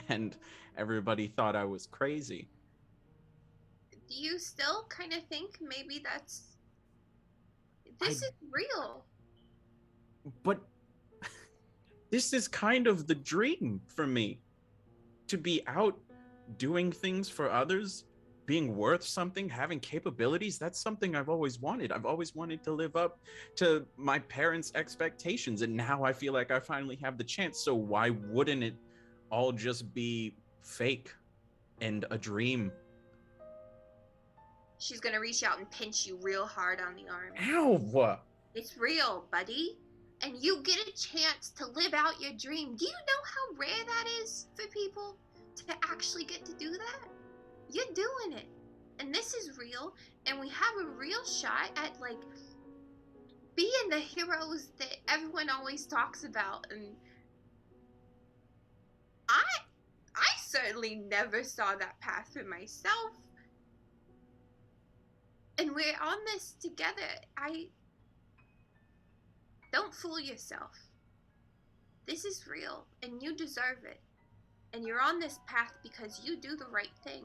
and everybody thought I was crazy.
Do you still kind of think maybe this is real?
But this is kind of the dream for me, to be out doing things for others, being worth something, having capabilities. That's something I've always wanted. I've always wanted to live up to my parents' expectations, and now I feel like I finally have the chance. So why wouldn't it all just be fake and a dream?
She's gonna reach out and pinch you real hard on the arm.
Ow!
It's real, buddy. And you get a chance to live out your dream. Do you know how rare that is for people to actually get to do that? You're doing it. And this is real. And we have a real shot at, like, being the heroes that everyone always talks about. And I certainly never saw that path for myself. And we're on this together. Don't fool yourself. This is real, and you deserve it. And you're on this path because you do the right thing.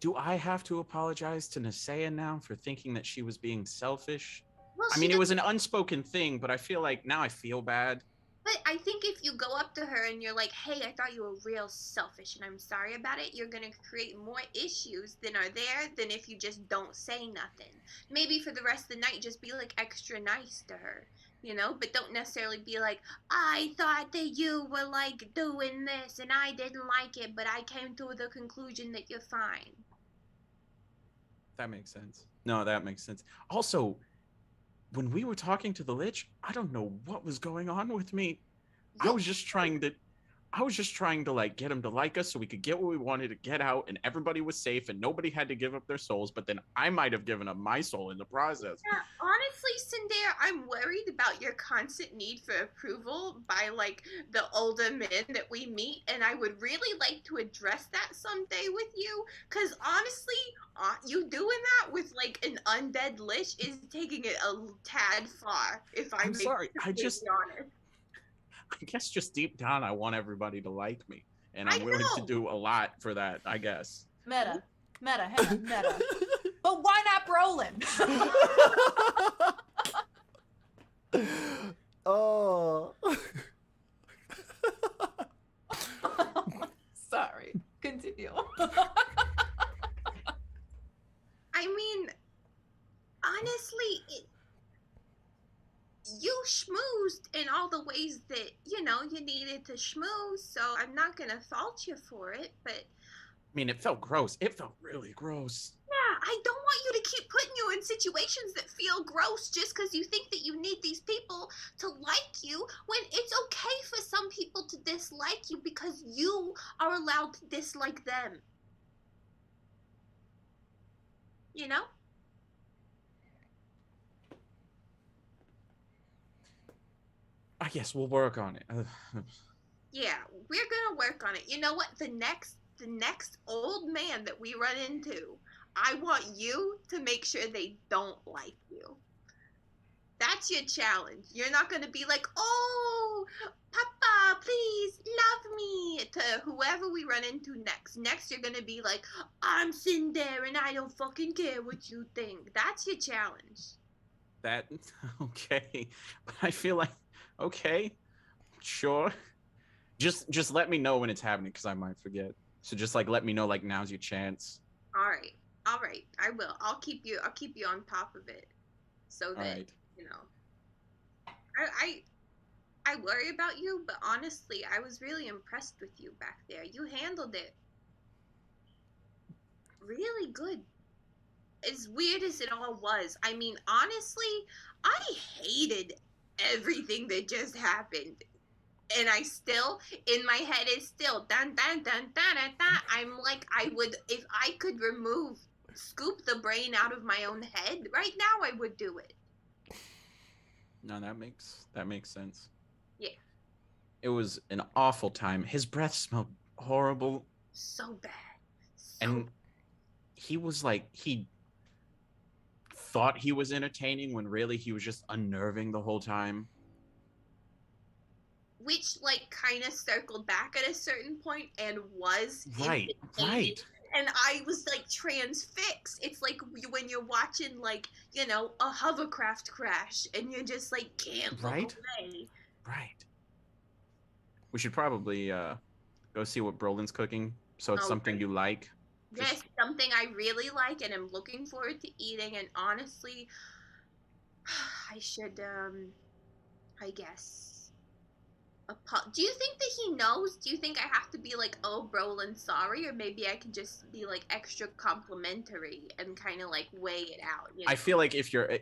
Do I have to apologize to Nisea now for thinking that she was being selfish?
Well,
I mean, it was an unspoken thing, but I feel like now I feel bad.
But I think if you go up to her and you're like, hey, I thought you were real selfish and I'm sorry about it, you're going to create more issues than are there than if you just don't say nothing. Maybe for the rest of the night, just be like extra nice to her, you know? But don't necessarily be like, I thought that you were like doing this and I didn't like it, but I came to the conclusion that you're fine.
That makes sense. No, that makes sense. Also, when we were talking to the Lich, I don't know what was going on with me. I was just trying to like get him to like us so we could get what we wanted to get out, and everybody was safe and nobody had to give up their souls, but then I might have given up my soul in the process.
Yeah, honestly, Cinder, I'm worried about your constant need for approval by, like, the older men that we meet, and I would really like to address that someday with you, because honestly, you doing that with, like, an undead Lich is taking it a tad far, if I'm
sorry,
honest.
I guess just deep down I want everybody to like me, and I'm willing to do a lot for that, I guess.
Meta, hang on, meta. But why not Brolin?
Oh.
Sorry. Continue.
I mean, honestly, you schmoozed in all the ways that, you needed to schmooze, so I'm not gonna fault you for it, but
I mean, it felt gross. It felt really gross.
yeah, I don't want you to keep putting you in situations that feel gross just because you think that you need these people to like you, when it's okay for some people to dislike you because you are allowed to dislike them. You know?
I guess we'll work on it.
Yeah, we're gonna work on it. You know what? The next old man that we run into, I want you to make sure they don't like you. That's your challenge. You're not gonna be like, oh, Papa, please love me, to whoever we run into next. Next, you're gonna be like, I'm sitting there and I don't fucking care what you think. That's your challenge.
That okay, but I feel like okay, sure. Just let me know when it's happening because I might forget. So just like let me know like now's your chance.
All right. I will. I'll keep you on top of it, so that
Alright.
you know. I worry about you, but honestly, I was really impressed with you back there. You handled it really good. As weird as it all was, I mean, honestly, I hated everything that just happened. And I still, in my head, is still dun dun dun dun dun dun. I'm like, I would, if I could scoop the brain out of my own head right now, I would do it.
No, that makes sense.
Yeah.
It was an awful time. His breath smelled horrible.
So bad.
And he was like, he thought he was entertaining when really he was just unnerving the whole time.
Which, like, kind of circled back at a certain point and was
Right.
And I was like transfixed. It's like when you're watching, like, a hovercraft crash and you're just like can't look away.
Right. We should probably go see what Brolin's cooking. So it's something you like.
Yes, something I really like and am looking forward to eating. And honestly, I should, I guess. Do you think that he knows? Do you think I have to be like, oh, Brolin, sorry? Or maybe I can just be like extra complimentary and kind of like weigh it out?
I feel like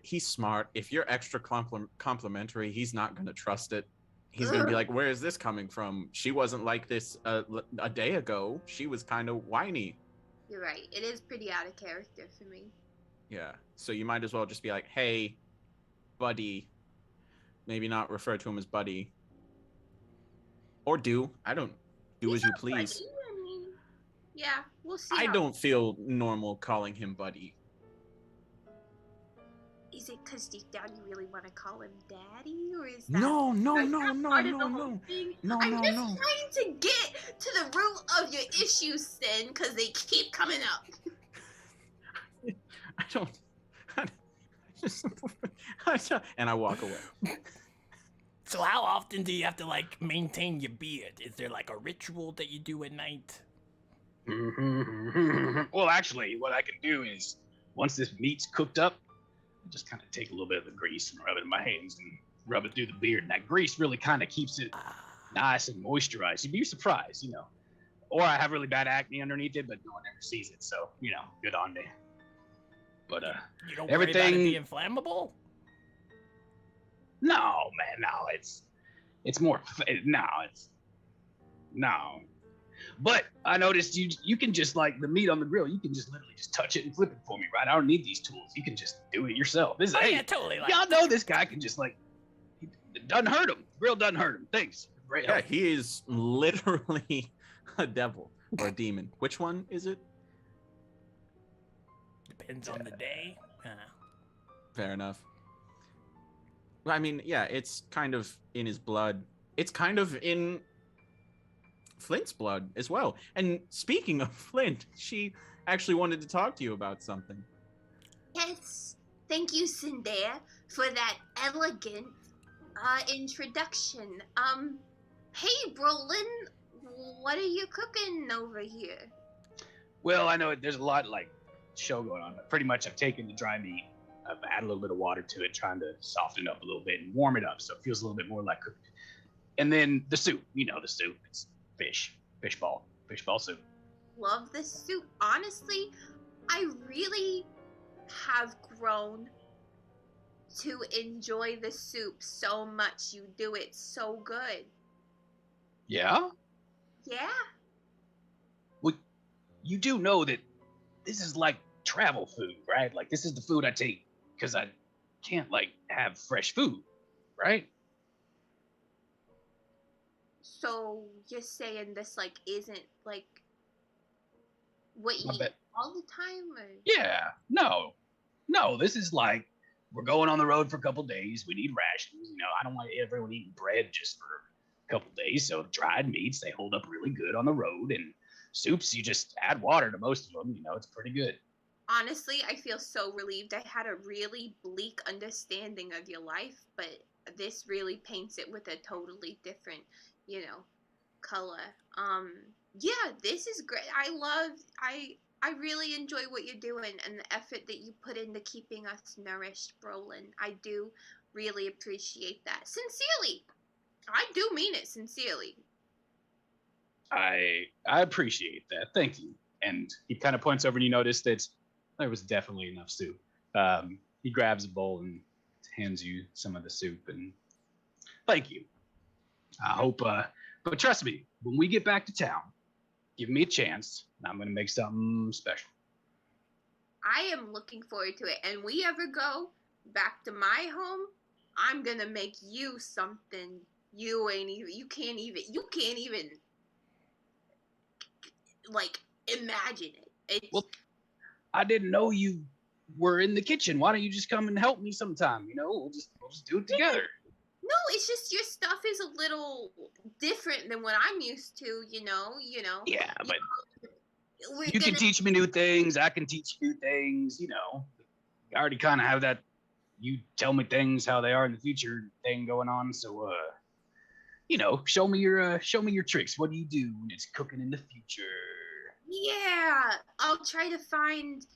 he's smart. If you're extra complimentary, he's not going to trust it. He's going to be like, where is this coming from? She wasn't like this a day ago. She was kind of whiny.
You're right. It is pretty out of character for me.
Yeah. So you might as well just be like, hey, buddy. Maybe not refer to him as buddy. Or do as you please.
Buddy. I mean, yeah, we'll see.
I don't feel normal calling him buddy.
Is it because deep down you really want to call him daddy, or is that
No.
I'm just trying to get to the root of your issues, Sin, because they keep coming up.
And I walk away.
So how often do you have to like maintain your beard? Is there like a ritual that you do at night?
Well, actually, what I can do is once this meat's cooked up, I just kind of take a little bit of the grease and rub it in my hands and rub it through the beard. And that grease really kind of keeps it nice and moisturized. You'd be surprised, Or I have really bad acne underneath it, but no one ever sees it. So, good on me. But
you don't worry about it being flammable?
No, man, no. It's more. No. But I noticed you can just like the meat on the grill. You can just literally just touch it and flip it for me, right? I don't need these tools. You can just do it yourself.
Yeah, totally.
Y'all know this guy can just like. It doesn't hurt him. Grill doesn't hurt him. Thanks. Great.
Yeah, he is literally a devil or a demon. Which one is it?
Depends on the day.
Fair enough. I mean, yeah, it's kind of in his blood. It's kind of in Flint's blood as well. And speaking of Flint, she actually wanted to talk to you about something.
Yes. Thank you, Cinderella, for that elegant introduction. Hey, Brolin, what are you cooking over here?
Well, I know there's a lot like show going on, but pretty much I've taken the dry meat, I've added a little bit of water to it, trying to soften it up a little bit and warm it up so it feels a little bit more like cooked. And then the soup, the soup, it's fish ball soup.
Love this soup. Honestly, I really have grown to enjoy the soup so much. You do it so good.
Yeah?
Yeah.
Well, you do know that this is like travel food, right? Like this is the food I take because I can't like have fresh food, right?
So you're saying this like isn't like what you
I
eat
bet.
all the time, or?
Yeah. No. This is like we're going on the road for a couple days. We need rations. I don't want everyone eating bread just for a couple days. So dried meats, they hold up really good on the road, and soups, you just add water to most of them. It's pretty good.
Honestly, I feel so relieved. I had a really bleak understanding of your life, but this really paints it with a totally different, color. Yeah, this is great. I really enjoy what you're doing and the effort that you put into keeping us nourished, Brolin. I do really appreciate that. Sincerely. I do mean it sincerely.
I appreciate that. Thank you. And he kind of points over, and you notice that there was definitely enough soup. He grabs a bowl and hands you some of the soup, and thank you. I hope, but trust me, when we get back to town, give me a chance, and I'm gonna make something special.
I am looking forward to it. And we ever go back to my home, I'm gonna make you something you can't even like imagine it.
Well, I didn't know you were in the kitchen. Why don't you just come and help me sometime? We'll just do it together.
No, it's just your stuff is a little different than what I'm used to,
Yeah, but
We're
you can teach me new things. I can teach you new things. I already kind of have that. You tell me things how they are in the future thing going on. So, show me your tricks. What do you do when it's cooking in the future?
Yeah, I'll try to find,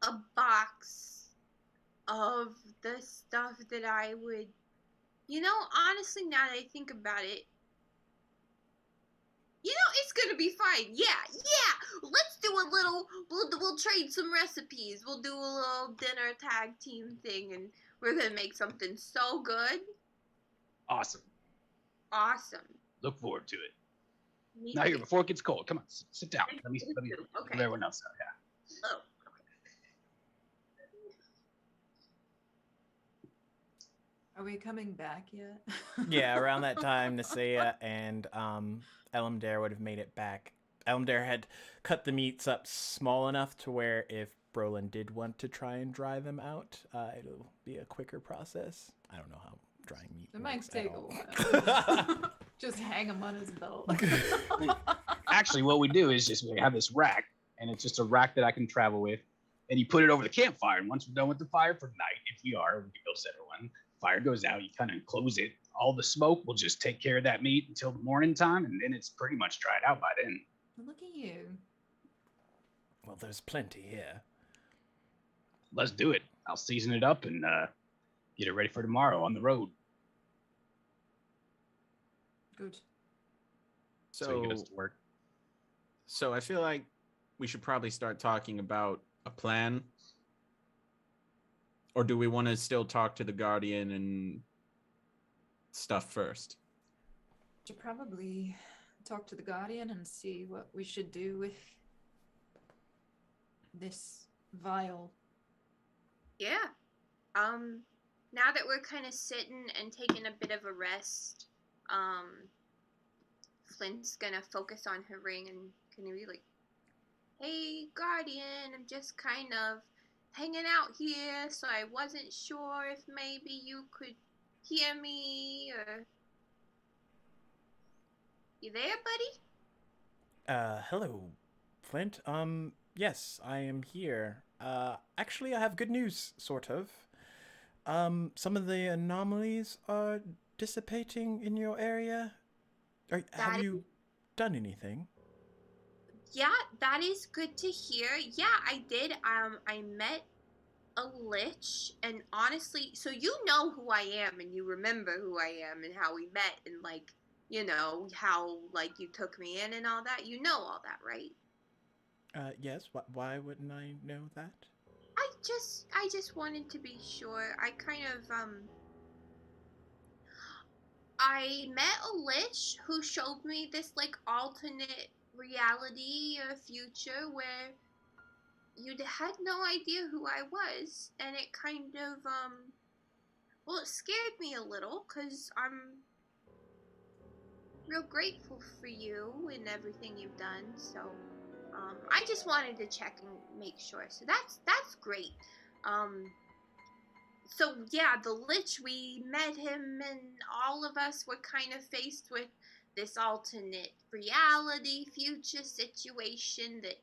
a box of the stuff that I would, honestly, now that I think about it, it's gonna be fine. Yeah. Let's do a little. We'll trade some recipes. We'll do a little dinner tag team thing, and we're gonna make something so good.
Awesome.
Look
forward to it.
Me
Now
too.
here, before it gets cold, come on, sit down. Let me
Okay.
let everyone else know. Yeah.
Oh.
Are we coming back yet?
Yeah, around that time, Nisea and Elamdare would have made it back. Elamdare had cut the meats up small enough to where if Brolin did want to try and dry them out, it'll be a quicker process. I don't know how drying meat
It might
works
take
at
a
all.
while. Just hang him on his belt.
Actually, what we do is just we have this rack, and it's just a rack that I can travel with, and you put it over the campfire. And once we're done with the fire for the night, if we can go set one. Fire goes out, you kind of close it. All the smoke will just take care of that meat until the morning time, and then it's pretty much dried out by then.
Look at you.
Well, there's plenty here.
Let's do it. I'll season it up and get it ready for tomorrow on the road.
Good.
So you get us to work.
So I feel like we should probably start talking about a plan. Or do we want to still talk to the Guardian and stuff first?
Should probably talk to the Guardian and see what we should do with this vial.
Yeah. Now that we're kind of sitting and taking a bit of a rest, Flint's gonna focus on her ring and gonna be like, "Hey, Guardian, I'm just kind of hanging out here, so I wasn't sure if maybe you could hear me, or... You there, buddy?"
Hello, Flint. Yes, I am here. Actually, I have good news, sort of. some of the anomalies are dissipating in your area? Or have
That
you done anything?
Yeah, that is good to hear. Yeah, I did. I met a lich, and honestly, so you know who I am, and you remember who I am, and how we met, and like, how like you took me in and all that. You know all that, right?
Yes. Why wouldn't I know that?
I just wanted to be sure. I met a lich who showed me this like alternate reality or future where you had no idea who I was, and it kind of well, it scared me a little because I'm real grateful for you and everything you've done. So I just wanted to check and make sure. So that's great. Um, so yeah, the Lich, we met him, and all of us were kind of faced with this alternate reality, future situation that.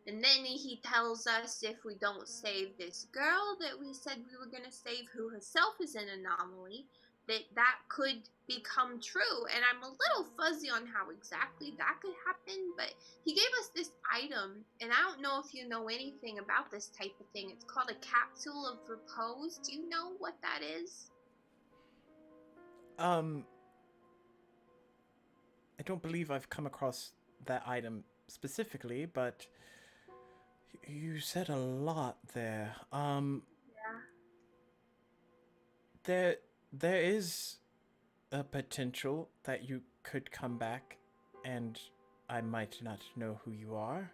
And then he tells us if we don't save this girl that we said we were going to save, who herself is an anomaly, that could become true. And I'm a little fuzzy on how exactly that could happen, but he gave us this item, and I don't know if you know anything about this type of thing. It's called a capsule of repose. Do you know what that is?
Um, I don't believe I've come across that item specifically, but you said a lot there.
Yeah.
There is a potential that you could come back, and I might not know who you are.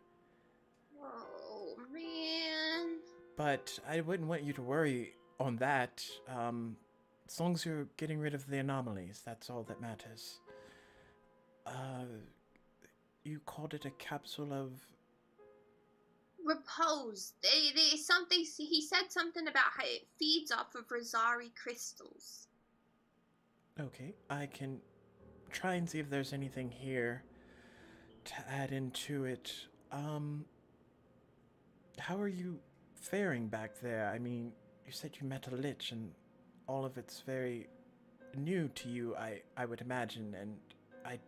Oh man.
But I wouldn't want you to worry on that. As long as you're getting rid of the anomalies, that's all that matters. You called it a capsule of...
Repose. They something. He said something about how it feeds off of Rosari crystals.
Okay, I can try and see if there's anything here to add into it. How are you faring back there? I mean, you said you met a lich, and all of it's very new to you, I would imagine, and I'm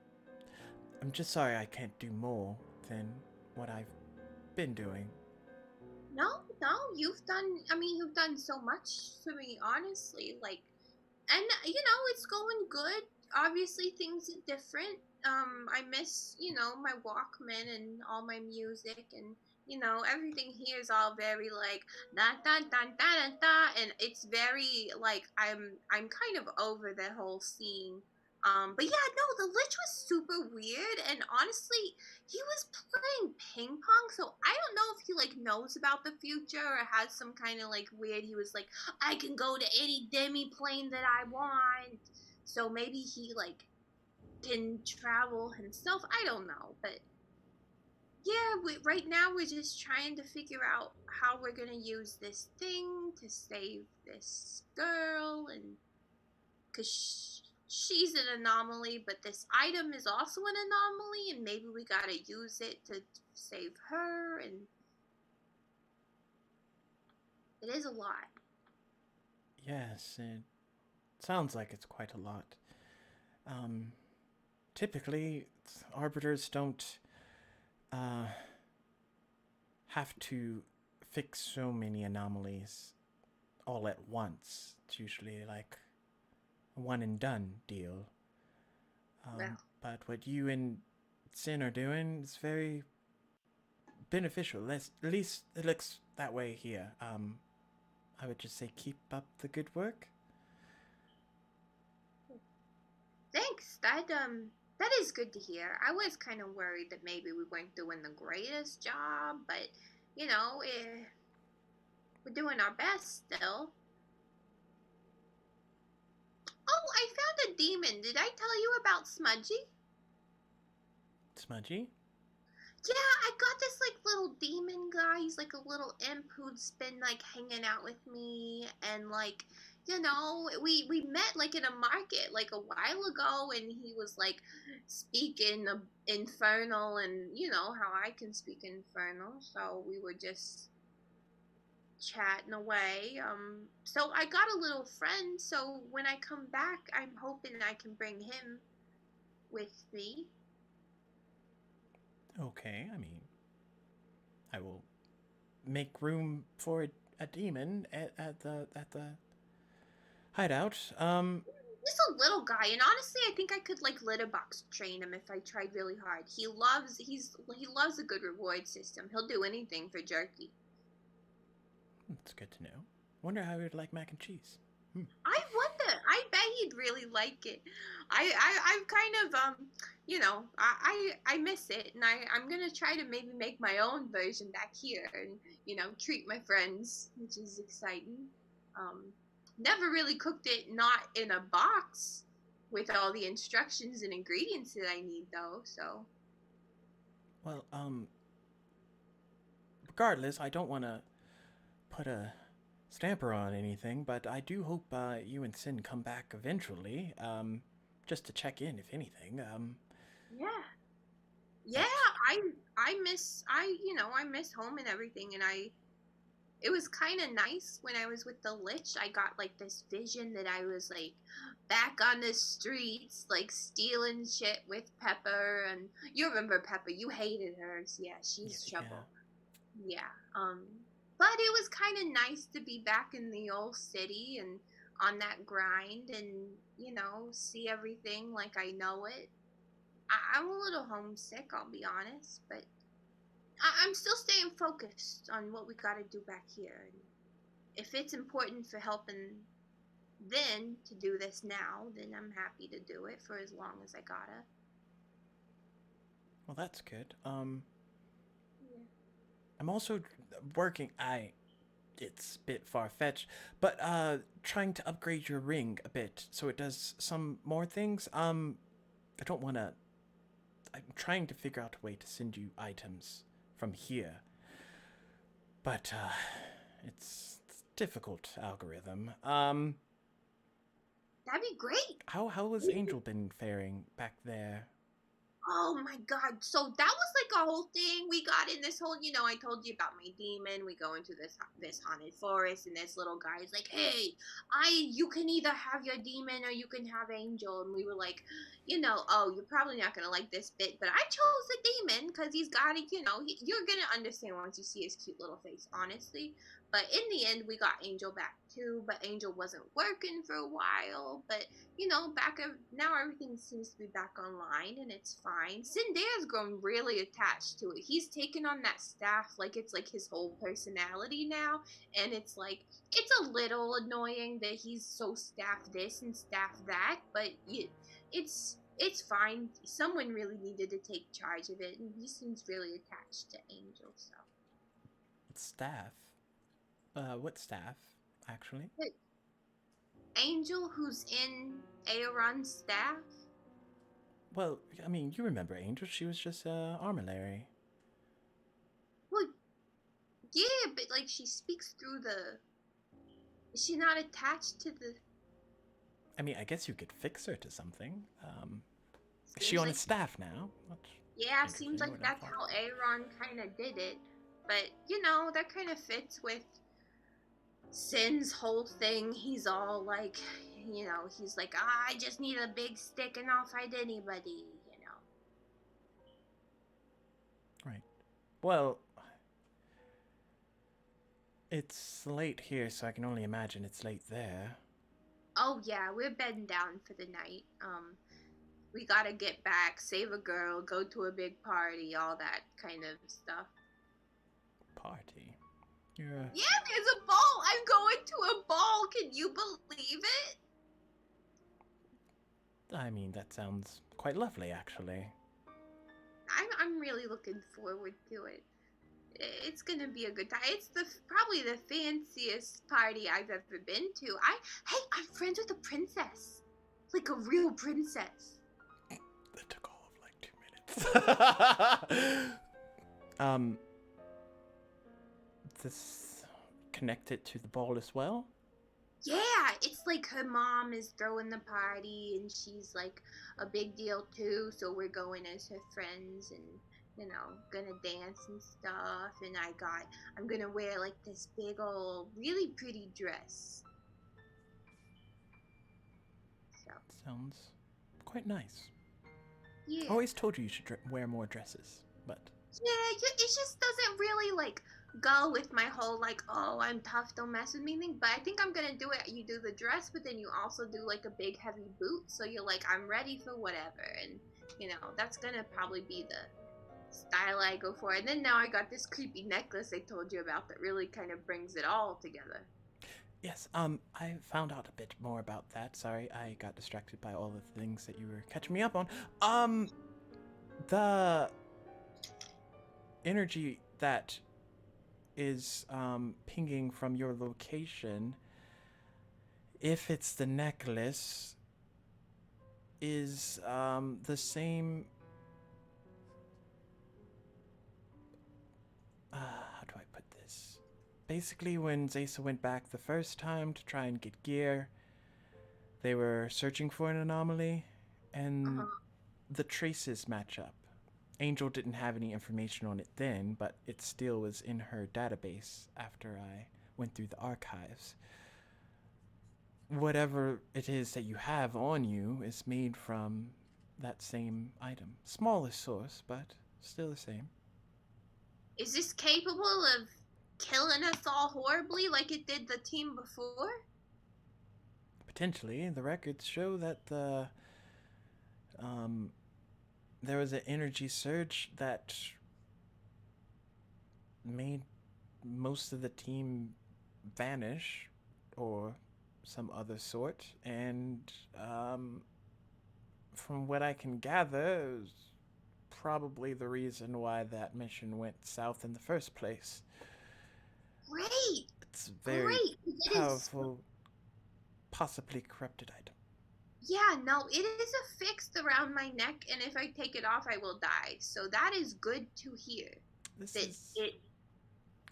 just sorry I can't do more than what I've been doing.
No, no, you've done. I mean, you've done so much for me, honestly. Like, and it's going good. Obviously, things are different. I miss my Walkman and all my music, and everything here is all very like da da da da da da, and it's very like I'm kind of over the whole scene. But yeah, no, the Lich was super weird, and honestly, he was playing ping pong, so I don't know if he like knows about the future or has some kind of like weird. He was like, I can go to any demi plane that I want, so maybe he like can travel himself. I don't know, but yeah, right now we're just trying to figure out how we're gonna use this thing to save this girl, and because she's an anomaly, but this item is also an anomaly, and maybe we gotta use it to save her, and it is a lot.
Yes, it sounds like it's quite a lot. Typically, arbiters don't have to fix so many anomalies all at once. It's usually like a one and done deal.
Well.
But what you and Sin are doing is very beneficial. At least it looks that way here. I would just say keep up the good work.
Thanks. That is good to hear. I was kind of worried that maybe we weren't doing the greatest job, but we're doing our best still. Oh, I found a demon. Did I tell you about Smudgy?
Smudgy?
Yeah, I got this like little demon guy. He's like a little imp who's been like hanging out with me, and like we met like in a market like a while ago, and he was like speaking infernal, and you know how I can speak infernal, so we were just chatting away. So I got a little friend. So when I come back, I'm hoping I can bring him with me.
Okay, I mean, I will make room for a demon at the hideout.
Just a little guy, and honestly, I think I could like litter box train him if I tried really hard. He loves a good reward system. He'll do anything for jerky.
That's good to know. Wonder how he would like mac and cheese.
I wonder. I bet he'd really like it. I've kind of I miss it, and I'm gonna try to maybe make my own version back here, and treat my friends, which is exciting. Never really cooked it not in a box with all the instructions and ingredients that I need though. So.
Well, regardless, I don't want to put a stamper on anything, but I do hope you and Sin come back eventually, just to check in, if anything.
Yeah, I miss home and everything, and it was kind of nice when I was with the Lich. I got like this vision that I was like back on the streets, like stealing shit with Pepper, and you remember Pepper, you hated her. Yeah, she's trouble. Yeah. But it was kind of nice to be back in the old city and on that grind and, see everything like I know it. I'm a little homesick, I'll be honest, but I'm still staying focused on what we got to do back here. And if it's important for helping then to do this now, then I'm happy to do it for as long as I gotta.
Well, that's good.
Yeah.
I'm also working. It's a bit far-fetched, but trying to upgrade your ring a bit so it does some more things. I don't want to. I'm trying to figure out a way to send you items from here, but it's difficult algorithm.
That'd be great.
How has Angel been faring back there?
Oh my god. So that was like a whole thing. We got in this whole, I told you about my demon. We go into this haunted forest, and this little guy is like, "Hey, you can either have your demon or you can have Angel." And we were like, oh, you're probably not going to like this bit, but I chose the demon because he's got it, you're going to understand once you see his cute little face, honestly. But in the end, we got Angel back too, but Angel wasn't working for a while. But, now everything seems to be back online, and it's fine. Cindere's grown really attached to it. He's taken on that staff like it's like his whole personality now, and it's like, it's a little annoying that he's so staff this and staff that, but it's fine. Someone really needed to take charge of it, and he seems really attached to Angel, so.
Staff? What staff, actually?
Angel, who's in Aeron's staff?
Well, I mean, you remember Angel. She was just armillary.
Well, yeah, but like she speaks through the... Is she not attached to the...
I mean, I guess you could fix her to something. Is she on his staff now?
Yeah, seems like that's how Aeron kind of did it. But, that kind of fits with Sin's whole thing. He's all like, he's like, I just need a big stick and I'll fight anybody,
Right. Well, it's late here, so I can only imagine it's late there.
Oh, yeah, we're bedding down for the night. We gotta get back, save a girl, go to a big party, all that kind of stuff.
Party?
Yeah, there's a ball! I'm going to a ball! Can you believe it?
I mean, that sounds quite lovely, actually.
I'm really looking forward to it. It's gonna be a good time. It's probably the fanciest party I've ever been to. I'm friends with a princess. Like a real princess.
That took all of like 2 minutes. This connected to the ball as well?
Yeah, it's like her mom is throwing the party and she's like a big deal too, so we're going as her friends, and gonna dance and stuff, and I'm gonna wear like this big old, really pretty dress. So,
Sounds quite nice.
yeah.
Always told you should wear more dresses, but
Yeah, it just doesn't really like go with my whole like, oh, I'm tough, don't mess with me thing. But I think I'm gonna do it. You do the dress, but then you also do like a big heavy boot, so you're like, I'm ready for whatever, and that's gonna probably be the style I go for. And then now I got this creepy necklace I told you about that really kind of brings it all together.
yes, I found out a bit more about that. Sorry, I got distracted by all the things that you were catching me up on. The energy that is pinging from your location, if it's the necklace, is the same. How do I put this? Basically, when Zaysa went back the first time to try and get gear, they were searching for an anomaly, and the traces match up. Angel didn't have any information on it then, but it still was in her database after I went through the archives. Whatever it is that you have on you is made from that same item. Smaller source, but still the same.
Is this capable of killing us all horribly like it did the team before?
Potentially, the records show that there was an energy surge that made most of the team vanish or some other sort, and from what I can gather, it was probably the reason why that mission went south in the first place.
Great!
It's a very
Great! It
powerful, possibly corrupted item.
Yeah, no, it is affixed around my neck, and if I take it off, I will die. So that is good to hear.
This
That
is
it.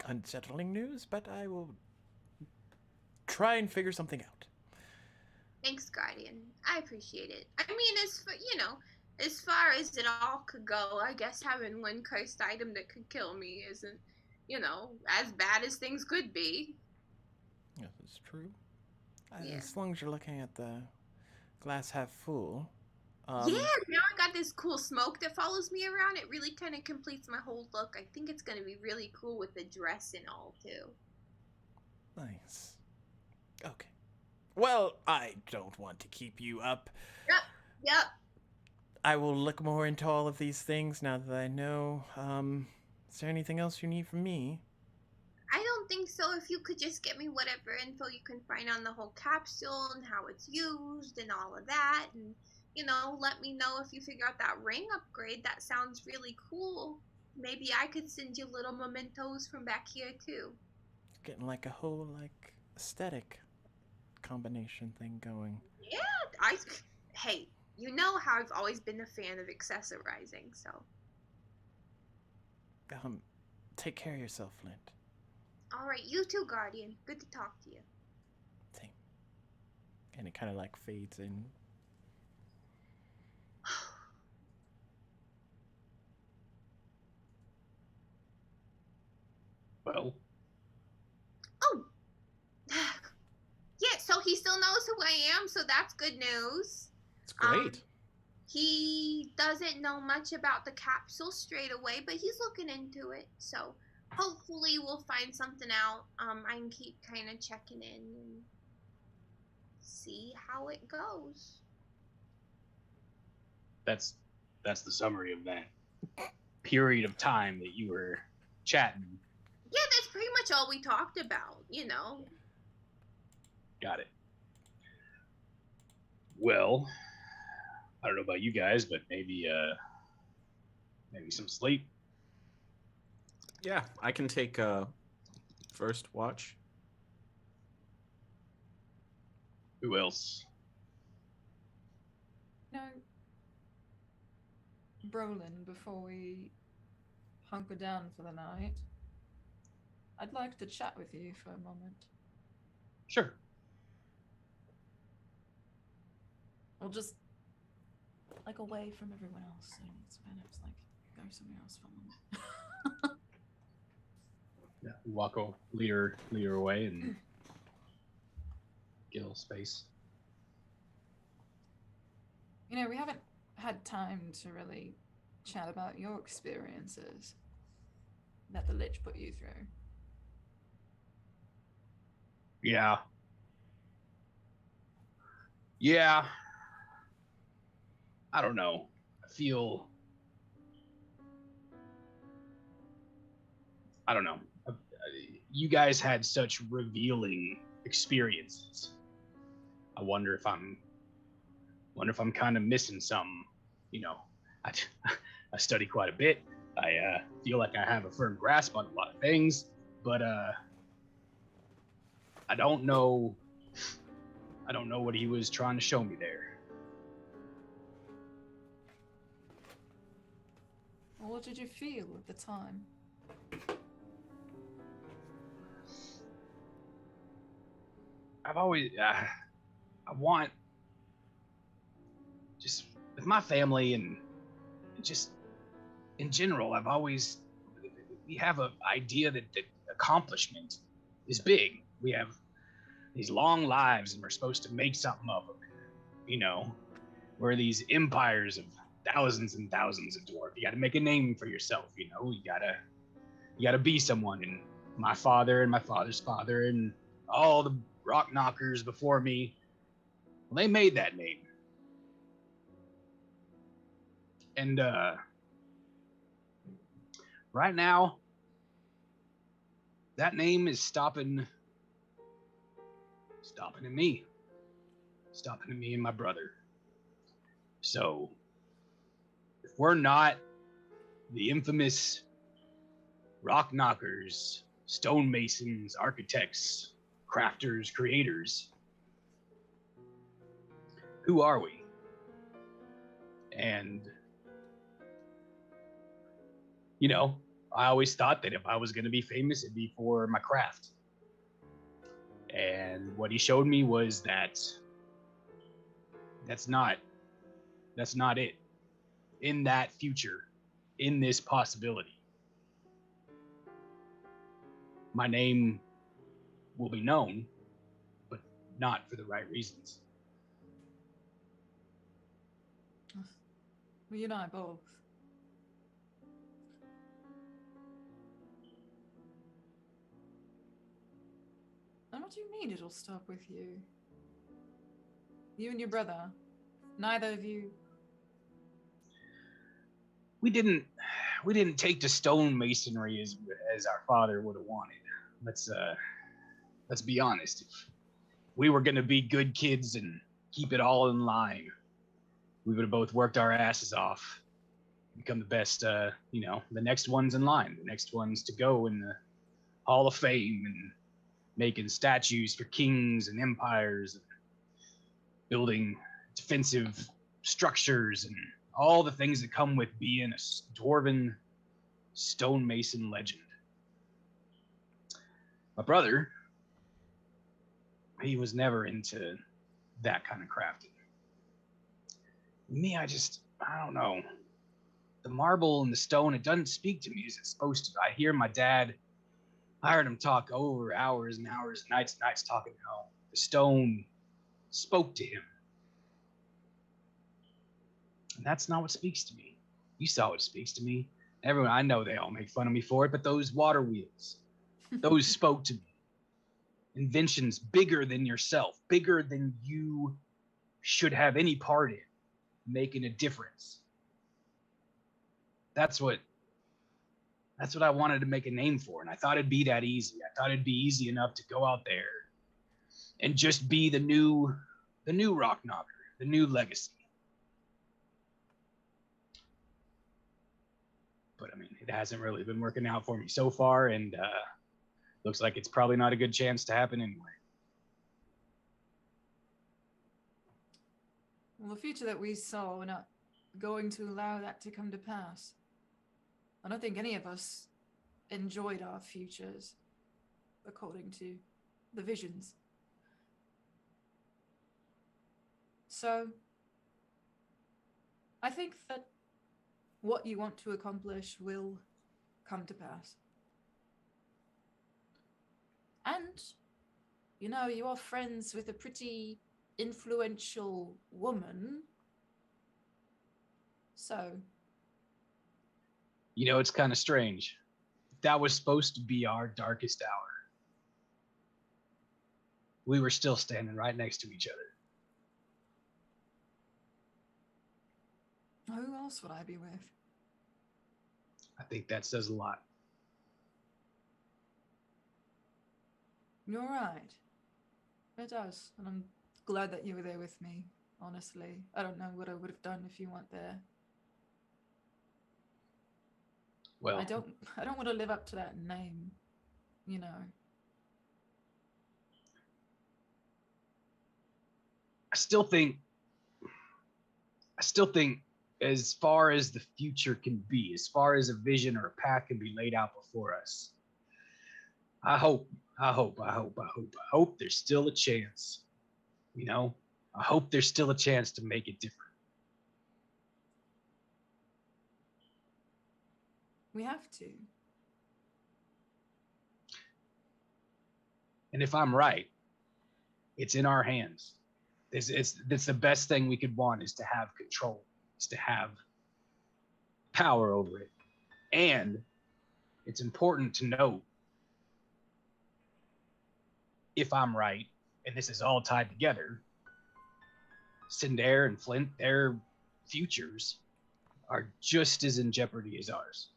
unsettling news, but I will try and figure something out.
Thanks, Guardian. I appreciate it. I mean, as far as it all could go, I guess having one cursed item that could kill me isn't, as bad as things could be.
Yes, it's true.
Yeah.
As long as you're looking at the glass half full.
Yeah, now I got this cool smoke that follows me around. It really kind of completes my whole look. I think it's going to be really cool with the dress and all, too.
Nice. Okay. Well, I don't want to keep you up.
Yep.
I will look more into all of these things now that I know. Is there anything else you need from me?
I don't think so. If you could just get me whatever info you can find on the whole capsule and how it's used and all of that. And, let me know if you figure out that ring upgrade. That sounds really cool. Maybe I could send you little mementos from back here, too.
Getting like a whole, aesthetic combination thing going.
Yeah, hey, you know how I've always been a fan of accessorizing, so.
Take care of yourself, Flint.
All right, you too, Guardian. Good to talk to you.
Same. And it kind of fades in.
Well,
Oh! Yeah, so he still knows who I am, so that's good news.
It's great.
He doesn't know much about the capsule straight away, but he's looking into it, so hopefully we'll find something out. I can keep kind of checking in and see how it goes.
that's the summary of that period of time that you were chatting.
Yeah, that's pretty much all we talked about,
Got it. Well, I don't know about you guys, but maybe some sleep.
Yeah, I can take first watch.
Who else?
No. Brolin, before we hunker down for the night, I'd like to chat with you for a moment.
Sure.
We'll just away from everyone else. So it's kind of Go somewhere else for a moment.
Yeah, walk a leader away and get a little space.
You know, we haven't had time to really chat about your experiences that the Lich put you through.
Yeah. Yeah. I don't know. I don't know. You guys had such revealing experiences. I wonder if I'm kind of missing some. You know, I I study quite a bit. I feel like I have a firm grasp on a lot of things, but I don't know. I don't know what he was trying to show me there.
Well, what did you feel at the time?
I've always I want just with my family and just in general. We have an idea that accomplishment is big. We have these long lives and we're supposed to make something of them. You know, we're these empires of thousands and thousands of dwarves. You got to make a name for yourself. You know, you gotta be someone. And my father and my father's father and all the rock knockers before me, well, they made that name. And right now, that name is stopping at me. Stopping at me and my brother. So, if we're not the infamous rock knockers, stonemasons, architects, crafters, creators, who are we? And, you know, I always thought that if I was going to be famous, it'd be for my craft. And what he showed me was that that's not it. In that future, in this possibility, my name will be known, but not for the right reasons.
Well, you and I both. And what do you mean it'll stop with you? You and your brother, neither of you.
We didn't take to stonemasonry as our father would have wanted. Let's be honest. If we were gonna be good kids and keep it all in line, we would have both worked our asses off, become the best. The next ones in line, the next ones to go in the Hall of Fame, and making statues for kings and empires, and building defensive structures, and all the things that come with being a dwarven stonemason legend. My brother, he was never into that kind of crafting. Me, I don't know. The marble and the stone, it doesn't speak to me as it's supposed to. I hear my dad, I heard him talk over hours and hours, nights and nights, talking how the stone spoke to him. And that's not what speaks to me. You saw what speaks to me. Everyone, I know they all make fun of me for it, but those water wheels, those spoke to me. Inventions bigger than yourself, bigger than you should have any part in, making a difference. That's what I wanted to make a name for, and I thought it'd be that easy. I thought it'd be easy enough to go out there and just be the new rock knocker, the new legacy. But I mean, it hasn't really been working out for me so far, and looks like it's probably not a good chance to happen anyway.
Well, the future that we saw, we're not going to allow that to come to pass. I don't think any of us enjoyed our futures, according to the visions. So, I think that what you want to accomplish will come to pass. And, you know, you are friends with a pretty influential woman. So,
You know, it's kind of strange. That was supposed to be our darkest hour. We were still standing right next to each other.
who else would I be with?
I think that says a lot.
You're right. It does. And I'm glad that you were there with me, honestly. I don't know what I would have done if you weren't there.
Well,
I don't want to live up to that name, you know.
I still think as far as the future can be, as far as a vision or a path can be laid out before us, I hope there's still a chance. You know, I hope there's still a chance to make it different.
We have to.
And if I'm right, it's in our hands. It's the best thing we could want, is to have control, is to have power over it. And it's important to note, if I'm right, and this is all tied together, Cinder and Flint, their futures are just as in jeopardy as ours.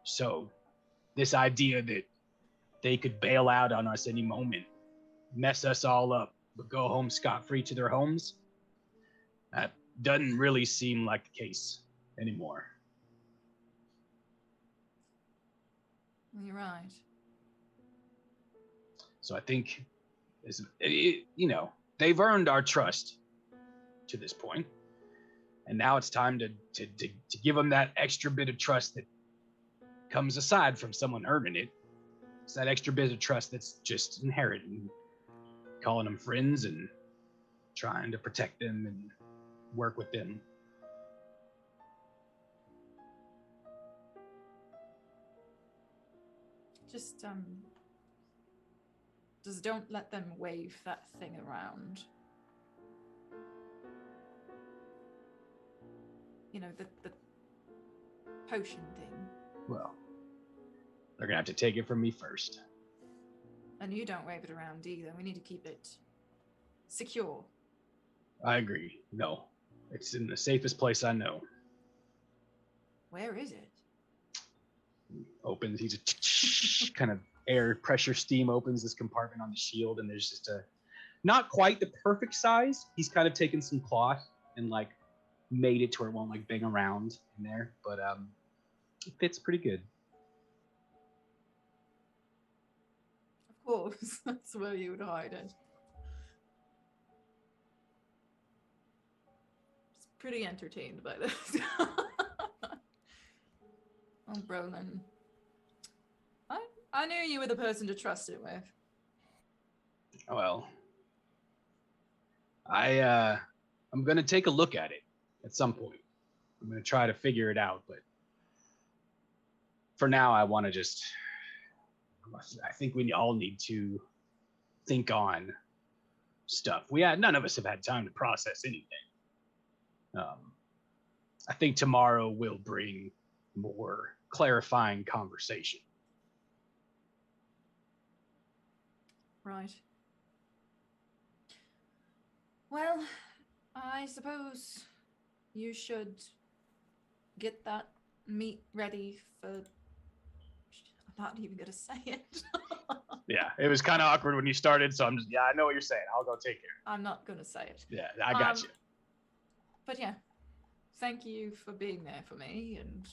So this idea that they could bail out on us any moment, mess us all up, but go home scot-free to their homes, that doesn't really seem like the case anymore.
You're right.
So I think, you know, they've earned our trust to this point, and now it's time to give them that extra bit of trust that comes aside from someone earning it. It's that extra bit of trust that's just inherent, and calling them friends and trying to protect them and work with them.
Just don't let them wave that thing around. You know, the potion thing.
Well, they're gonna have to take it from me first.
And you don't wave it around either. We need to keep it secure.
I agree. No, it's in the safest place I know.
Where is it?
Opens, he's a kind of air pressure steam opens this compartment on the shield, and there's just a not quite the perfect size. He's kind of taken some cloth and like made it to where it won't like bang around in there, but it fits pretty good.
Of course, that's where you would hide it. Just pretty entertained by this. Oh, Brolin. I knew you were the person to trust it with.
Well, I'm gonna take a look at it at some point. I'm gonna try to figure it out, but for now, I want to just. I think we all need to think on stuff. None of us have had time to process anything. I think tomorrow will bring more clarifying conversation.
Right. Well, I suppose you should get that meat ready for... I'm not even gonna say it.
Yeah, it was kind of awkward when you started, so I'm just, I know what you're saying. I'll go take care.
I'm not gonna say it.
Yeah, I got you.
But yeah, thank you for being there for me, and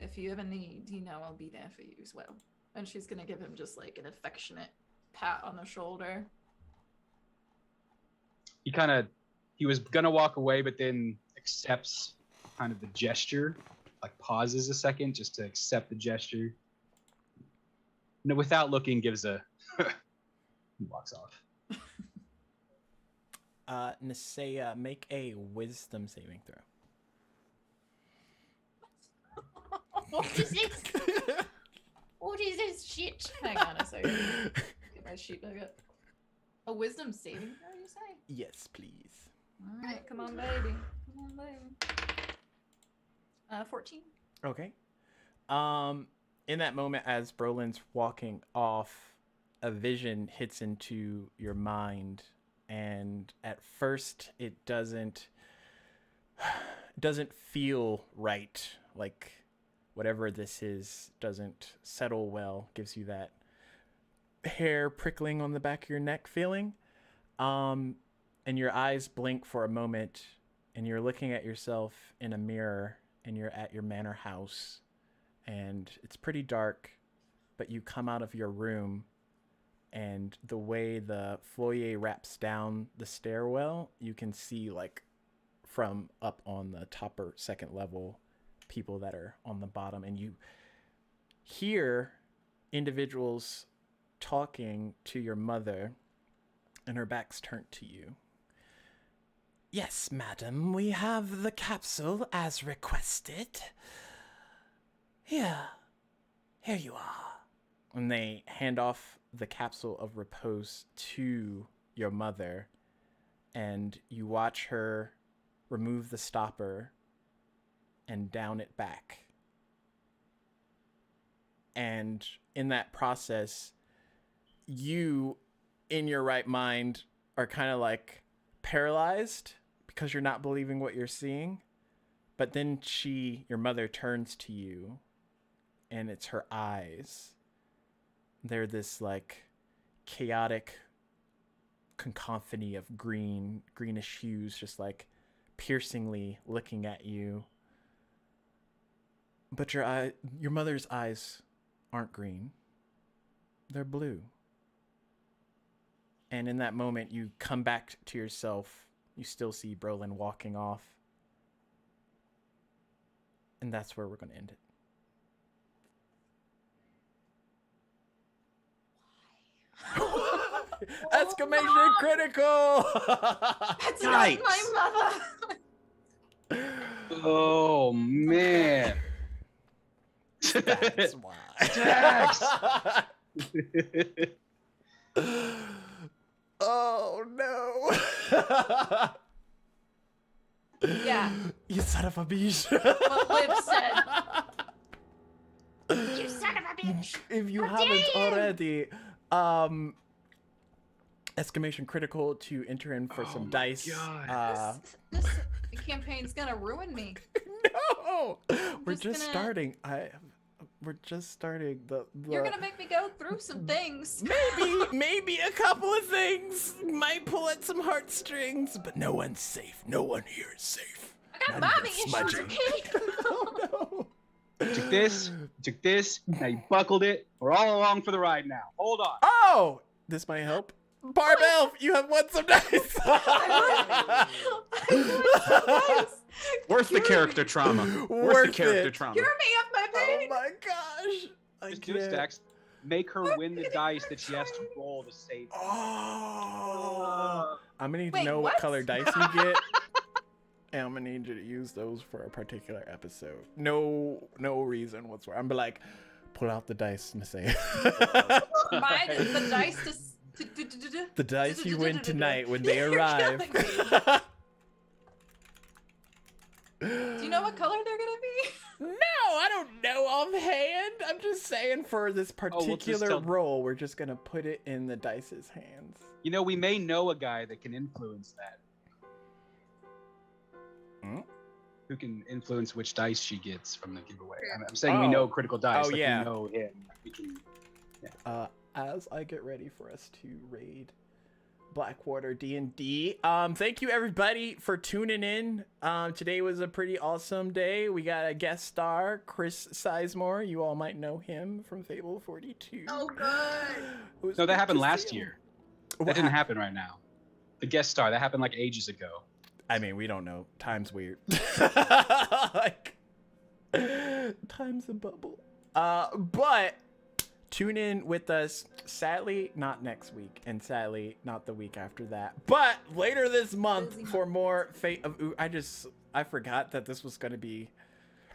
if you ever need, you know, I'll be there for you as well. And she's gonna give him just like an affectionate pat on the shoulder.
He was gonna walk away, but then accepts kind of the gesture, like pauses a second just to accept the gesture. No, without looking, gives a he walks off.
Nisea, make a wisdom saving throw.
What is this? What is this shit? Hang on a second. Get my sheet back up. A wisdom saving throw, you say?
Yes, please.
Alright, come on, baby. Come on, baby. 14.
Okay. In that moment, as Brolin's walking off, a vision hits into your mind, and at first it doesn't feel right. Like whatever this is doesn't settle well. Gives you that hair prickling on the back of your neck feeling. And your eyes blink for a moment, and you're looking at yourself in a mirror, and you're at your manor house, and it's pretty dark, but you come out of your room, and the way the foyer wraps down the stairwell, you can see, like, from up on the top or second level, people that are on the bottom, and you hear individuals talking to your mother, and her back's turned to you. Yes, madam, we have the capsule as requested. Here you are. And they hand off the capsule of repose to your mother, and you watch her remove the stopper and down it back. And in that process, you, in your right mind, are kind of like paralyzed because you're not believing what you're seeing. But then your mother turns to you, and it's her eyes. They're this like chaotic cacophony of greenish hues, just like piercingly looking at you. But your mother's eyes aren't green. They're blue. And in that moment, you come back to yourself. You still see Brolin walking off. And that's where we're going to end it. Exclamation critical!
That's
Yikes.
not my mother!
Oh man.
That's why.
Dax!
Oh no!
Yeah.
You son of a bitch.
What Liv said.
You son of a bitch!
If you
How
haven't
dare you!
already, exclamation critical to enter in for some dice.
God.
This campaign's gonna ruin me.
No, we're
just
just
gonna-
starting. We're just starting.
You're gonna make me go through some things.
maybe a couple of things might pull at some heartstrings, but no one's safe. No one here is safe.
I got
Not
mommy
even
issues,
smudging.
okay?
Oh no.
You took this, now you buckled it. We're all along for the ride now. Hold on.
Oh, this might help. Barb Elf, you have won some dice.
I won.
Worth the
Cure
character
me.
trauma. Worth
Worth
the character
it.
trauma.
Cure me of my
Oh
pain.
my gosh. I
Just do it,
can't.
Stacks. Make her win the dice that she has to roll to save.
Oh. I'm gonna need to
Wait,
know what
what?
color dice you get. And I'm gonna need you to use those for a particular episode. No reason whatsoever. I'm be like, pull out the dice and say
The dice
the dice you win tonight when they
You're
arrive.
killing me. Do you know what color they're gonna be?
No, I don't know offhand. I'm just saying for this
just
particular
tell-
roll, we're just gonna put it in the dice's hands.
You know, we may know a guy that can influence that.
Hmm?
Who can influence which dice she gets from the giveaway. I'm saying we know critical dice.
Oh,
like
yeah.
We know him. We can...
As I get ready for us to raid Blackwater D&D, thank you everybody for tuning in. Today was a pretty awesome day. We got a guest star, Chris Sizemore. You all might know him from Fable 42.
Oh, good.
It was
No, that
good
happened
to
last
see him.
year.
What
That didn't
happened?
happen right now. The guest star, that happened like ages ago.
I mean, we don't know. Time's weird. Like, time's a bubble. But tune in with us. Sadly, not next week, and sadly, not the week after that. But later this month for more Fate of Ooh. I forgot that this was going to be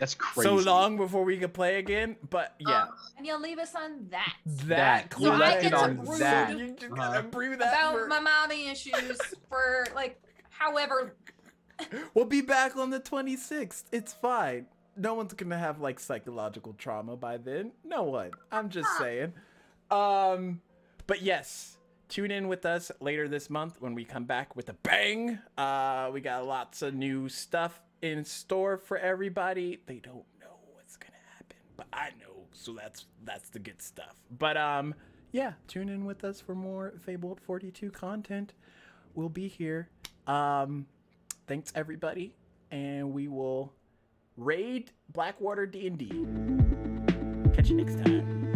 That's crazy.
so long before we could play again. But yeah,
And you'll leave us on that.
That. You
So I
left
get
it
to
on
brood
that.
You just gotta brew that.
about
For...
my mommy issues for like however.
We'll be back on the 26th. It's fine. No one's gonna have like psychological trauma by then. No one. I'm just saying. But yes, tune in with us later this month when we come back with a bang. We got lots of new stuff in store for everybody. They don't know what's gonna happen, but I know, so that's the good stuff. But yeah, tune in with us for more Fabled 42 content. We'll be here. Thanks everybody, and we will raid Blackwater D&D. Catch you next time.